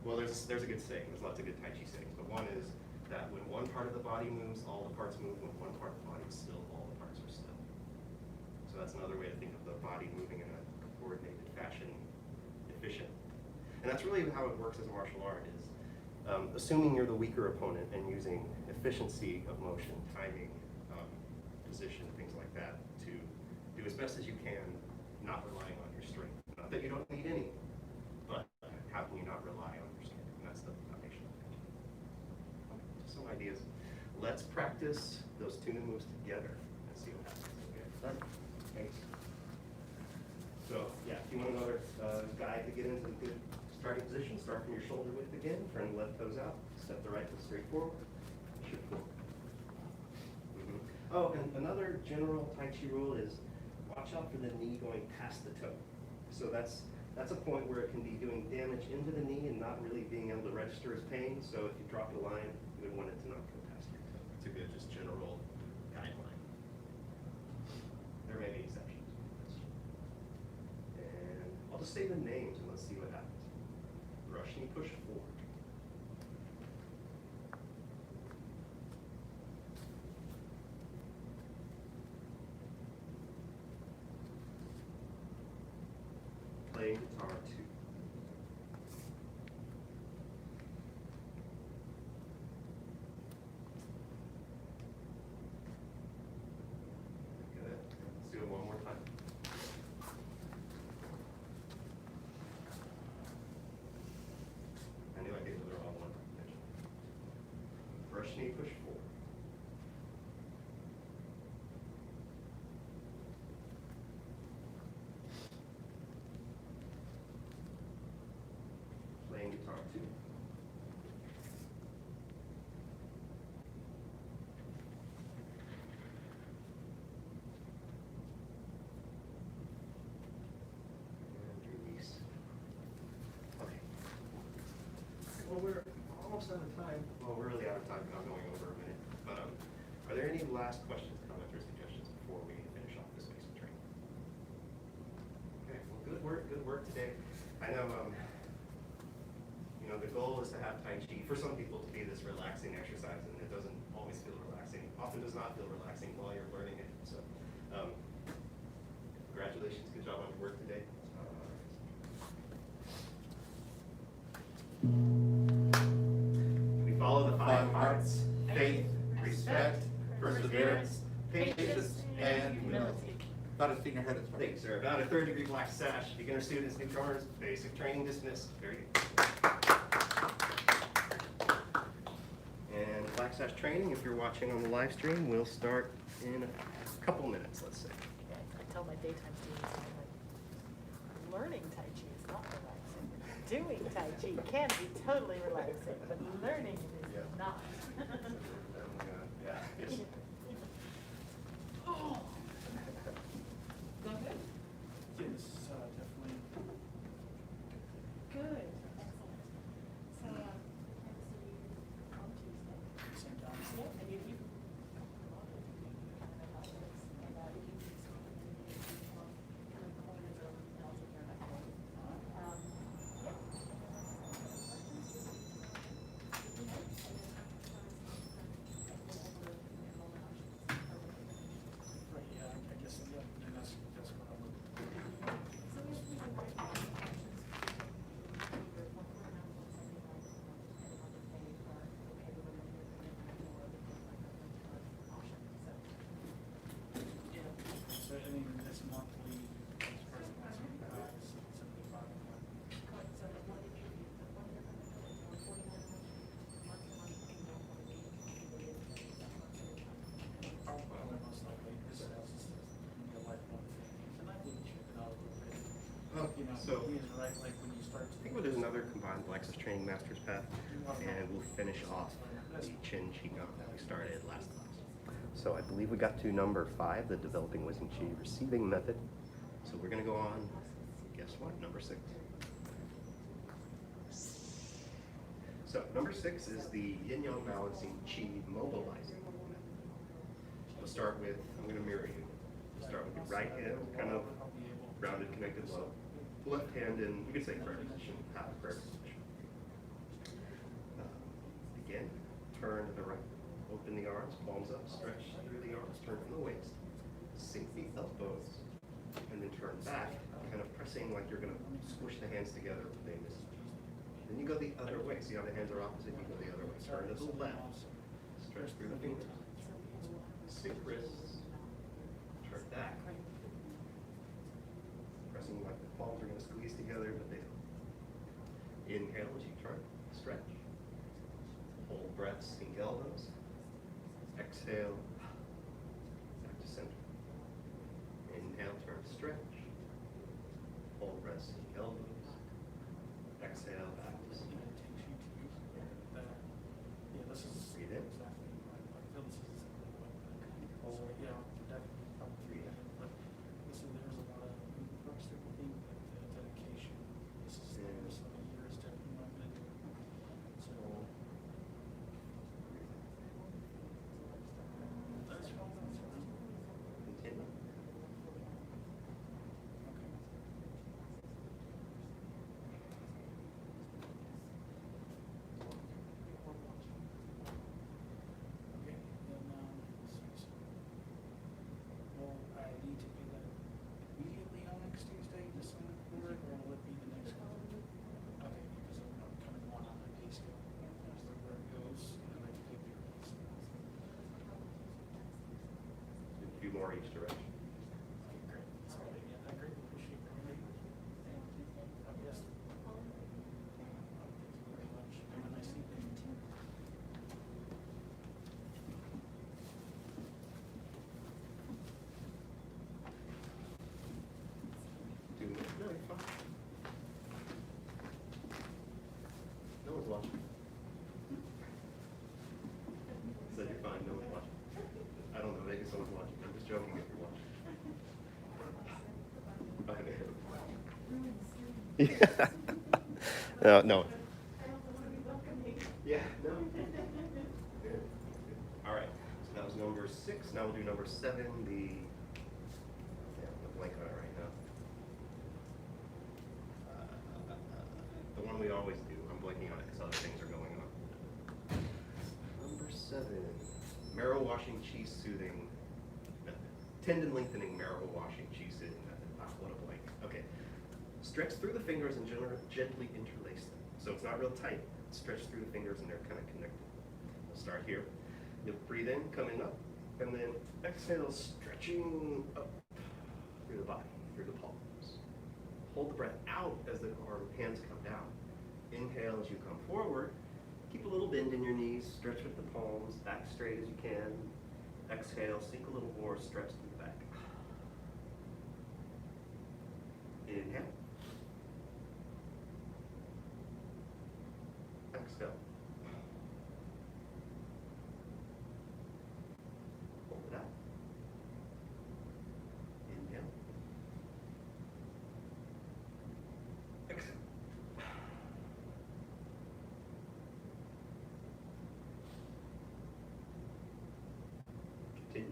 Well, there's a good saying. There's lots of good Tai Chi sayings, but one is that when one part of the body moves, all the parts move. When one part of the body is still, all the parts are still. So that's another way to think of the body moving in a coordinated fashion, efficient. And that's really how it works as a martial art is assuming you're the weaker opponent and using efficiency of motion, timing, position, things like that to do as best as you can, not relying on your strength. Not that you don't need any, but how can you not rely on your strength? And that's the foundation. Just some ideas. Let's practice those tune and moves together and see what happens. Okay. Thanks. So yeah, if you want another guide to get into the good starting position, start from your shoulder width again, turn the left toes out, step the right foot straight forward, shift forward. Oh, and another general Tai Chi rule is watch out for the knee going past the toe. So that's a point where it can be doing damage into the knee and not really being able to register as pain. So if you drop the line, you would want it to not go past your toe. It's a good just general guideline. There may be exceptions. And I'll just say the names and let's see what happens. Brush knee push forward. Playing guitar 2. Good. Let's do it one more time. I knew I gave the wrong one. Brush knee push forward. Playing guitar 2. And release. Okay. Well, we're almost out of time. Well, we're really out of time, but I'm going over a minute. But are there any last questions, comments, or suggestions before we finish off this basic training? Okay, well, good work today. I know, you know, the goal is to have Tai Chi, for some people, to be this relaxing exercise, and it doesn't always feel relaxing. Often does not feel relaxing while you're learning it. So, congratulations, good job on your work today. We follow the 5 hearts: faith, respect, perseverance, patience, and humility. About a senior head. Thank you, sir. About a 3rd degree black sash. Beginner students, newcomers, basic training dismissed. Very good. And black sash training, if you're watching on the live stream, will start in a couple minutes, let's say. Yeah, I tell my daytime students, I'm like, learning Tai Chi is not relaxing. Doing Tai Chi can be totally relaxing, but learning it is not. Yeah. It's, Oh. Go ahead. Yes, definitely. Good. Excellent. So, on Tuesday. Same time. Yep, and you kind of about this, and you just kind of corners of nails in your neck. Right, yeah, I guess, yeah, and that's what I would. Yeah, so I mean, this monthly, this person wants to 75 a month. Probably most likely, this is a lifelong thing, and I wouldn't check it out a little bit. oh, You know, so he is right, like when you start to. I think we'll do another combined black sash training master's path, and we'll finish off the chin qigong that we started last class. So I believe we got to number 5, the developing wisdom chi receiving method. So we're going to go on, guess what, number 6. So number 6 is the yin yang balancing chi mobilizing method. start with, I'm going to mirror you. Start with your right hand, kind of rounded, connected low. Left hand in, you could say prayer position, half prayer position. Again, turn to the right. Open the arms, palms up, stretch through the arms, turn from the waist. Sink the elbows, and then turn back, kind of pressing like you're going to squish the hands together with a miss. Then you go the other way. See how the hands are opposite? You go the other way. Turn to the left. Stretch through the fingers. Sink wrists. Turn back. Pressing like the palms are going to squeeze together, but they don't. Inhale as you turn. Stretch. Hold breath. Sink elbows. Exhale. Back to center. Inhale, turn, stretch. Hold breath, sink elbows. Exhale, back to center. Yeah, this is Breathe in. exactly, I feel this is exactly what, so, yeah, definitely, probably, but, listen, there's a lot of moving parts that will be, like, the dedication, this is, there's so many years definitely what I'm gonna do. So, that's fine, that's fine. Continue. Okay. Okay, then, will I need to do that immediately on next Tuesday, to sign up for it, or will it be the next one? Okay, because I'm coming one on my pay scale, as to where it goes, and I can take your piece. Do a few more each direction. Okay, great, so, yeah, I greatly appreciate it. Yes. Thank you very much, have a nice evening. No, you're fine. No one's watching. Said you're fine, no one's watching. I don't know, maybe someone's watching. I'm just joking if you're watching. No, no. Yeah, no. Good. All right, so that was number 6. Now we'll do number 7, the blank on it right now. The one we always do. I'm blanking on it because other things are going on. Number 7, marrow washing cheese soothing method. Tendon lengthening marrow washing cheese soothing method. Wow, what a blank. Okay. Stretch through the fingers and gently interlace them. So it's not real tight. Stretch through the fingers and they're kind of connected. We'll start here. You'll breathe in, coming up, and then exhale, stretching up through the body, through the palms. Hold the breath out as the hands come down. Inhale as you come forward. Keep a little bend in your knees. Stretch with the palms, back straight as you can. Exhale, sink a little more, stretch through the back. Inhale. Exhale. Hold it out. Inhale. Exhale. Continue.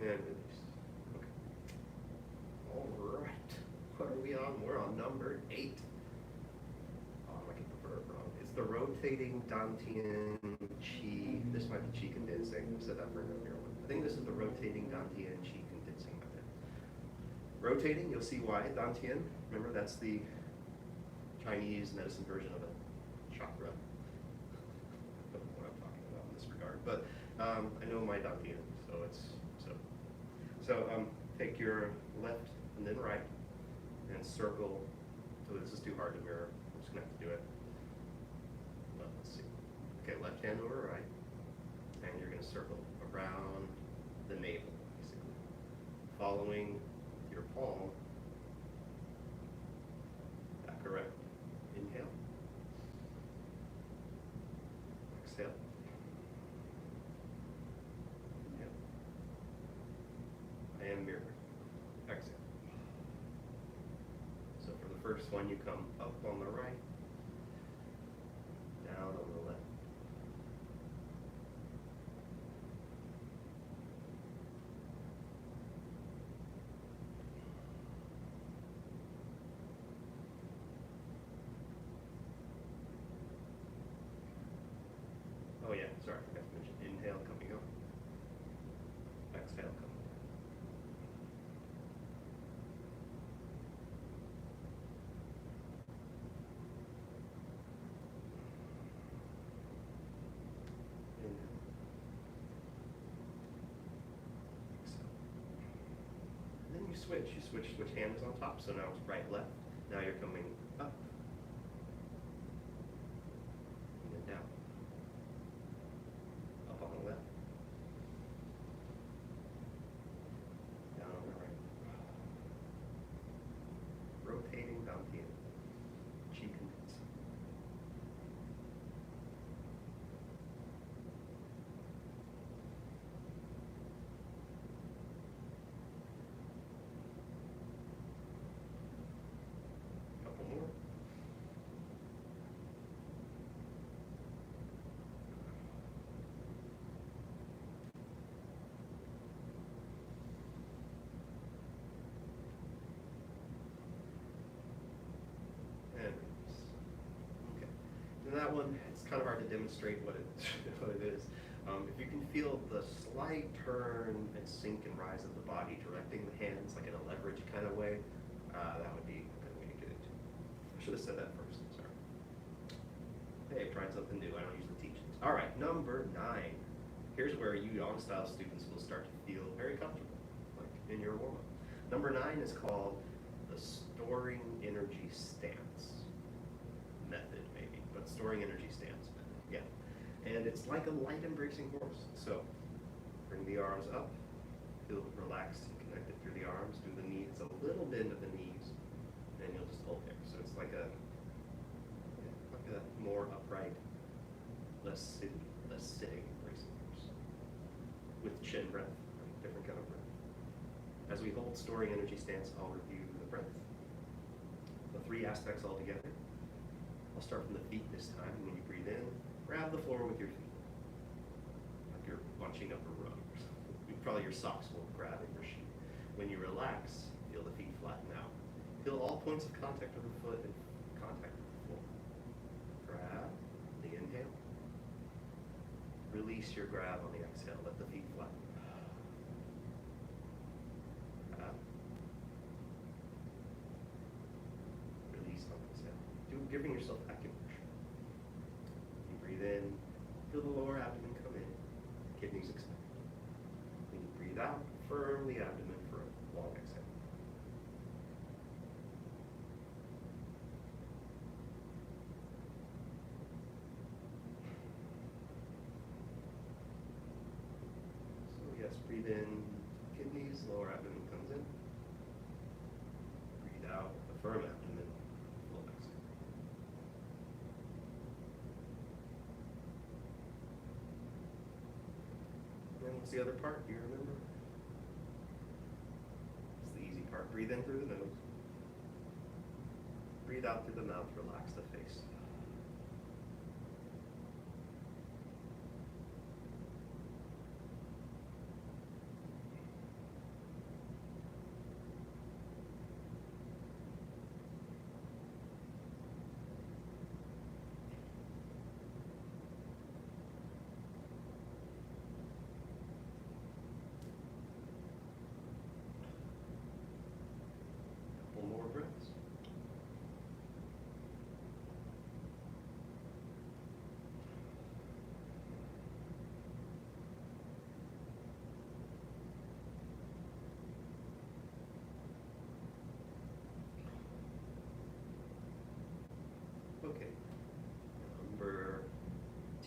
And release. Okay. All right. What are we on? We're on number 8. Oh, I get the verb wrong. It's the rotating Dantian Qi. This might be Qi condensing. I've said that for another one. I think this is the rotating Dantian Qi condensing method. Rotating, you'll see why. Dantian, remember that's the Chinese medicine version of a chakra. I don't know what I'm talking about in this regard, but I know my Dantian, so it's take your left and then right and circle. So this is too hard to mirror. I'm just gonna have to do it. But let's see. Okay, left hand over right, and you're gonna circle around the navel, basically, following your palm back around. Inhale. Exhale. Inhale. And mirror. Exhale. So for the first one, you come up on the right, down on the left. Oh yeah, sorry, I forgot to mention. Inhale coming up. Exhale coming down. Inhale. Exhale. And then you switch. You switch which hand is on top. So now it's right, left. Now you're coming up. And then down. Up on the left. Down on the right. Rotating Dantian. Qi condensing. Couple more. And release. Okay. Now that one, it's kind of hard to demonstrate what it what it is. If you can feel the slight turn and sink and rise of the body, directing the hands like in a leverage kind of way, that would be a good way to get into. I should have said that first. Sorry. Hey, trying something new. I don't usually teach this. All right, number 9. Here's where you on-style students will start to feel very comfortable, like in your warm-up. Number 9 is called the storing energy stance method, maybe, but storing energy stance method, yeah. And it's like a light embracing horse. So bring the arms up, feel relaxed and connected through the arms, do the knees, a little bend of the knees, and you'll just hold there. So it's like a more upright, less sitting embracing horse. With chin breath, different kind of breath. As we hold storing energy stance, I'll review the breath. The 3 aspects all together. I'll start from the feet this time. When you breathe in, grab the floor with your feet. Like you're bunching up a rug or something. Probably your socks will grab in your shoe. When you relax, feel the feet flatten out. Feel all points of contact with the foot and contact with the floor. Grab the inhale. Release your grab on the exhale. Let the feet flatten. Grab. Release on the exhale. Giving yourself acupressure. You breathe in, feel the lower abdomen come in, kidneys expand. When you breathe out, firm the abdomen for a long exhale. So yes, breathe in, kidneys, lower abdomen comes in. Breathe out, a firm abdomen, full exhale. And what's the other part? Do you remember? It's the easy part. Breathe in through the nose. Breathe out through the mouth. Relax the face.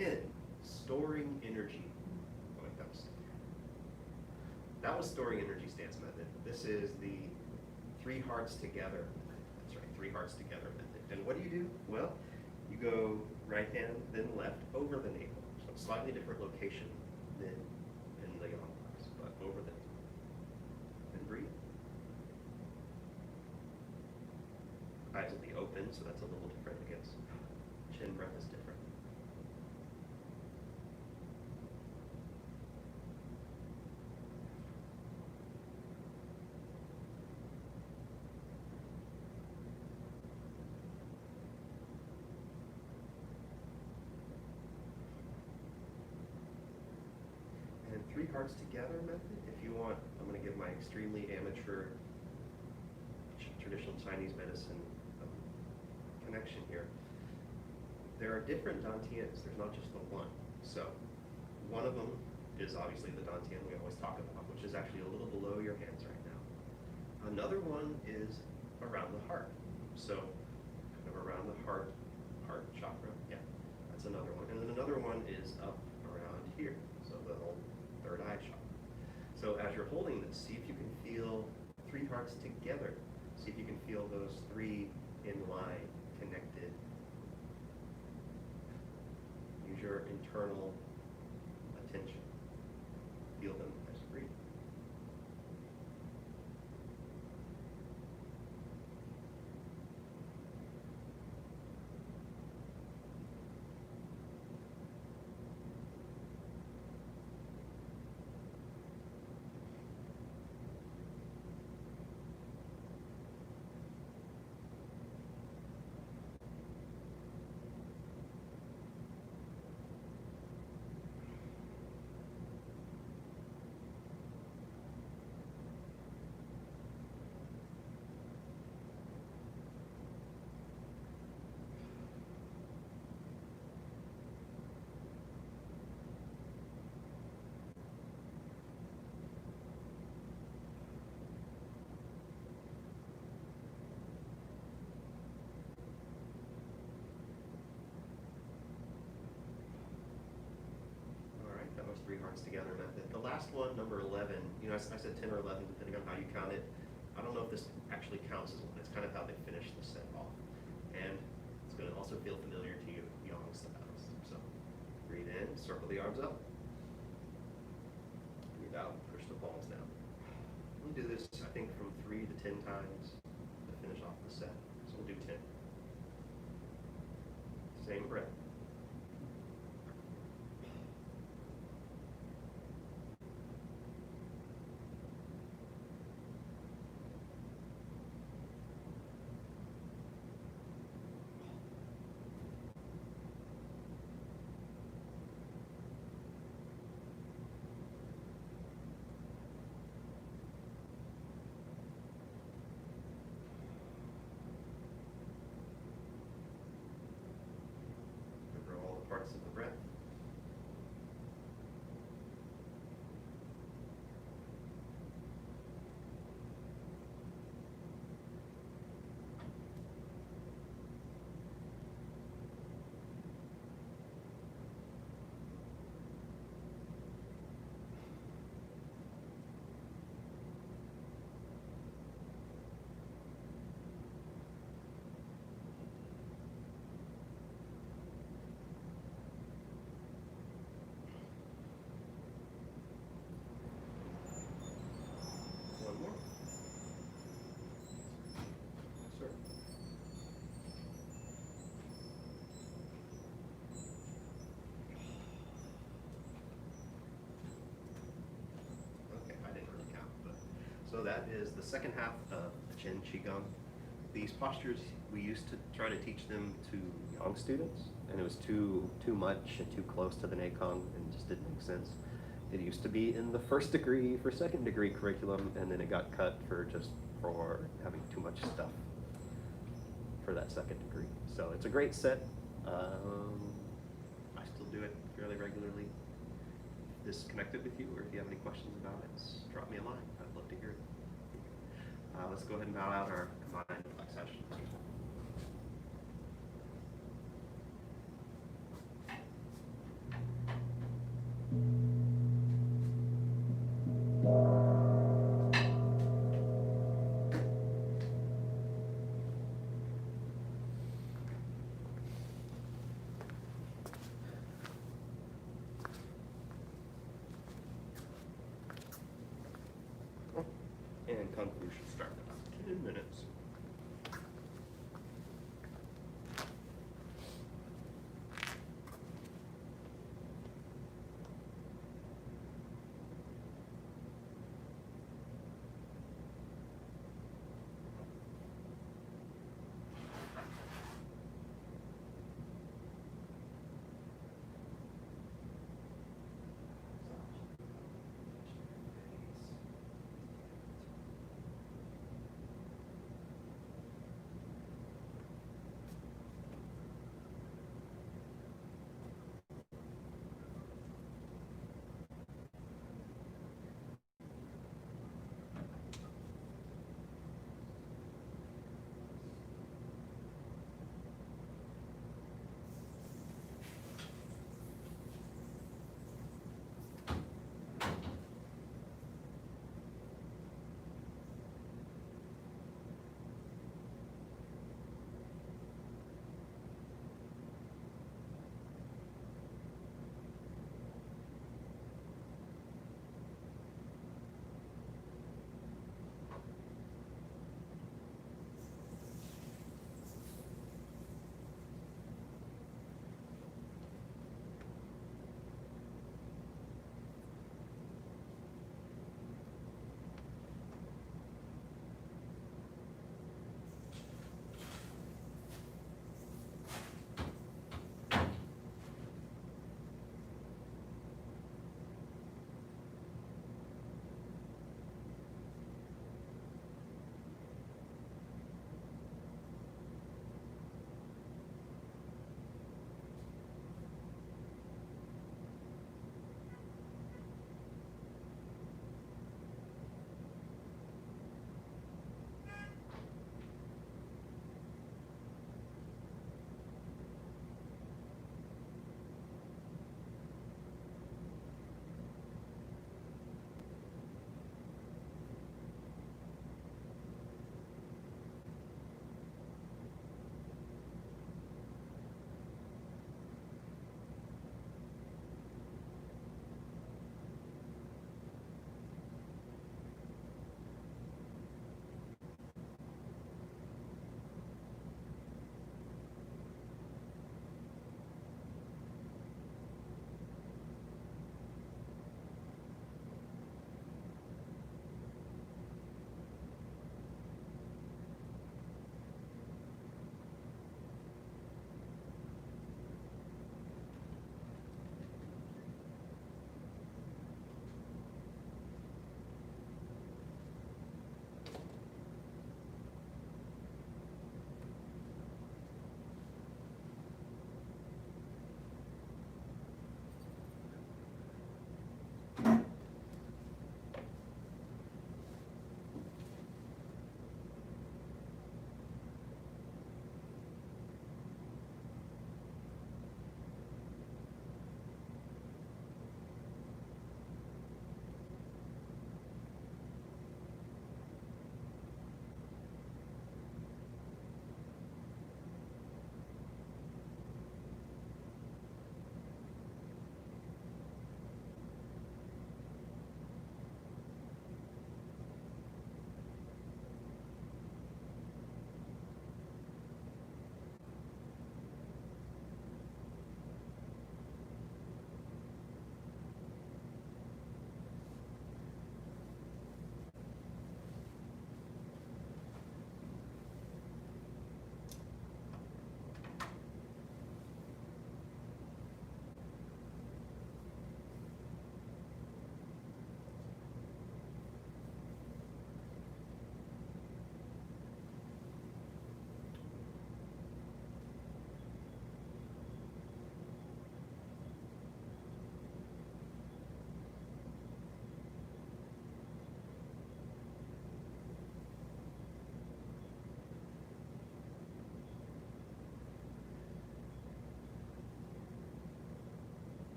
10, storing energy. Oh, wait, that was storing energy stance method. This is the 3 hearts together. That's right, 3 hearts together method. And what do? Well, you go right hand, then left over the navel. So slightly different location than in the yawn box, but over the navel. And breathe. Eyes will be open, so that's a little different, I guess. Chin breath is different. And 3 hearts together method, if you want, I'm going to give my extremely amateur traditional Chinese medicine connection here. There are different dantians. There's not just the one. So one of them is obviously the dantian we always talk about, which is actually a little below your hands right now. Another one is around the heart. So kind of around the heart chakra. Yeah, that's another one. And then another one is up around here. So the whole third eye chakra. So as you're holding this, see if you can feel 3 hearts together. See if you can feel those 3 in line, connected. Use your internal attention. Feel them as you breathe. That was 3 hearts together method. The last one, number 11, I said 10 or 11 depending on how you count it. I don't know if this actually counts as one. It's kind of how they finish the set off. And it's going to also feel familiar to you, yang styles. So breathe in, circle the arms up. Breathe out, push the palms down. We'll do this, I think, from 3 to 10 times to finish off the set. So we'll do 10. Same breath. Parts of the breath. One more. Yes, sir. Okay, I didn't really count, but so that is the second half of the Chen Qigong. These postures we used to try to teach them to young students, and it was too much and too close to the Neikong, and just didn't make sense. It used to be in the first degree for second degree curriculum, and then it got cut for having too much stuff for that second degree. So it's a great set. I still do it fairly regularly. If this connected with you, or if you have any questions about it, drop me a line. I'd love to hear it. Let's go ahead and bow out our combined session.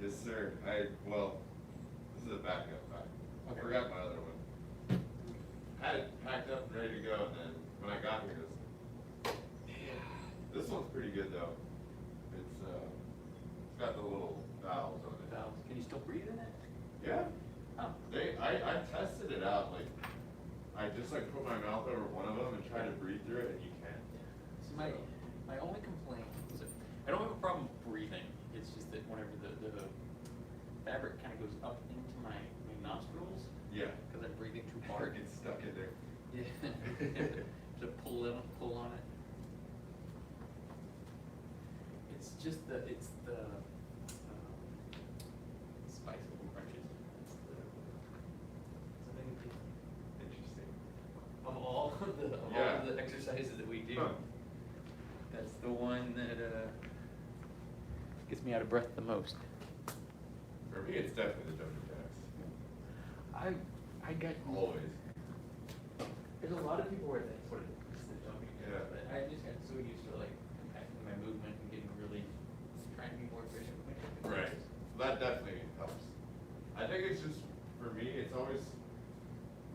Yes, sir. Well, this is a backup pack. I Okay. forgot my other one. I had it packed up and ready to go, and then when I got here, it was, yeah. This one's pretty good though. It's got the little valves on it. Valves. Can you still breathe in it? Yeah. Oh. I tested it out. Like, I just like put my mouth over one of them and tried to breathe through it, and you can't. So my only complaint is that I don't have a problem breathing. It's just that whenever the fabric kind of goes up into my nostrils, Yeah. because I'm breathing too hard. It's stuck in there. Yeah. To pull on it. It's just the spice of the crunches. It's something Interesting. of all Yeah. of the exercises that we do. Huh. That's the one that gets me out of breath the most. For me, it's definitely the jumping jacks. I got Always. There's a lot of people where that's what it is, the jumping jacks, Yeah. but I just got so used to like impacting my movement and getting really trying to be more efficient with my jumping Right. jacks. That definitely helps. I think it's just, for me, it's always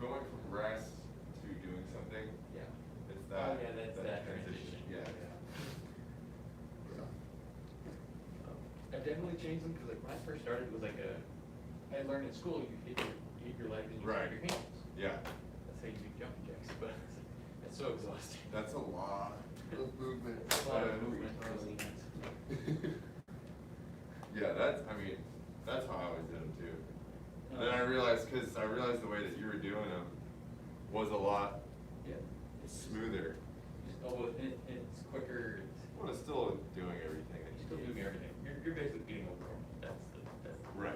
going from rest to doing something. Yeah. It's that. Oh, yeah, that's that transition. Yeah. I've definitely changed them because like when I first started, it was like I learned in school you hit your legs and you Right. hit your hands. Yeah. That's how you do jumping jacks, but it's so exhausting. That's a lot of movement. A lot of movement for those hands. Yeah, that's how I always did them too. And then I realized the way that you were doing them was a lot Yeah. smoother. It's quicker. Well, it's still doing everything. that You're you still need. doing everything. You're basically beating a world. That's the Right.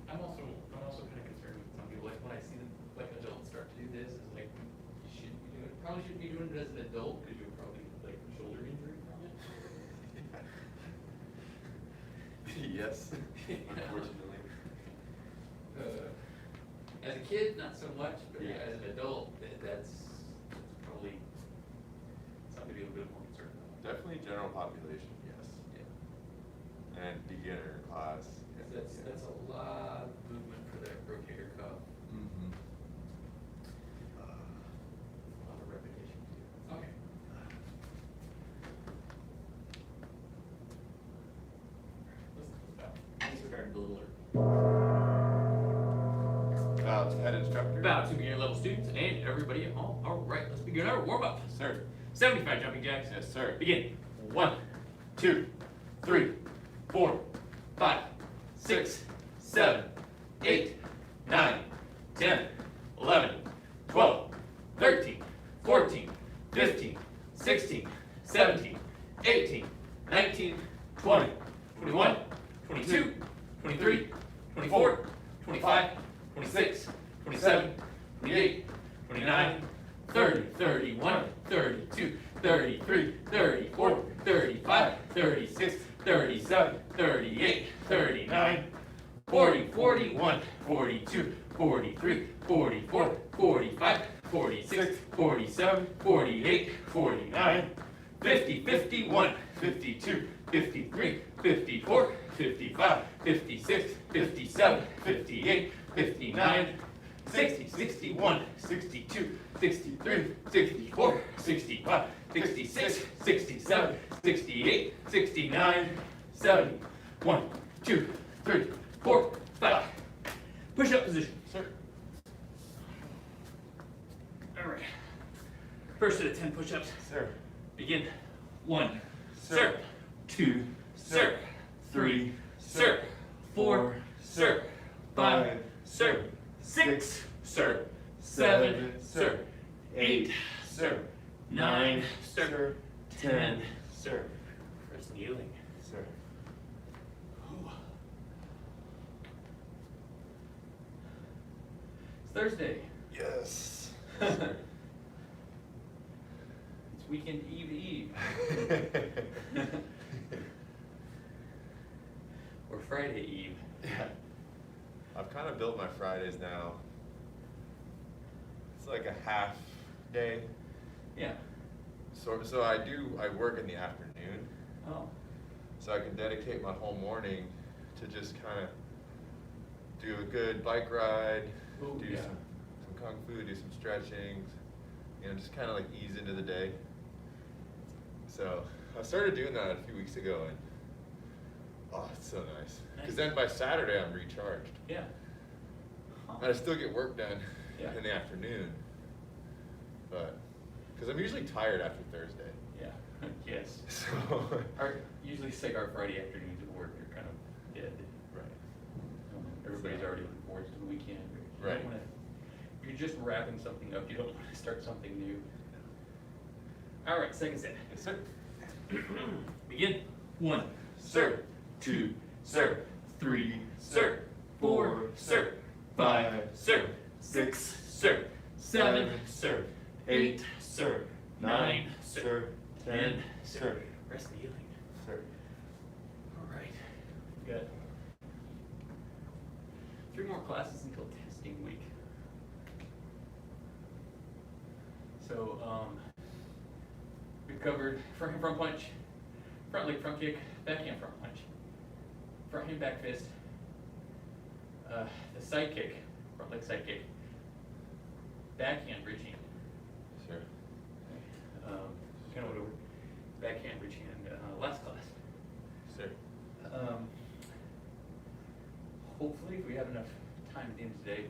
I'm also kind of concerned with some people. Like when I see them, like adults start to do this, is like you shouldn't be doing it. Probably shouldn't be doing it as an adult because you'll probably get like shoulder injury from it. Yes, unfortunately. As a kid, not so much, but Yeah. as an adult, that's probably something to be a little bit more concerned about. Definitely general population, yes. Yeah. And beginner class. That's a lot of movement for that rotator cuff. Mm-hmm. A lot of repetition too. Okay. Let's disregard the little Head instructor. Bow to beginner level students and everybody at home. All right, let's begin our warm up. Sir. 75 jumping jacks. Yes, sir. Begin. 1, 2, 3, 4, 5, 6, 7, 8, 9, 10, 11, 12, 13, 14, 15, 16, 17, 18, 19, 20, 21, 22, 23, 24, 25, 26, 27, 28, 29, 30, 31, 32, 33, 34, 35, 36, 37, 38, 39, 40, 41, 42, 43, 44, 45, 46, 47, 48, 49, 50, 51, 52, 53, 54, 55, 56, 57, 58, 59, 60, 61, 62, 63, 64, 65, 66, 67, 68, 69, 70, 1, 2, 3, 4, 5. Push up position. Sir. All right. First set of 10 push ups. Sir. Begin. 1, Sir. sir. 2, sir. 3, sir. 4, sir. 5, sir. 6, sir. 7, sir. 8, sir. 9, sir. 10, sir. First kneeling. Sir. It's Thursday. Yes. It's weekend eve. Or Friday eve. Yeah. I've kind of built my Fridays now. It's like a half day. Yeah. So I work in the afternoon. Oh. so I can dedicate my whole morning to just kind of do a good bike ride, Ooh, do yeah. some kung fu, do some stretching, you know, just kind of like ease into the day. So I started doing that a few weeks ago, and oh, it's so nice. Because then by Saturday I'm recharged. Yeah. Huh. And I still get work done Yeah. in the afternoon, but because I'm usually tired after Thursday. Yeah. Yes. So Usually it's like our Friday afternoons at work are kind of dead. right. Everybody's already looking forward to the weekend. You Right. don't wanna, if you're just wrapping something up, you don't want to start something new. All right, second set. Yes, sir. Begin. 1, sir. 2, sir. 3, sir. 4, sir. 5, sir. 6, sir. 7, sir. 8, sir. 9, sir. 10, sir. Rest the healing. Sir. All right. We got 3 more classes until testing week. So, we've covered front hand front punch, front leg front kick, backhand front punch, front hand back fist, the side kick, front leg side kick, backhand bridge hand. Sure. Kind of went over backhand bridge hand last class. Sir. Hopefully, if we have enough time at the end of today,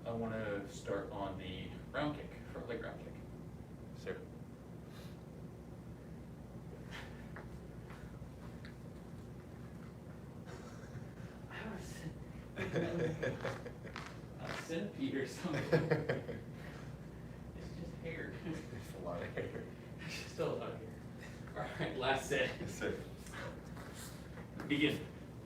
I want to start on the round kick, front leg round kick. Sir. A centipede or something. It's just hair. It's a lot of hair. It's just a lot of hair. All right, last set. Yes, sir. Begin.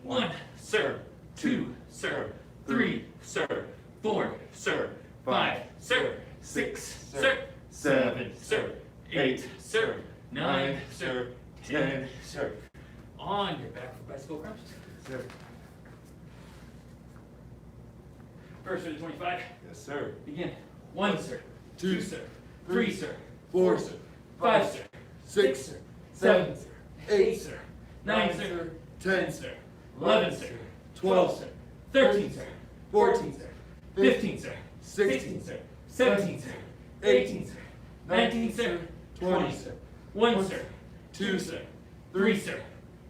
1, sir. 2, sir. 3, sir. 4, sir. 5, sir. 6, sir. 7, sir. 8, sir. 9, sir. 10, sir. On your back for bicycle crunches. Sir. First to the 25. Yes, sir. Begin. 1, sir. 2, sir. 3, Three, sir. 4, 4, sir. 5, sir. 6, sir. 7, sir. 8, sir. 9, sir. 10, sir. 11, sir. 12, sir. 13, sir. 14, sir. 15, sir. 16, sir. 17, sir. 18, sir. 19, sir. 20, sir. 1, sir. 2, sir. 3, sir.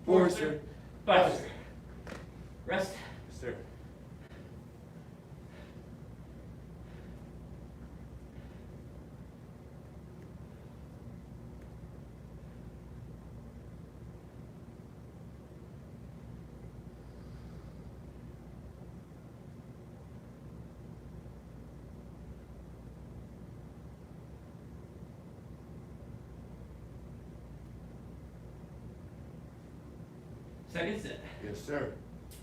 4, sir. 5, sir. Rest. Yes, sir. Second set. Yes, sir.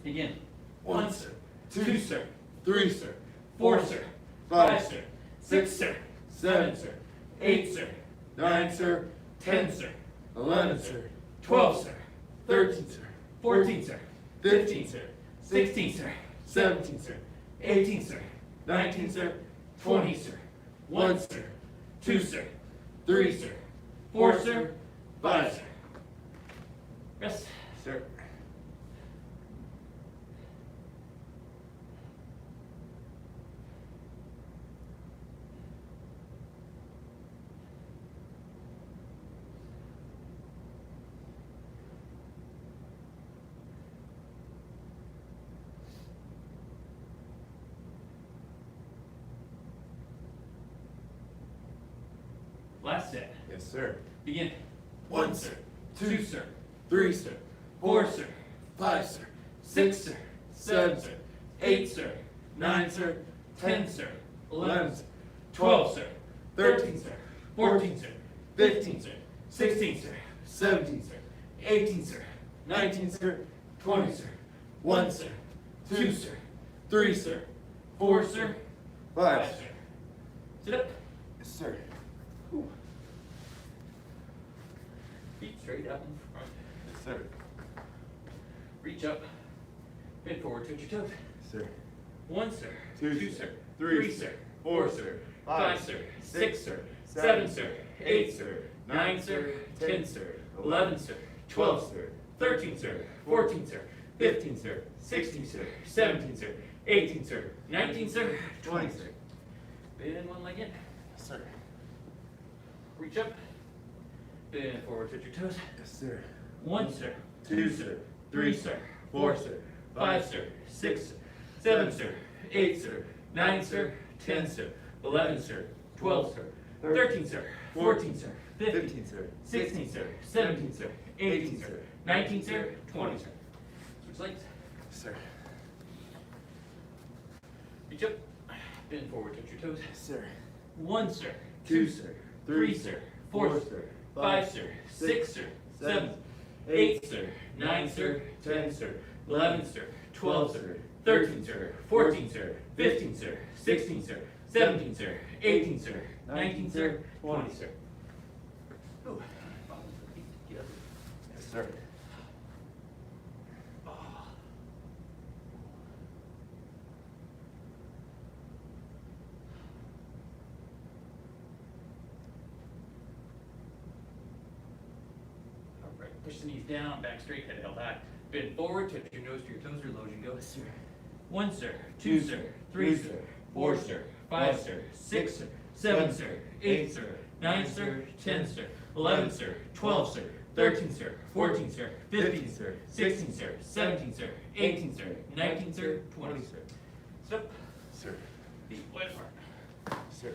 Begin. 1, sir. 2, sir. 3, 3, sir. 4, sir. 5, sir. 6, sir. 7, sir. 8, sir. 9, sir. 10, sir. 11, sir. 12, sir. 13, sir. 14, sir. 15, sir. 16, sir. 17, sir. 18, sir. 19, sir. 20, sir. 1, sir. 2, sir. 3, sir. 4, sir. 5, sir. Rest. Sir. Last set. Yes, sir. Begin. 1, sir. 2, sir. 3, 3, sir. 4, sir. 5, sir. 6, sir. 7, sir. 8, sir. 9, sir. 10, sir. 11, sir. 12, sir. 13, sir. 14, sir. 15, sir. 16, sir. 17, sir. 18, sir. 19, sir. 20, sir. 1, sir. 2, sir. 3, sir. 4, sir. 5, sir. Sit up. Yes, sir. Feet straight up in front. Yes, sir. Reach up. Bend forward, touch your toes. Yes, sir. 1, sir. 2, 2, sir. 3, 3, sir. 4, sir. 5, sir. 6, sir. 7, sir. 8, sir. 9, sir. 10, sir. 11, sir. 12, sir. 13, sir. 14, sir. 15, sir. 16, sir. 17, sir. 18, sir. 19, sir. 20, sir. Bend one leg in. Yes, sir. Reach up. Bend forward, touch your toes. Yes, sir. 1, sir. 2, sir. 3, sir. 4, sir. 5, sir. 6, sir. 7, sir. 8, sir. 9, sir. 10, sir. 11, sir. 12, sir. 13, sir. 14, sir. 15, sir. 16, sir. 17, sir. 18, sir. 19, sir. 20, sir. Switch legs. Yes, sir. Reach up. Bend forward, touch your toes. Yes, sir. 1, sir. 2, sir. 3, sir. 4, sir. 5, sir. 6, sir. 7, 8, sir. 9, sir. 10, sir. 11, sir. 12, sir. 13, sir. 14, sir. 15, sir. 16, sir. 17, sir. 18, sir. 19, sir. 20, sir. Ooh. Get up. Yes, sir. All right, push the knees down, back straight, head held high. Bend forward, touch your nose to your toes, reload and go. 1, sir. 2, sir. 3, sir. 4, sir. 5, sir. 6, sir. 7, sir. 8, sir. 9, sir. 10, sir. 11, sir. 12, sir. 13, sir. 14, sir. 15, sir. 16, sir. 17, sir. 18, sir. 19, sir. 20, sir. Step. Sir. Feet wide apart. Sir.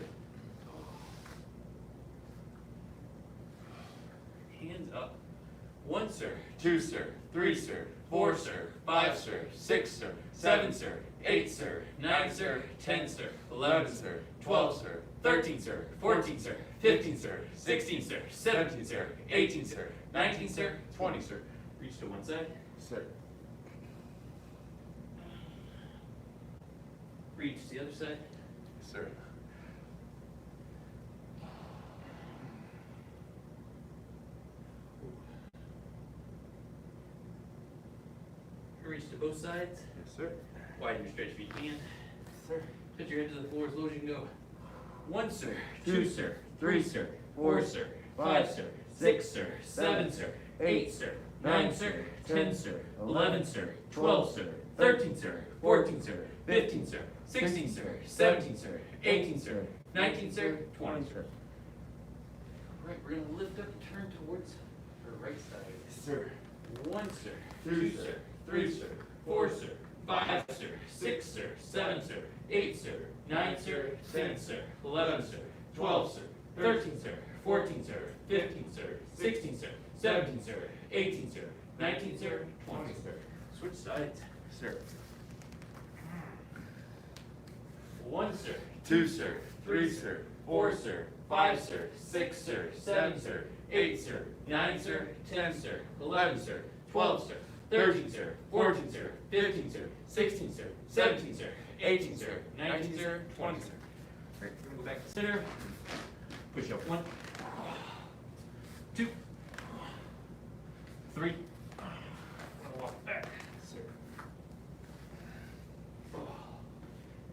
Hands up. 1, sir. 2, sir. 3, sir. 4, sir. 5, sir. 6, sir. 7, sir. 8, sir. 9, sir. 10, sir. 11, sir. 12, sir. 13, sir. 14, sir. 15, sir. 16, sir. 17, sir. 18, sir. 19, sir. 20, sir. Reach to one side. Sir. Reach to the other side. Yes, sir. Reach to both sides. Yes, sir. Widen your stretch feet in. Sir. Touch your head to the floor as low as you can go. 1, sir. 2, sir. 3, sir. 4, sir. 5, sir. 6, sir. 7, sir. 8, sir. 9, sir. 10, sir. 11, sir. 12, sir. 13, sir. 14, sir. 15, sir. 16, sir. 17, sir. 18, sir. 19, sir. 20, sir. All right, we're going to lift up and turn towards our right side. Yes, sir. 1, sir. 2, sir. 3, sir. 4, sir. 5, sir. 6, sir. 7, sir. 8, sir. 9, sir. 10, sir. 11, sir. 12, sir. 13, sir. 14, sir. 15, sir. 16, sir. 17, sir. 18, sir. 19, sir. 20, sir. Switch sides. Sir. 1, sir. 2, sir. 3, sir. 4, sir. 5, sir. 6, sir. 7, sir. 8, sir. 9, sir. 10, sir. 11, sir. 12, sir. 13, sir. 14, sir. 15, sir. 16, sir. 17, sir. 18, sir. 19, sir. 20, sir. All right, we're gonna go back to center. Push up 1, 2, 3. Walk back. Sir.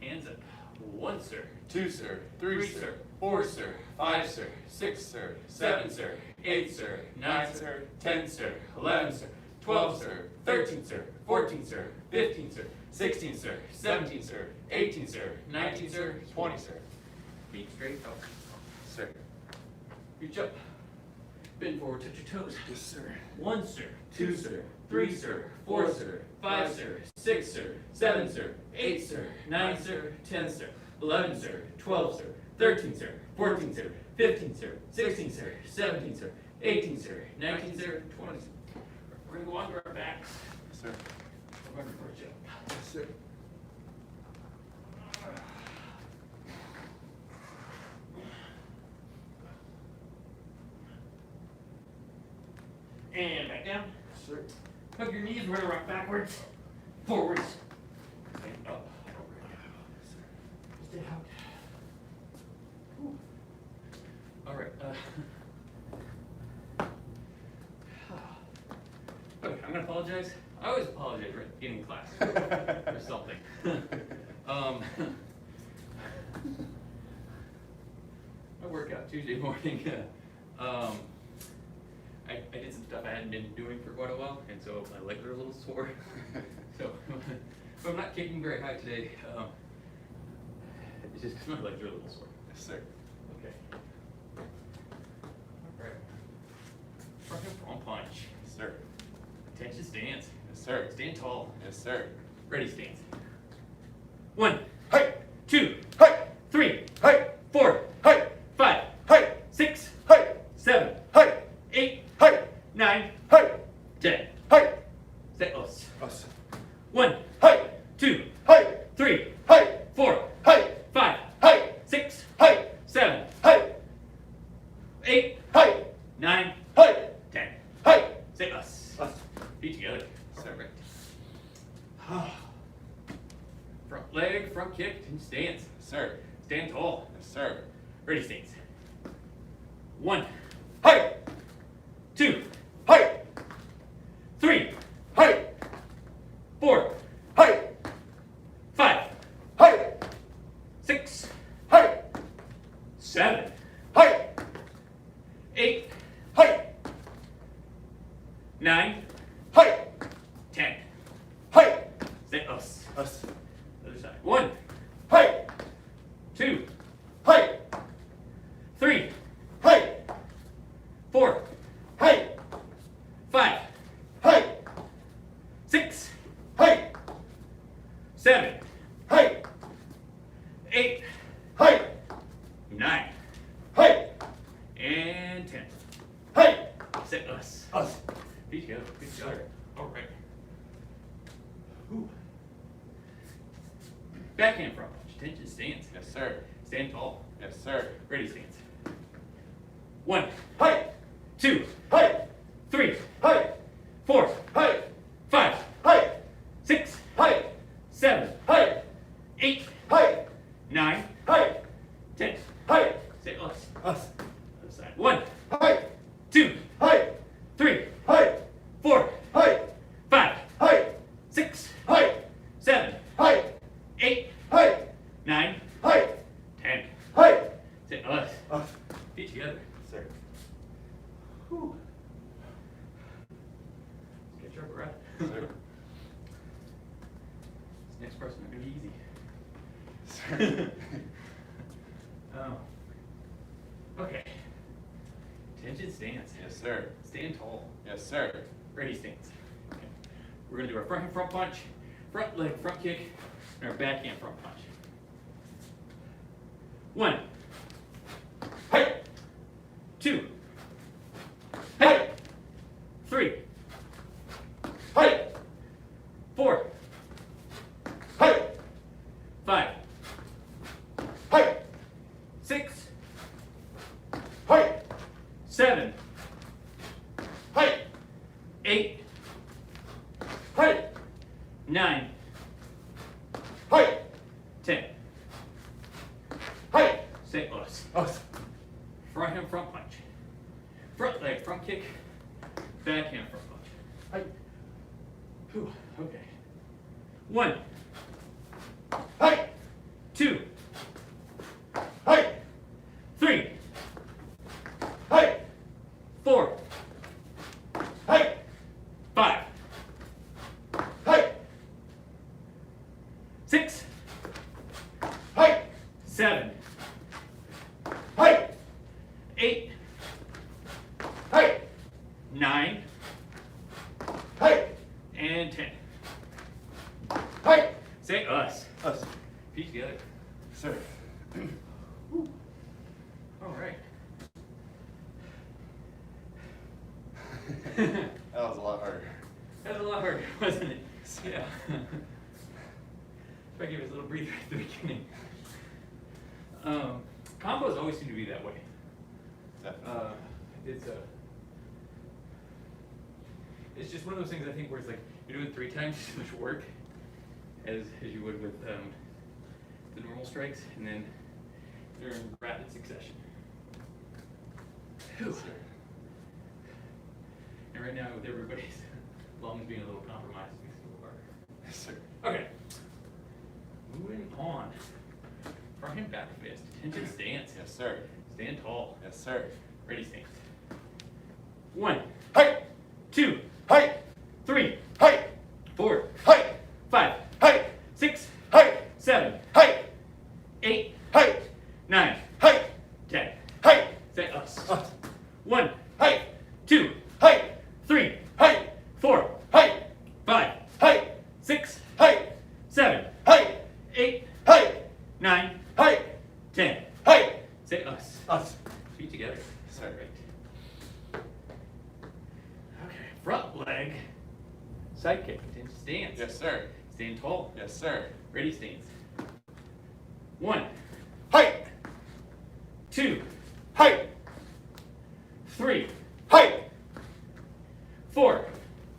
Hands up. 1, sir. 2, sir. 3, sir. 4, sir. 5, sir. 6, sir. 7, sir. 8, sir. 9, sir. 10, sir. 11, sir. 12, sir. 13, sir. 14, sir. 15, sir. 16, sir. 17, sir. 18, sir. 19, sir. 20, sir. Feet straight up. Sir. Reach up. Bend forward, touch your toes. Yes, sir. 1, sir. 2, sir. 3, sir. 4, sir. 5, sir. 6, sir. 7, sir. 8, sir. 9, sir. 10, sir. 11, sir. 12, sir. 13, sir. 14, sir. 15, sir. 16, sir. 17, sir. 18, sir. 19, sir. 20, sir. We're going to go on to our backs. Yes, sir. We're going to push up. Yes, sir. And back down. Sir. Hug your knees, we're going to rock backwards, forwards, and up. Stay out. Whew. All right. Okay, I'm going to apologize. I always apologize right at the beginning of class for something. I work out Tuesday morning. I did some stuff I hadn't been doing for quite a while, and so my legs are a little sore. So, but I'm not kicking very high today. It's just 'cause my legs are a little sore. Yes, sir. Okay. All right. Front hip front punch. Yes, sir. Attention stance. Yes, sir. Stand tall. Yes, sir. Ready stance. 1, Hey, 2, hey, 3, hey, 4, hey, 5, hey, 6, hey, 7, hey, 8, hey, 9, hey, 10. hey, Say us. us. 1, Hey, 2, hey, 3, hey, 4, hey, 5, hey, 6, hey, 7, hey, 8, hey, 9, hey, 10. hey, Say us. us. Feet together. Sir. Right. Front leg, front kick, and stance. Yes, sir. Stand tall. Yes, sir. Ready stance. 1, Hey, 2, hey, 3, hey, 4, hey, 5, hey, 6, hey, 7, hey, 8, hey, 9, hey, 10. hey, Say us. us. Other side. 1, Hey, 2, hey, 3, hey, 4, hey, 5, hey, 6, hey, 7, hey, 8, hey, 9, hey, and 10. hey, Say us. us. Feet together. Feet together. All right. Ooh. Backhand front punch. Attention stance. Yes, sir. Stand tall. Yes, sir. Ready stance. 1, Hey, 2, hey, 3, hey, 4, hey, 5, hey, 6, hey, 7, hey, 8, hey, 9, hey, 10. hey, Say us. us. Other side. 1, Hey, 2, hey, 3, hey, 4, hey, 5, hey, 6, hey, 7, hey, 8, hey, 9, hey, 10. hey, Say us. us. Feet together. Sir. Whew. Let's get your breath. Sir. This next part's not gonna be easy. Sir. Okay. Attention stance. Yes, sir. Stand tall. Yes, sir. Ready stance. Okay. We're gonna do our front hand front punch, front leg front kick, and our backhand front punch. 1, Hey, 2, hey, 3, hey, 4, hey, 5, hey, 6, hey, 7, hey, 8, hey, 9, hey, 10. hey, Say us. us. Front hand front punch. Front leg front kick. Backhand front punch. Hey, Whew. Okay. 1, hey, 2, hey, 3, hey, 4, hey, 5, hey, 6, hey, 7, hey, 8, hey, 9, hey, and 10. hey, Say us. us. Feet together. Sir. All right. That was a lot harder. That was a lot harder, wasn't it? Yeah. If I give us a little breather at the beginning. Combos always seem to be that way. Definitely. It's just one of those things I think where it's like you're doing 3 times as much work as you would with the normal strikes, and then they're in rapid succession. Whew. And right now, with everybody's lungs being a little compromised, it makes it a little harder. Yes, sir. Okay. Moving on. Front hand back fist. Attention stance. Yes, sir. Stand tall. Yes, sir. Ready stance. 1, 2, Hey, 3, hey, 4, hey, 5, hey, 6, hey, 7, hey, 8, hey, 9, hey, 10. hey, Say us. 1, hey, 2, hey, 3, hey, 4, hey, 5, hey, 6, hey, 7, hey, 8, hey, 9, hey, 10. hey, Say us. us. Feet together. Sorry, right. Okay, front leg. Side kick. Into stance. Yes, sir. Stand tall. Yes, sir. Ready stance. 1, Hey, 2, hey, 3, hey, 4,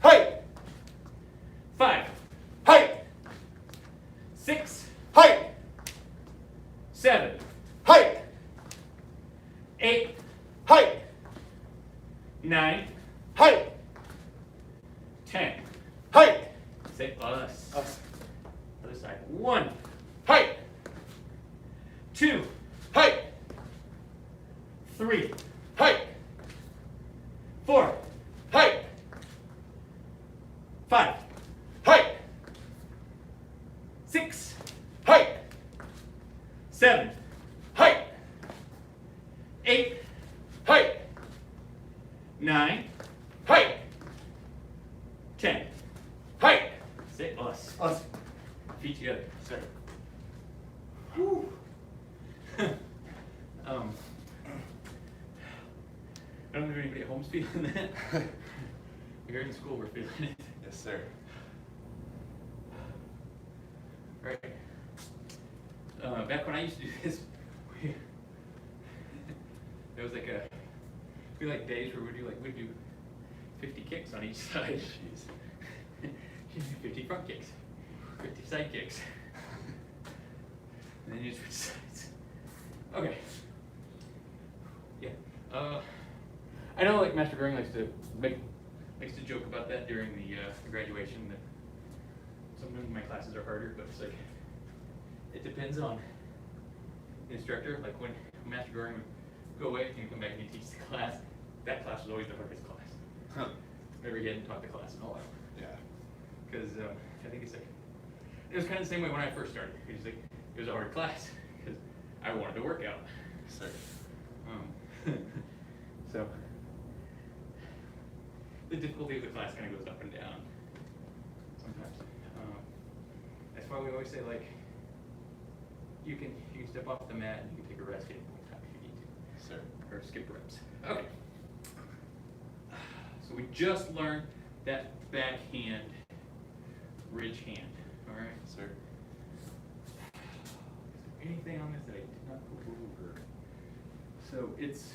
hey, 5, hey, 6, hey, 7, hey, 8, hey, 9, hey, 10. hey, Say us. us. Other side. 1, Hey, 2, hey, 3, hey, 4, hey, 5, hey, 6, hey, 7, hey, 8, hey, 9, hey, 10. hey, Say us. us. Feet together. Sir. I don't know if anybody at home's feeling that. Here in school, we're feeling it. Yes, sir. Right. Back when I used to do this, there was like days where we'd do 50 kicks on each side. Jeez. 50 front kicks, 50 side kicks. And then you switch sides. Okay. Yeah. I know like Master Gohring likes to joke about that during the graduation, that sometimes my classes are harder, but it's like, it depends on the instructor. Like when Master Gohring would go away and he'd come back and he'd teach the class, that class was always the hardest class. Huh. Whenever he hadn't taught the class in a while. Yeah. Because I think it's like, it was kind of the same way when I first started. It was like, it was a hard class because I wanted to work out. Yes, sir. So the difficulty of the class kind of goes up and down sometimes. That's why we always say, like, you can step off the mat and you can take a rest at any time if you need to. Yes, sir. Or skip reps. Okay. So we just learned that backhand ridge hand. All right. Yes, sir. Is there anything on this that I did not go over? So it's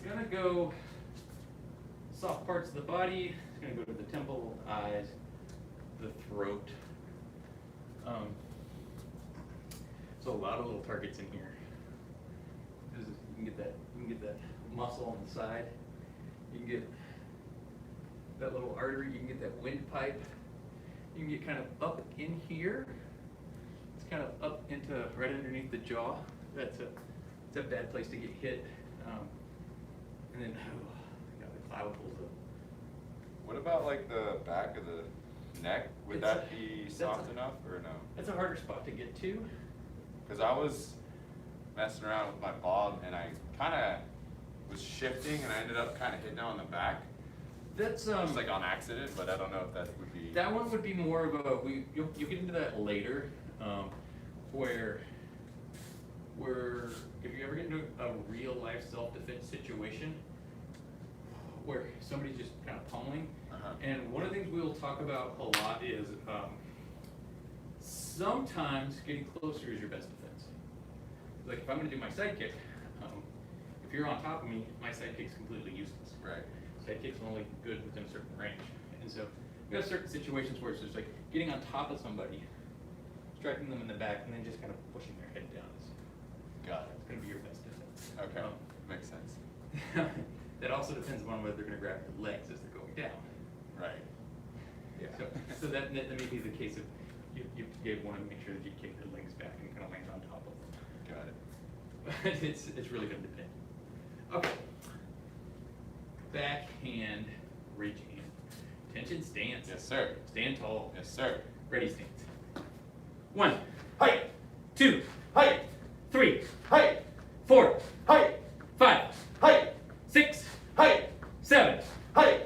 gonna go soft parts of the body. It's gonna go to the temple, eyes, the throat. So a lot of little targets in here. You can get that muscle on the side. You can get that little artery. You can get that windpipe. You can get kind of up in here. It's kind of up into right underneath the jaw. It's a bad place to get hit. And then got the clavicles. What about like the back of the neck? Would that be soft enough or no? That's a harder spot to get to. Because I was messing around with my bob and I kind of was shifting and I ended up kind of hitting on the back. That's Just like on accident, but I don't know if that would be. that one would be more of a you'll get into that later, where if you ever get into a real life self-defense situation where somebody's just kind of pummeling, and one of the things we'll talk about a lot is sometimes getting closer is your best defense. Like if I'm going to do my side kick, if you're on top of me, my side kick's completely useless. Right. Side kick's only good within a certain range. And so we have certain situations where it's just like getting on top of somebody, striking them in the back, and then just kind of pushing their head down is Got it. going to be your best defense. Okay. Makes sense. That also depends upon whether they're going to grab your legs as they're going down. Right. Yeah. So that may be the case of you want to make sure that you kick their legs back and kind of land on top of them. Got it. It's really going to depend. Okay. Backhand Attention stance. Yes, sir. Stand tall. Yes, sir. Ready stance. 1, Height. 2, Height. 3, Height. 4, Height. 5, Height. 6, Height. 7, Height.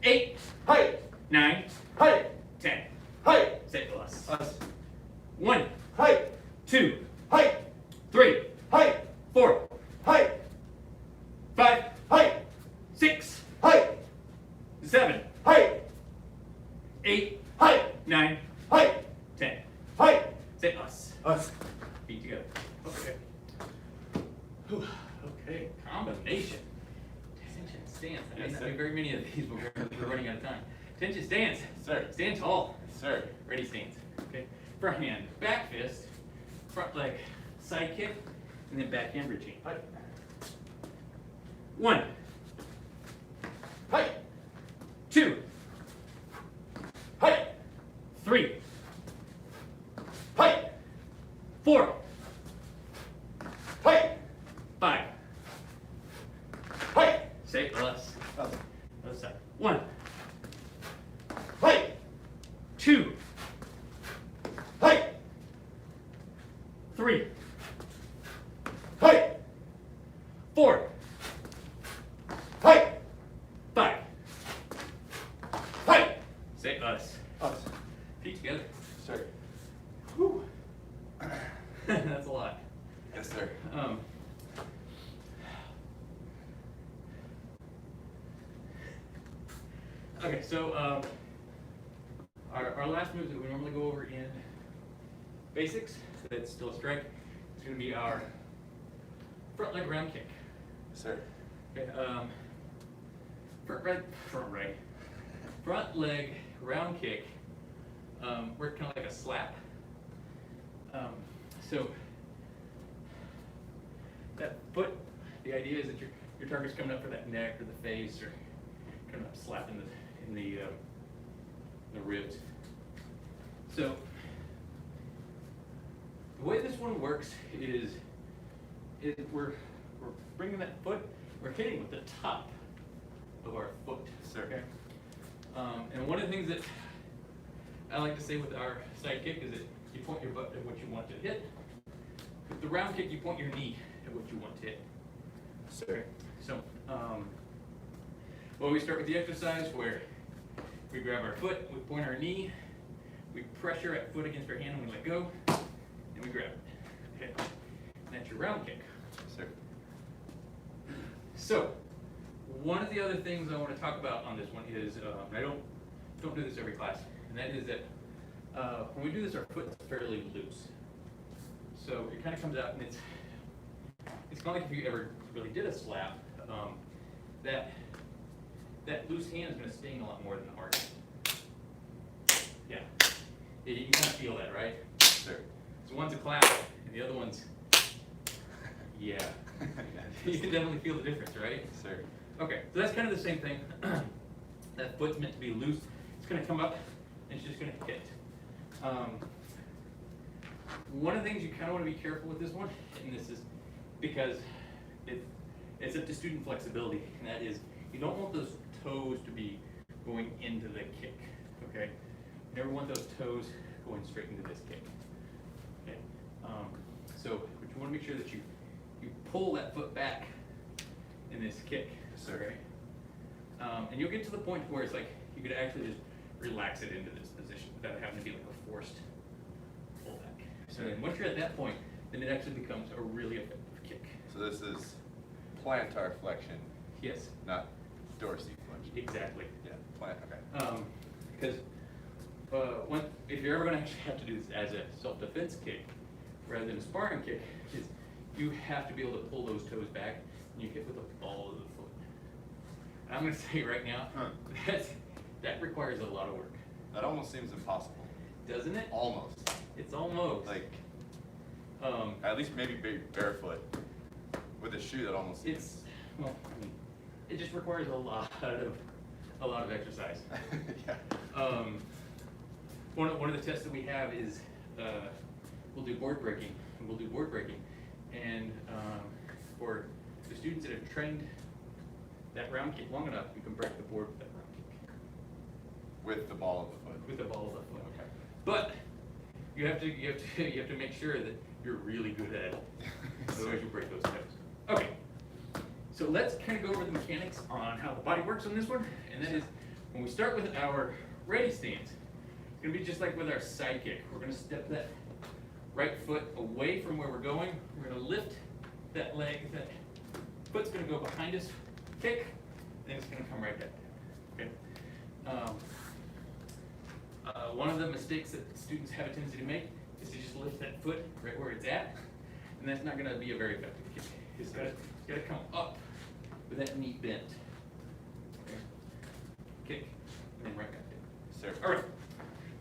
8, Height. 9, Height. 10. Height. Say plus. Us. 1, Height. 2, Height. 3, Height. 4, Height. 5, Height. 6, Height. 7, Height. 8, Height. 9, Height. 10. Height. Say us. Us. Feet together. Okay. Whew. Okay. Combination. Attention stance. I Yes, mean, not sir. be very many of these, but we're running out of time. Attention stance. Sir. Stand tall. Sir. Ready stance. Okay. Front hand, back fist, front leg, side kick, and then back hand routine. Height. 1, Height. 2, Height. 3, Height. 4, Height. 5. Height. Say us. Us. Other side. 1, Height. 2, Height. 3, Height. 4, Height. 5. Height. Say us. Us. Feet together. Sir. Whew. That's a lot. Yes, sir. Okay, so our last moves that we normally go over in basics, that's still a strike, it's going to be our front leg round kick. Sir. Okay, front leg round kick, work kind of like a slap. So that foot, the idea is that your target's coming up for that neck or the face or coming up slapping the ribs. So the way this one works is we're bringing that foot, we're hitting with the top of our foot. Sir. Okay? And one of the things that I like to say with our side kick is that you point your butt at what you want to hit. With the round kick, you point your knee at what you want to hit. Sir. So, well, we start with the exercise where we grab our foot, we point our knee, we pressure that foot against our hand and we let go, and we grab it. Okay? And that's your round kick. Sir. So, one of the other things I want to talk about on this one is, I don't do this every class, and that is that when we do this, our foot's fairly loose. So it kind of comes out, and it's kind of like if you ever really did a slap, that loose hand is going to sting a lot more than the hard hand. Yeah, you can kind of feel that, right? Sir. So one's a clap, and the other one's, yeah. You can definitely feel the difference, right? Sir. Okay, so that's kind of the same thing. That foot's meant to be loose. It's going to come up, and it's just going to hit. One of the things you kind of want to be careful with this one, and this is because it's up to student flexibility, and that is you don't want those toes to be going into the kick, okay? You never want those toes going straight into this kick, okay? So but you want to make sure that you pull that foot back in this kick, Sir. okay? And you'll get to the point where it's like you could actually just relax it into this position without having to be like a forced pull back. So then once you're at that point, then it actually becomes a really effective kick. So this is plantar flexion, Yes, not dorsiflexion. exactly. Yeah, plant, okay. Because if you're ever going to actually have to do this as a self-defense kick rather than a sparring kick, is you have to be able to pull those toes back and you hit with the ball of the foot. And I'm going to say right now, that requires a lot of work. That almost seems impossible. Doesn't it? Almost. It's almost. Like, at least maybe barefoot. With a shoe that almost seems. Well, I mean, it just requires a lot of exercise. Yeah. One of the tests that we have is we'll do board breaking, and for the students that have trained that round kick long enough, you can break the board with that round kick. With the ball of the foot. With the ball of the foot, okay. But you have to make sure that you're really good at it. Otherwise you break those toes. Okay. So let's kind of go over the mechanics on how the body works on this one. And that is, when we start with our ready stance, it's gonna be just like with our side kick. We're gonna step that right foot away from where we're going. We're gonna lift that leg, that foot's gonna go behind us, kick, then it's gonna come right back down, okay? One of the mistakes that students have a tendency to make is to just lift that foot right where it's at, and that's not gonna be a very effective kick. It's gotta come up with that knee bent. Okay. Kick, and then right back down. Yes, sir. All right,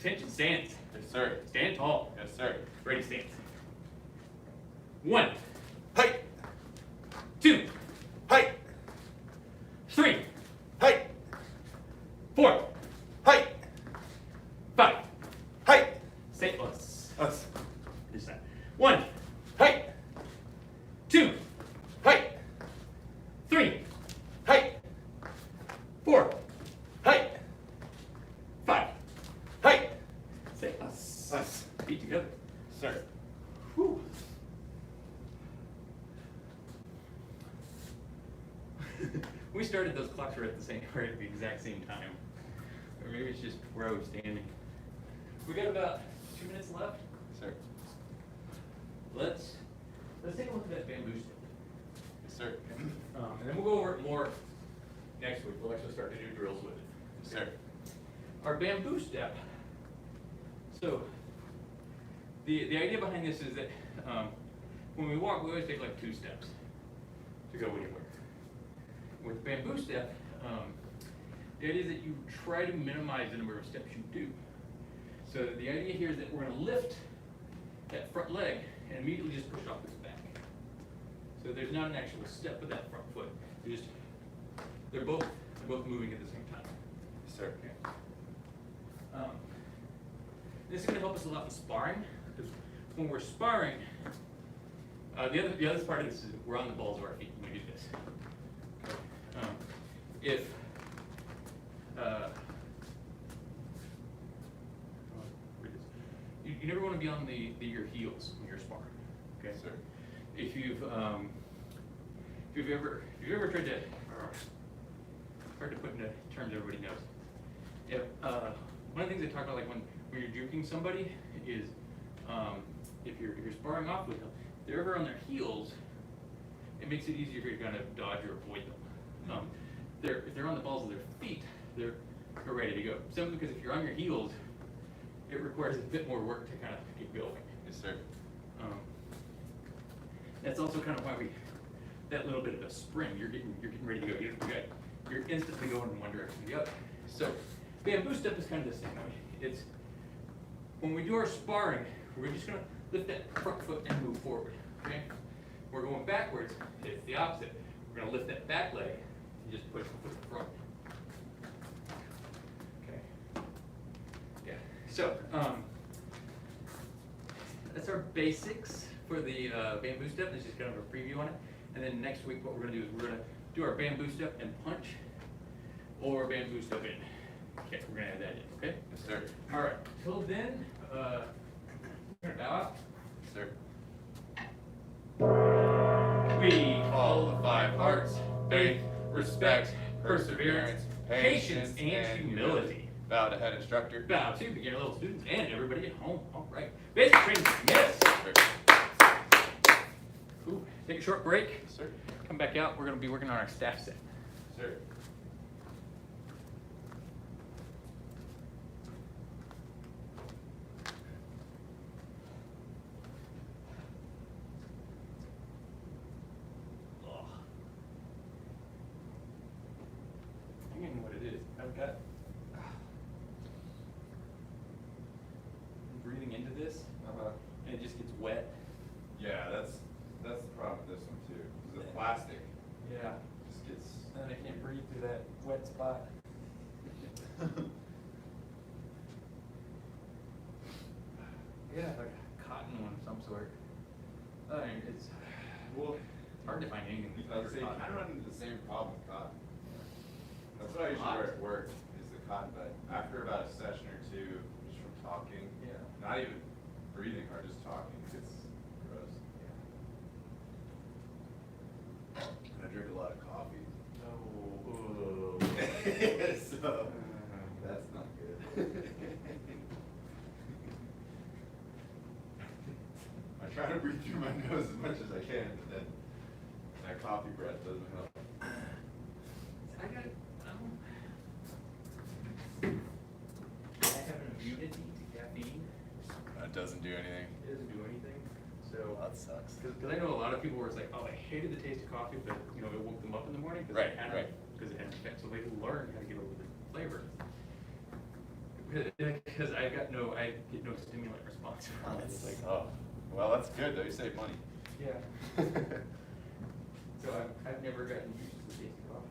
attention, stance. Yes, sir. Stand tall. Yes, sir. Ready, stance. 1, Hey, 2, hey, 3, hey, 4, hey, 5. hey, Say us. us, This side. 1, hey, 2, hey, 3, hey, 4, hey, 5. hey, Say us. us. Feet together. Sir. Whew. We started those clocks right at the exact same time. Or maybe it's just where I was standing. We got about 2 minutes left. Sir. Let's take a look at that bamboo stick. Yes, sir. And then we'll go over it more next week. We'll actually start to do drills with it. Yes, sir. Our bamboo step. So the idea behind this is that when we walk, we always take like 2 steps to go anywhere. With bamboo step, the idea is that you try to minimize the number of steps you do. So the idea here is that we're going to lift that front leg and immediately just push off this back. So there's not an actual step with that front foot. They're both moving at the same time. Yes, sir. Okay. This is going to help us a lot in sparring, because when we're sparring, the other part of this is we're on the balls of our feet when we do this. If you never want to be on your heels when you're sparring. Okay, Yes, sir. If you've ever tried to hard to put into terms everybody knows. If one of the things they talk about, like when you're juking somebody, is if you're sparring off with them, if they're ever on their heels, it makes it easier for you to kind of dodge or avoid them. If they're on the balls of their feet, they're ready to go. Simply because if you're on your heels, it requires a bit more work to kind of get going. Yes, sir. That's also kind of why that little bit of a spring, you're getting ready to go. You're instantly going in one direction or the other. So bamboo step is kind of the same way. It's when we do our sparring, we're just gonna lift that front foot and move forward. Okay? We're going backwards, it's the opposite. We're gonna lift that back leg and just push the foot in front. Okay. Yeah. So that's our basics for the bamboo step. This is just kind of a preview on it. And then next week, what we're going to do is we're going to do our bamboo step and punch, or bamboo step in. Okay, we're going to add that in. Okay. Yes, sir. All right. Till then, we're going to bow out. Yes, sir. We follow the 5 arts: faith, respect, perseverance, patience, and humility. Bow to head instructor. Bow to beginner level students and everybody at home. All right. Basic training. Yes. Ooh, take a short break. Yes, sir. Come back out. We're going to be working on our staff set. Yes, sir. Ugh. I don't even know what it is. I've got. I'm breathing into this, and it just gets wet. Yeah, that's the problem with this one too. Because the plastic Yeah. just gets. And then I can't breathe through that wet spot. Yeah, like a cotton one of some sort. It's Well, hard to find anything. I would say I run into the same problem with cotton. That's what I usually wear at work, is the cotton, but after about a session or two, just from talking, not even breathing hard, just talking, it gets gross. And I drink a lot of coffee. Oh. So, that's not good. I try to breathe through my nose as much as I can, but then that coffee breath doesn't help. I have an immunity to caffeine. It doesn't do anything. It doesn't do anything. So, That sucks. because I know a lot of people were like, oh, I hated the taste of coffee, but you know, it woke them up in the morning because Right, it had right. because it had effect. So they learn how to get over the flavor. Because I get no stimulant response. It's like, Oh, well, that's good though, you save money. yeah. So I've never gotten used to the taste of coffee.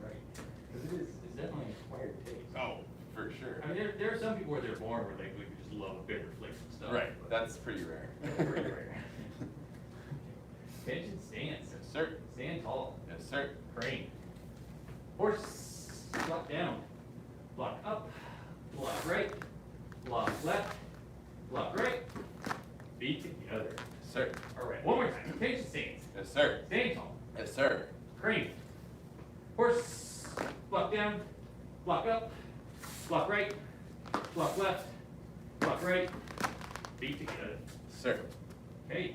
Right. Because it's definitely an acquired taste. Oh, for sure. I mean, there are some people where they're born where they just love bitter flavored stuff. Right, but that's pretty rare. that's pretty rare. Attention stance. Yes, sir. Stand tall. Yes, sir. Crane. Horse. Block down. Block up. Block right. Block left. Block right. Feet together. Yes, sir. All right. One more time. Attention stance. Yes, sir. Stand tall. Yes, sir. Crane. Horse. Block down. Block up. Block right. Block left. Block right. Feet together. Yes, sir. Okay.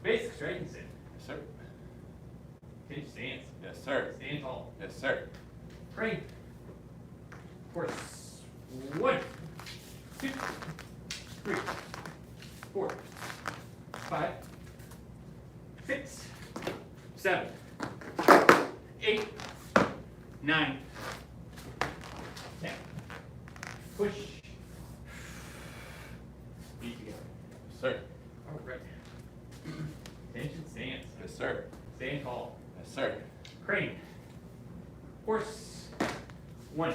Basic straight and sit. Yes, sir. Pinch stance. Yes, sir. Stand tall. Yes, sir. Crane. Horse. 1, 2, 3, 4, 5, 6, 7, 8, 9, 10. Push. Feet together. Yes, sir. All right. Tension stance. Yes, sir. Stand tall. Yes, sir. Crane. Horse. 1,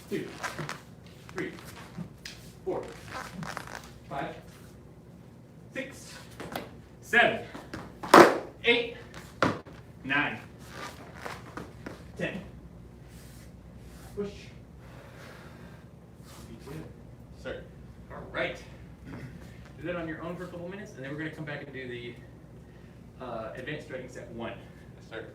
2, 3, 4, 5, 6, 7, 8, 9, 10. Push. Be good. Sir. All right. Do that on your own for a couple minutes, and then we're going to come back and do the advanced stretching set 1. Yes, sir.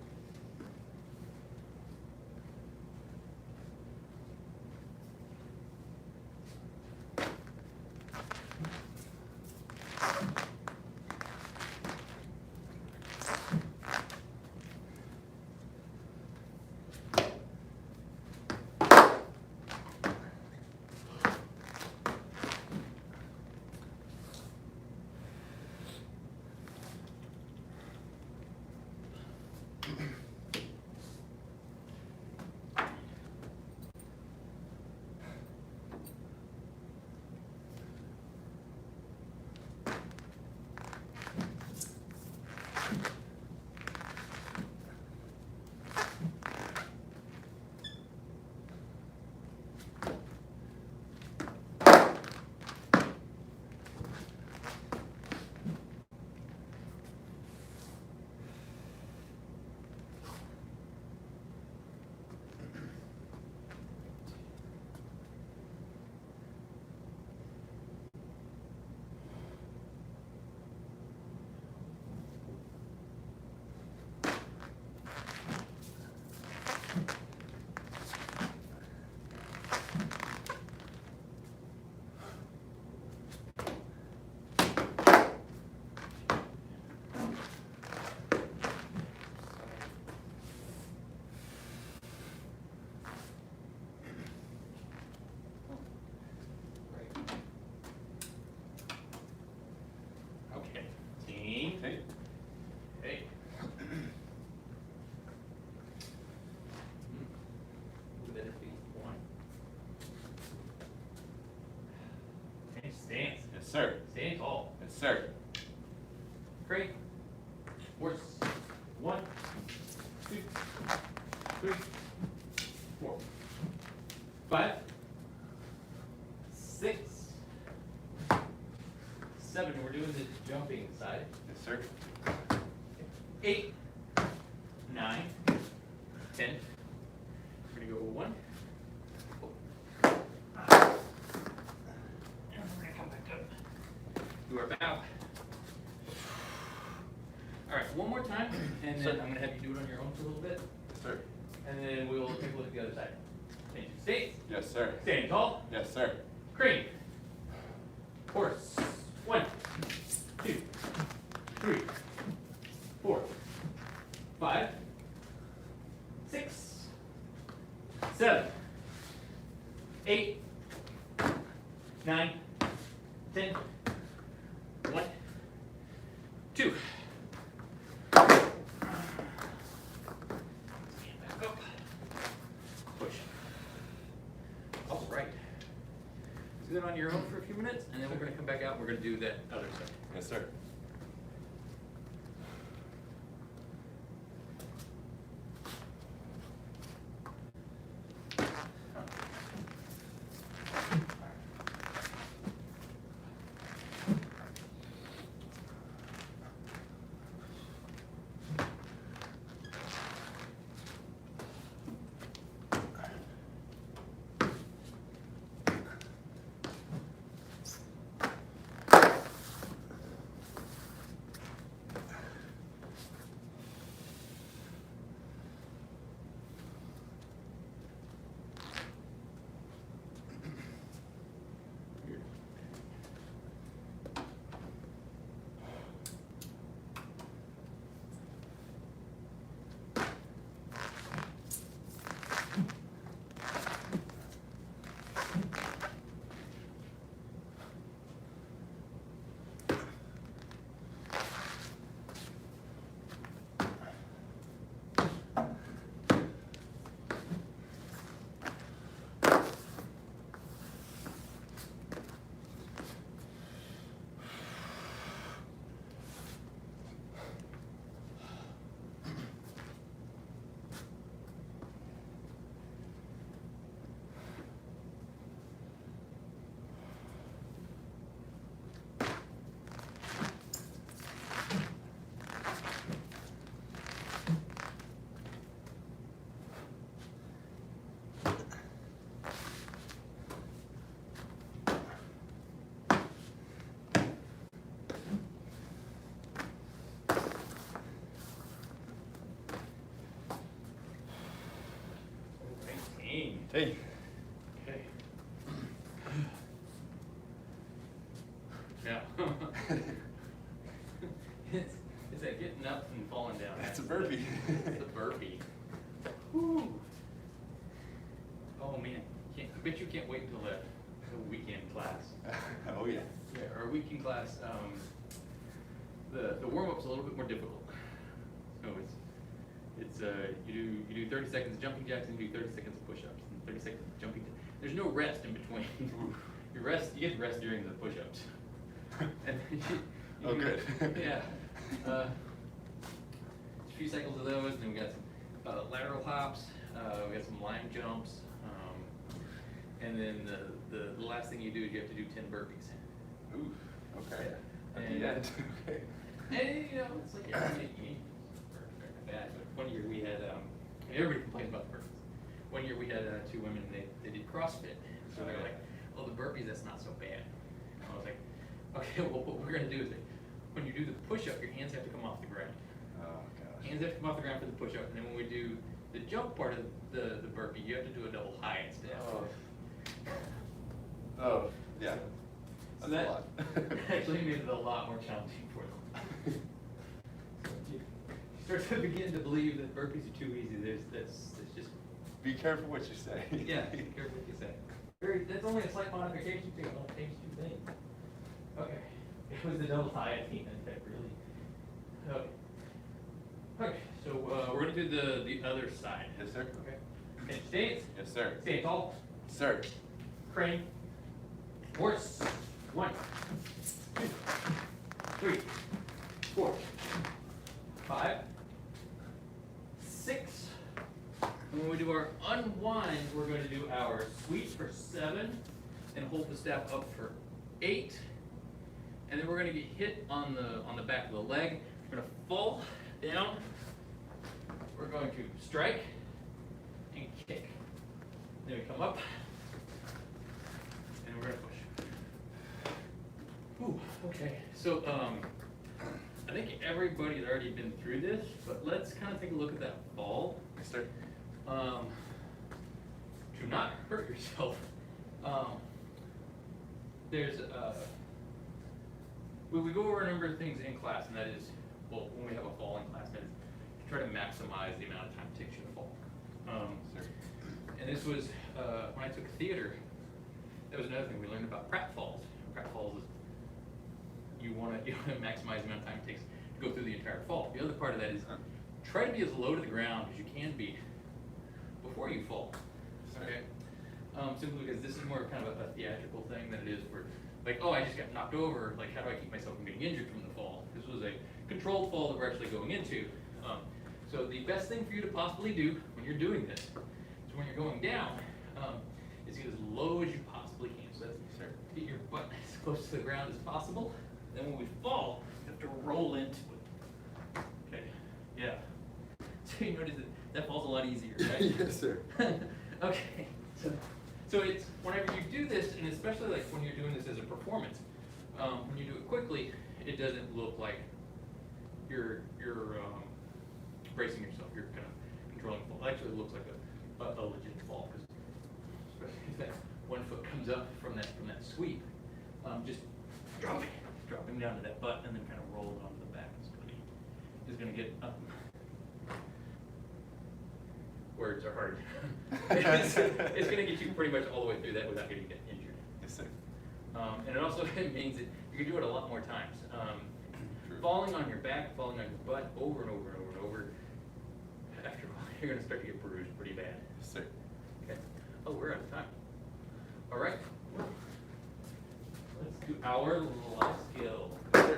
Okay. Team. Okay. Hey. Better be 1. Okay, stance. Yes, sir. Stand tall. Yes, sir. Crane. Horse. 1, 2, 3, 4, 5, 6, 7. We're doing the jumping side. Yes, sir. 8, 9, 10, and Sir. then I'm gonna have you do it on your own for a little bit, Yes, sir. and then we'll take a look at the other side. Change to stance, Yes, sir. standing tall, Yes, sir. crane, horse, 1, 2, 3, 4, 5, 6, 7, 8, 9, 10, 1, 2. Stand back up. Push. All right. Do that on your own for a few minutes, and then we're gonna come back out and we're gonna do that other side. Yes, sir. Hey. Okay. Now, it's that getting up and falling down. That's a burpee. It's a burpee. Whew. Oh man, I bet you can't wait until the weekend class. Oh, yeah. Yeah, our weekend class, the warm-up's a little bit more difficult. So it's you do 30 seconds of jumping jacks and you do 30 seconds of push-ups and 30 seconds of jumping. There's no rest in between. You get rest during the push-ups. And then Oh, good. Yeah. A few cycles of those, and then we got some lateral hops. We got some line jumps. And then the last thing you do is you have to do 10 burpees. Ooh, okay. Yeah. At And- the end, okay. And you know, it's like everybody bad. But one year we had, everybody complains about the burpees. One year we had 2 women, and they did CrossFit. So they're like, oh, the burpees, that's not so bad. And I was like, okay, well, what we're gonna do is, when you do the push-up, your hands have to come off the ground. Oh, gosh. Hands have to come off the ground for the push-up, and then when we do the jump part of the burpee, you have to do a double high instead. Oh, yeah. So That's that a lot. actually made it a lot more challenging for them. You start to begin to believe that burpees are too easy. That's just, Be careful what you say. yeah, be careful what you say. That's only a slight modification to it, won't change 2 things. Okay, it was the double high at the end that really, okay. Okay, so we're gonna do the other side. Yes, sir. Okay, and stance, Yes, sir. stand tall, Sir. crane, horse, 1, 2, 3, 4, 5, 6. And when we do our unwind, we're going to do our sweep for 7 and hold the staff up for 8. And then we're going to get hit on the back of the leg. We're going to fall down. We're going to strike and kick. Then we come up and we're going to push. Ooh, okay. So I think everybody's already been through this, but let's kind of take a look at that fall. Yes, sir. To not hurt yourself, there's we go over a number of things in class, and that is, well, when we have a fall in class, that is to try to maximize the amount of time it takes you to fall. Sir. And this was when I took theater. That was another thing we learned about pratfalls. Pratfalls is you want to maximize the amount of time it takes to go through the entire fall. The other part of that is try to be as low to the ground as you can be before you fall. Okay. Simply because this is more kind of a theatrical thing than it is for, like, oh, I just got knocked over. Like, how do I keep myself from getting injured from the fall? This was a controlled fall that we're actually going into. So the best thing for you to possibly do when you're doing this is when you're going down, is get as low as you possibly can. So that's get your butt as close to the ground as possible. Then when we fall, you have to roll into it. Okay. Yeah. So you notice that fall's a lot easier, right? Yes, sir. Okay. So it's whenever you do this, and especially like when you're doing this as a performance, when you do it quickly, it doesn't look like you're bracing yourself. You're kind of controlling the fall. Actually, it looks like a legit fall, because especially if that one foot comes up from that sweep, just dropping down to that butt and then kind of rolling onto the back is going to get up. Words are hard. It's going to get you pretty much all the way through that without getting injured. Yes, sir. And it also means that you can do it a lot more times. Falling on your back, falling on your butt over and over and over and over, after a while you're going to start to get bruised pretty bad. Yes, sir. Okay. Oh, we're out of time. All right. Let's do our life skill. Okay.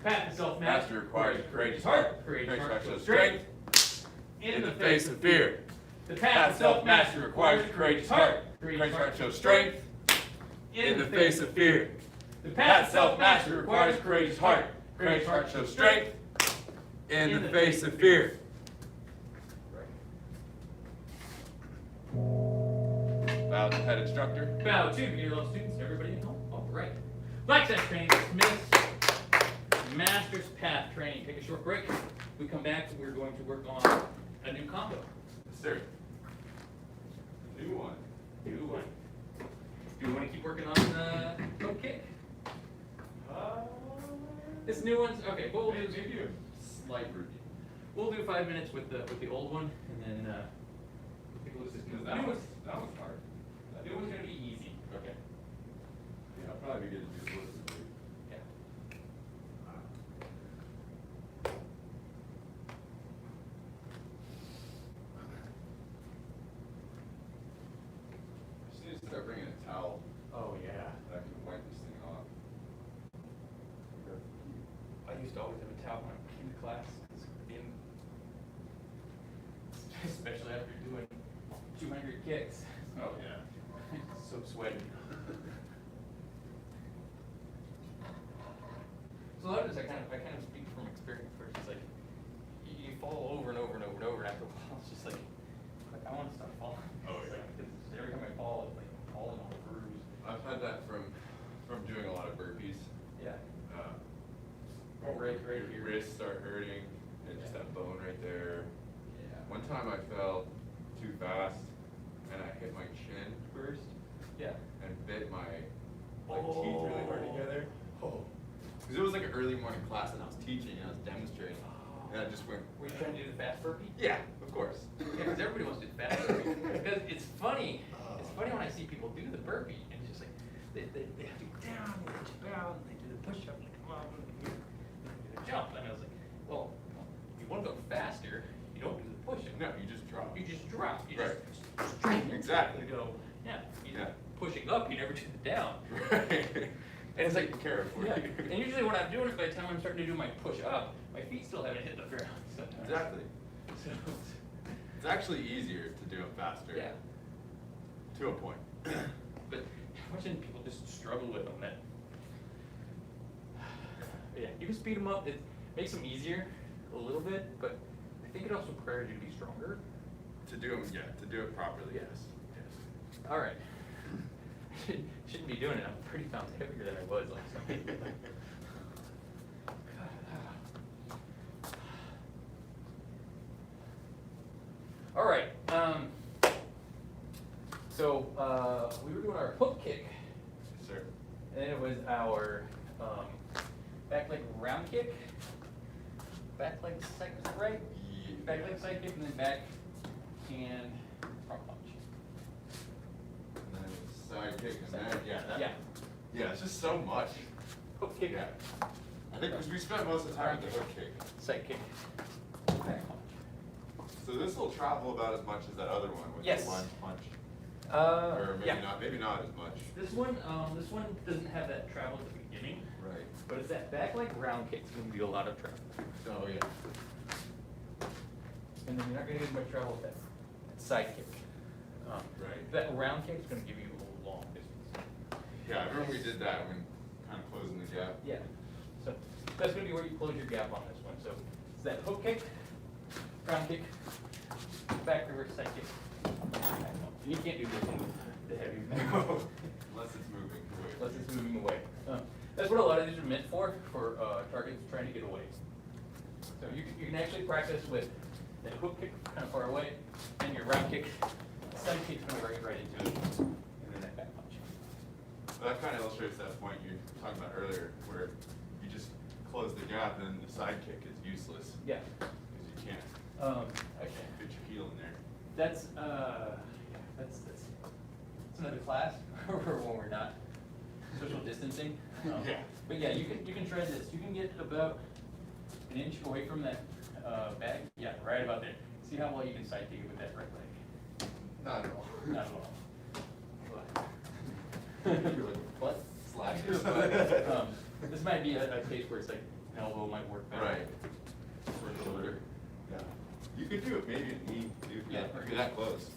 Pat, Master requires courageous heart. Courageous heart shows shows strength in in the face of fear. The Path path of self-mastery requires a courageous heart. Courageous heart shows strength in the face of fear. The Path of self-mastery requires a courageous heart. Courageous heart shows strength in the face of fear. Bow to head instructor. Bow to beginner level students, everybody at home. All right. Black Sash training dismissed. Master's Path training. Take a short break. We come back and we're going to work on a new combo. Yes, sir. New one. New one. Do we want to keep working on the toe kick? This new one's okay. What we'll do is Maybe a slight routine. we'll do 5 minutes with the old one, and then take a look at this new one. That was hard. The new one's gonna be easy. Okay. Yeah, I'll probably be good to do this. Yeah. Just need to start bringing a towel Oh yeah. that I can wipe this thing off. I used to always have a towel when I came to class, especially after doing 200 kicks. Oh, yeah. So sweaty. So a lot of this I kind of speak from experience first. It's like you fall over and over and over and over, and after a while it's just like I want to stop falling. Oh, It's yeah. like, 'cause every time I fall, it's like I'm falling on a bruise. I've had that from doing a lot of burpees. Yeah. Right Right here. Wrists start hurting, and just that bone right there. Yeah. One time I fell too fast, and I hit my chin first, Yeah. and bit my teeth really hard together. Oh. Because it was like an early morning class, and I was teaching, and I was demonstrating, and I just went. Were you trying to do the fast burpee? Yeah, of course. Yeah, because everybody wants to do the fast burpee. Because it's funny. It's funny when I see people do the burpee, and it's just like they have to go down, and they jump down, and they do the push-up, and they come up, and they do the jump. And I was like, well, if you want to go faster, you don't do the push-up. No, you just drop. You just drop. You Right. just straighten Exactly. and go. Yeah. You Yeah. pushing up, you never do the down. Right. And it's like, Taking care of for yeah. you. And usually when I'm doing it, by the time I'm starting to do my push-up, my feet still haven't hit the ground. Sometimes. Exactly. So, It's actually easier to do it faster. yeah. To a point. But watching people just struggle with them, that. Yeah, you can speed them up. It makes them easier a little bit, but I think it also requires you to be stronger. To do it properly, yes. All right. Shouldn't be doing it. I'm 30 pounds heavier than I was last night. All right. So we were doing our hook kick, Yes, sir. and it was our back leg round kick, back leg side, is that right? Back leg side kick, and then back and front punch. And then side kick and Side then, kick. yeah, that, Yeah. yeah, it's just so much. Hook kick, Yeah. I think we spent most of the time with the hook kick. side kick, back punch. So this will travel about as much as that other one with Yes. the lunge punch. Or Yeah. maybe not as much. This one doesn't have that travel at the beginning, Right. but it's that back leg round kick's gonna be a lot of travel. Oh, yeah. And then you're not gonna get much travel with that side kick. Right. That round kick's gonna give you a long distance. Yeah, I remember we did that when kind of closing the gap. Yeah. So that's gonna be where you close your gap on this one. So it's that hook kick, round kick, back reverse side kick. And you can't do this one with the heavy. Unless it's moving away. Unless it's moving away. That's what a lot of these are meant for targets trying to get away. So you can actually practice with that hook kick kind of far away, and your round kick, side kick's going right into it, and then that back punch. Well, that kind of illustrates that point you were talking about earlier, where you just close the gap and the side kick is useless. Yeah. Because you can't Okay. fit your heel in there. That's another class or when we're not social distancing. Yeah. But yeah, you can try this. You can get about an inch away from that bag. Yeah, right about there. See how well you can side kick it with that right leg. Not at all. Not at all. You're like, what? Slash. This might be a case where it's like an elbow might work better. Right. For a shoulder. Yeah. You could do it maybe a knee, dude. Yeah. If you're that close.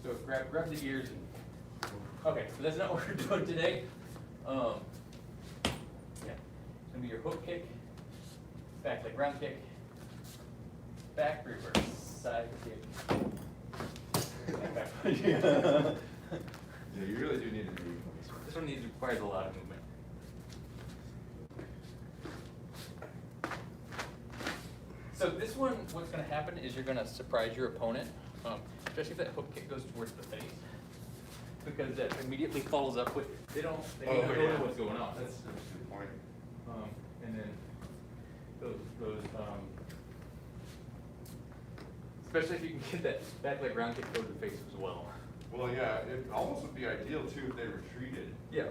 So grab the ears and, okay, so that's not what we're doing today. Yeah, it's gonna be your hook kick, back leg round kick, back reverse, side kick. and back punch. Yeah, you really do need to move on this one. This one requires a lot of movement. So this one, what's gonna happen is you're gonna surprise your opponent, especially if that hook kick goes towards the face. Because that immediately follows up with, they don't know what's going on. That's a good point. And then those, especially if you can get that back leg round kick go to the face as well. Well, yeah, it almost would be ideal too if they retreated. Yeah.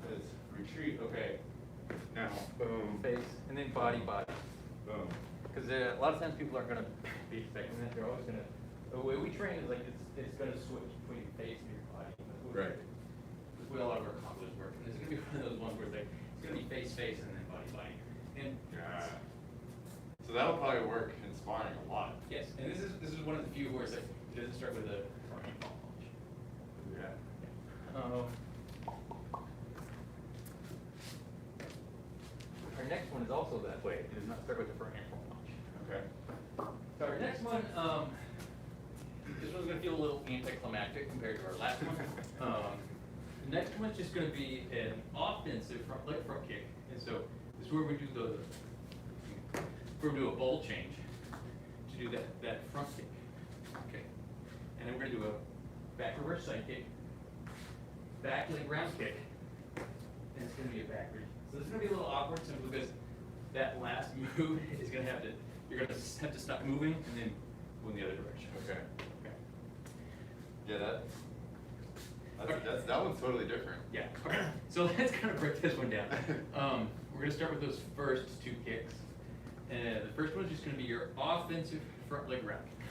Because retreat, okay, now, boom, Face, and then body. boom. Because a lot of times people aren't gonna be expecting that, they're always gonna, the way we train is like, it's gonna switch between your face and your body. Right. That's the way a lot of our combos work, and it's gonna be one of those ones where it's like, it's gonna be face, and then body. And Yeah. So that'll probably work in sparring a lot. yes, and this is one of the few where it's like, it doesn't start with a front hand fall punch. Yeah. Our next one is also that way. It does not start with a front hand fall punch. Okay. So our next one, this one's gonna feel a little anticlimactic compared to our last one. The next one's just gonna be an offensive front leg front kick, and so this is where we do a bowl change to do that front kick. Okay, and then we're gonna do a back reverse side kick, back leg round kick, and it's gonna be a back reach. So this is gonna be a little awkward simply because that last move is gonna have to, you're gonna have to stop moving and then go in the other direction. Okay. Okay. Yeah, that one's totally different. Yeah, okay. So let's kind of break this one down. We're gonna start with those first two kicks. And the first one's just gonna be your offensive front leg round kick.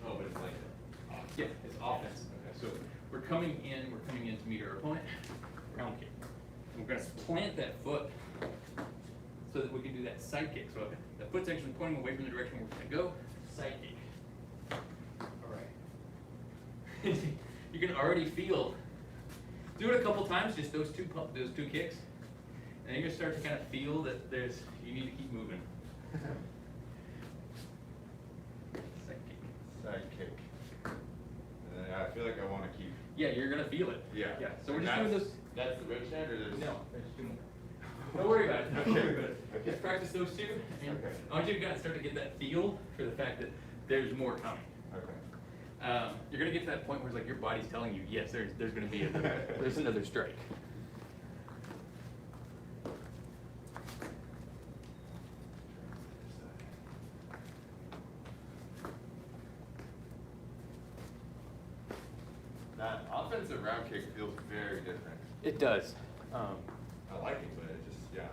Oh, but it's like that. Yeah, it's offense. Okay, so we're coming in to meet our opponent, round kick. And we're gonna plant that foot so that we can do that side kick. So the foot's actually pointing away from the direction we're gonna go, side kick. All right. You can already feel, do it a couple times, just those two kicks. And you're gonna start to kind of feel that you need to keep moving. Side kick. Side kick. And then I feel like I want to keep. Yeah, you're gonna feel it. Yeah. Yeah, so we're And just doing that's- this. That's the bridge stand, or there's? No, there's two more. Don't worry about it. Don't Okay. worry about it. Okay. Just practice those two. And Okay. I want you to kind of start to get that feel for the fact that there's more coming. Okay. You're gonna get to that point where it's like your body's telling you, yes, there's gonna be there's another strike. That offensive round kick feels very different. It does. I like it, but it just, yeah.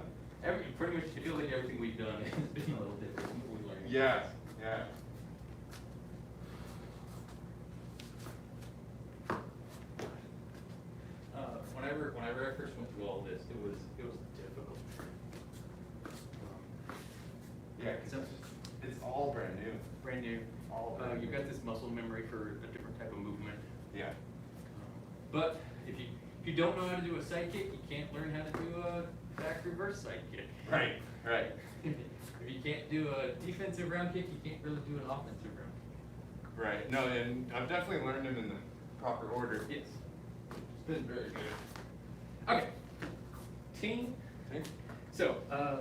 Pretty much, it feels like everything we've done has been a little different from what we learned. Yeah, yeah. Whenever I first went through all this, it was difficult. Yeah, because it's all brand new. Brand new. All brand You've new. got this muscle memory for a different type of movement. Yeah. But if you don't know how to do a side kick, you can't learn how to do a back reverse side kick. Right, right. If you can't do a defensive round kick, you can't really do an offensive round kick. Right. No, and I've definitely learned them in the proper order. Yes. It's been very good. Okay. Team. So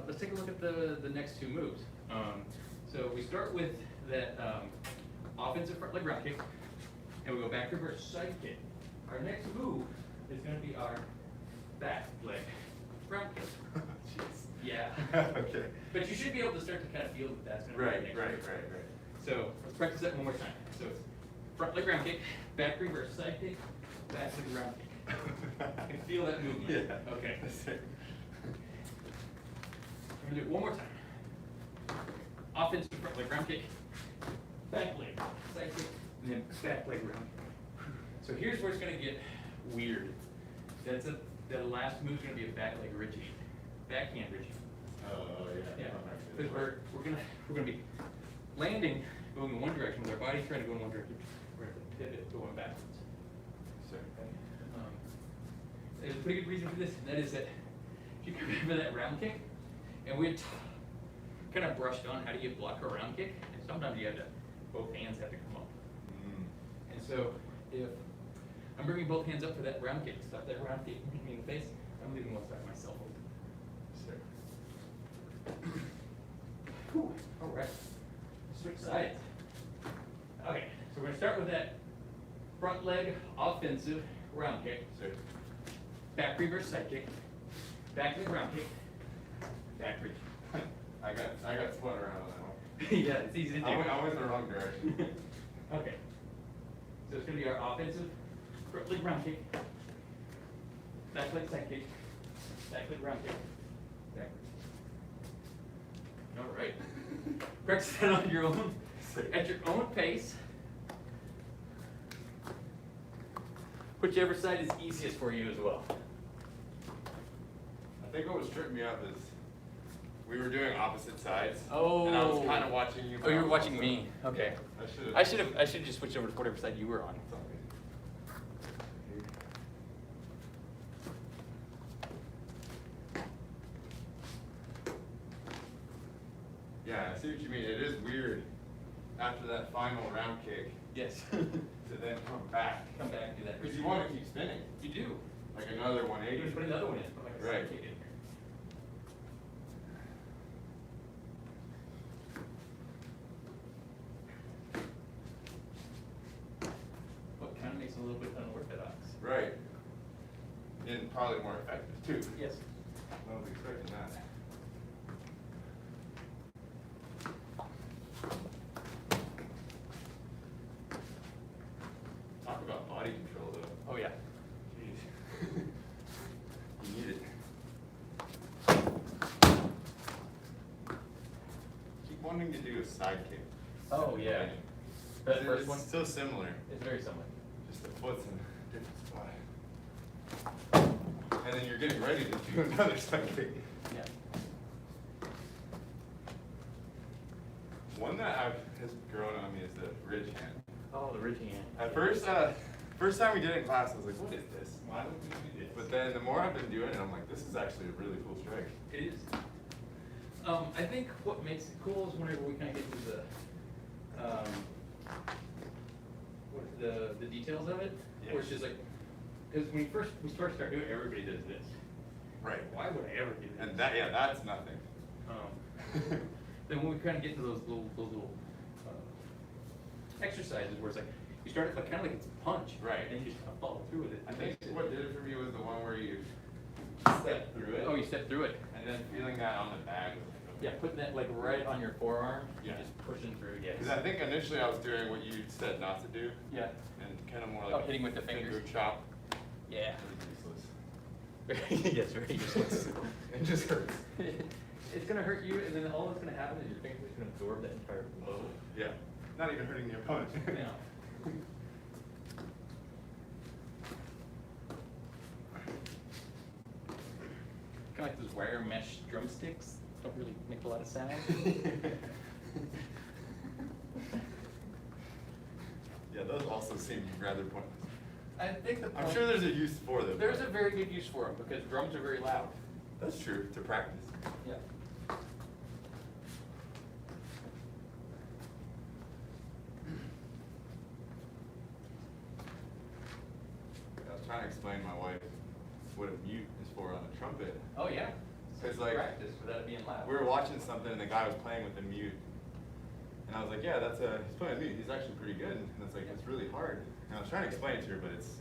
let's take a look at the next two moves. So we start with that offensive front leg round kick, and we go back reverse side kick. Our next move is going to be our back leg round kick. Jeez. Yeah. Okay. But you should be able to start to kind of feel that that's going to Right, be the right, next right, move. right. So let's practice that one more time. So it's front leg round kick, back reverse side kick, back leg round kick. I can feel that movement. Yeah. Okay. That's it. We're gonna do it one more time. Offensive front leg round kick, back leg side kick, and then back leg round kick. So here's where it's gonna get weird. The last move's gonna be a back leg ridging, backhand ridging. Oh, yeah. Yeah, because we're gonna be landing, going in one direction with our body trying to go in one direction. We're gonna pivot going backwards. Sure. There's a pretty good reason for this, and that is that if you can remember that round kick, and we had kind of brushed on how do you block a round kick, and sometimes you have to, both hands have to come up. Mm. And so if I'm bringing both hands up for that round kick, stop that round kick, hit me in the face, I'm leaving one side of myself open. Sure. Whew, all right, switch sides. Okay, so we're gonna start with that front leg offensive round kick. Sure. Back reverse side kick, back leg round kick, back reach. I got spun around on that one. Yeah, it's easy to do. I went in the wrong direction. Okay. So it's gonna be our offensive front leg round kick, back leg side kick, back leg round kick, back reach. All right. Practice that on your own, at your own pace. Whichever side is easiest for you as well. I think what was tripping me up is we were doing opposite sides. Oh. And I was kind of watching you. Oh, you were bounce, watching so- me. Okay. I I should have just switched over to whatever side you were on. It's all good. Yeah, I see what you mean. It is weird after that final round kick Yes. to then come back. Come back and do that. Because you want to keep spinning. You do. Like another You 180. just put another one in. Put like a side Right. kick in here. What kind of makes it a little bit unorthodox. Right. And probably more effective too. Yes. I was expecting that. Talk about body control though. Oh yeah. Jeez. You need it. Keep wanting to do a side kick. Oh yeah. That first It's one so similar. is very similar. Just the foot's in a different spot. And then you're getting ready to do another side kick. Yeah. One that has grown on me is the ridge hand. Oh, the ridging hand. At first time we did it in class, I was like, what is this? Why don't we do this? But then the more I've been doing it, I'm like, this is actually a really cool strike. It is. I think what makes it cool is whenever we kind of get into the details of it, where it's just like, because when we first start doing it, everybody does this. Right. Why would I ever do this? And that's nothing. Then when we kind of get to those little exercises where it's like, you start it like, kind of like it's a punch. Right. And then you just kind of follow through with it. I think what did it for me was the one where you step through it. Oh, you step through it. And then feeling that on the bag. Was like, okay. Yeah, putting that like right on your forearm, Yeah. and just pushing through, yes. Because I think initially I was doing what you said not to do. Yeah. And kind of more Oh, like hitting with the finger fingers. chop. Yeah. It was useless. Yes, very useless. It just hurts. It's gonna hurt you, and then all that's gonna happen is your fingers can absorb that entire blow. Yeah. Not even hurting the opponent. Now, kind of like those wire mesh drumsticks, don't really make a lot of sound. Yeah, those also seem rather pointless. I think the I'm point- sure there's a use for them. There's a very good use for them because drums are very loud. That's true, to practice. Yeah. I was trying to explain to my wife what a mute is for on a trumpet. Oh yeah. It's like- practice without it being loud. We were watching something and the guy was playing with the mute. And I was like, yeah, he's playing mute, he's actually pretty good. And it's like, it's really hard. And I was trying to explain it to her, but it's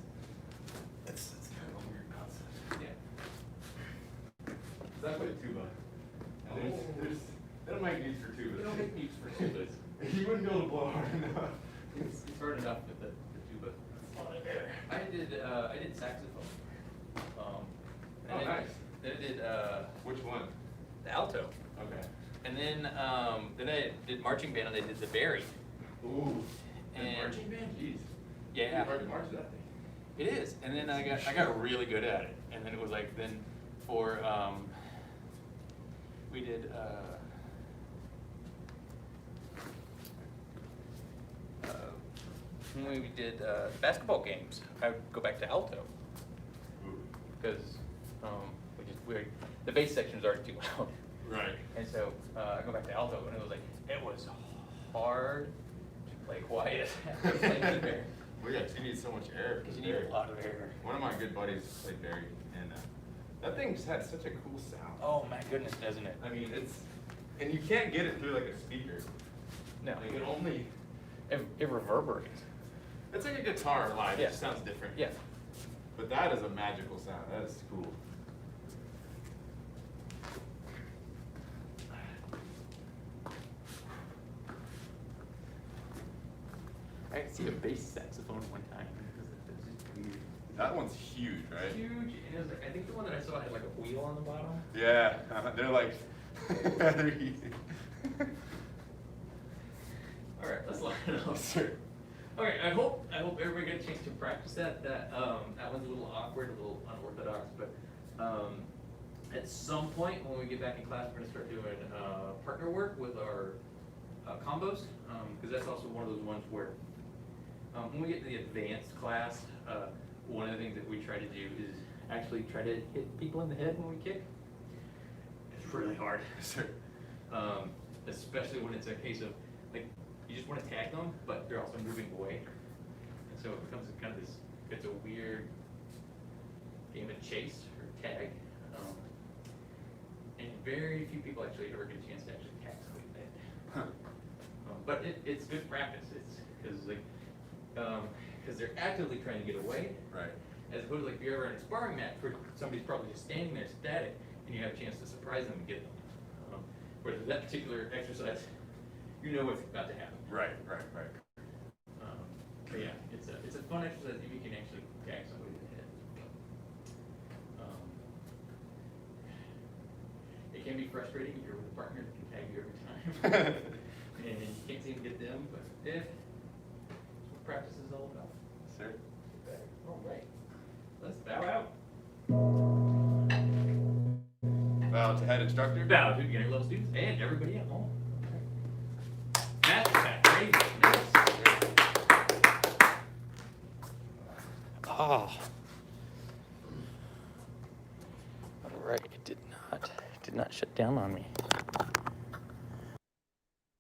kind of a weird concept. Yeah. Cause I play tuba. And they don't make mutes for tubas. We don't make mutes for tubas. You wouldn't be able to blow hard enough. It's hard enough with the tuba. I did saxophone. Oh, nice. Then I did Which one? the alto, Okay. and then I did marching band, and I did the bari. Ooh. And- marching band? Jeez. Yeah. Hard to march that thing. It is, and then I got really good at it, and then it was like for we did when we did basketball games, I would go back to alto Ooh. because the bass sections aren't too loud, Right. and so I go back to alto, and it was hard to play quiet after playing there. Well, yeah, 'cause you need so much air. Because you need a lot of air. One of my good buddies played Barry, and that thing just had such a cool sound. Oh my goodness, doesn't it? I mean, and you can't get it through like a speaker. No, Like it only, it reverberates. it's like a guitar live, Yeah. it just sounds different. Yeah. But that is a magical sound, that is cool. I could see a bass saxophone one time. That one's huge, right? Huge, and it was like, I think the one that I saw had like a wheel on the bottom. Yeah, they're like, they're easy. All right, let's line it up. Sure. Okay, I hope everybody got a chance to practice that. That one's a little awkward, a little unorthodox, but at some point when we get back in class, we're gonna start doing partner work with our combos, because that's also one of those ones where when we get to the advanced class, one of the things that we try to do is actually try to hit people in the head when we kick. It's really hard. Sure. Especially when it's a case of, like, you just want to tag them, but they're also moving away. And so it becomes kind of this, it's a weird game of chase or tag. And very few people actually ever get a chance to actually tag somebody in the head. Huh. But it's good practice. It's because they're actively trying to get away. Right. As opposed to like if you're ever in a sparring match where somebody's probably just standing there static and you have a chance to surprise them and get them. Whereas that particular exercise, you know what's about to happen. Right. But yeah, it's a fun exercise if you can actually tag somebody in the head. It can be frustrating if you're with a partner that can tag you every time. And you can't seem to get them, but that's what practice is all about. Sure. All right, let's bow out. Bow to head instructor. Bow to beginner level students and everybody at home. Master Pat, ready? Yes. Oh. All right, it did not shut down on me.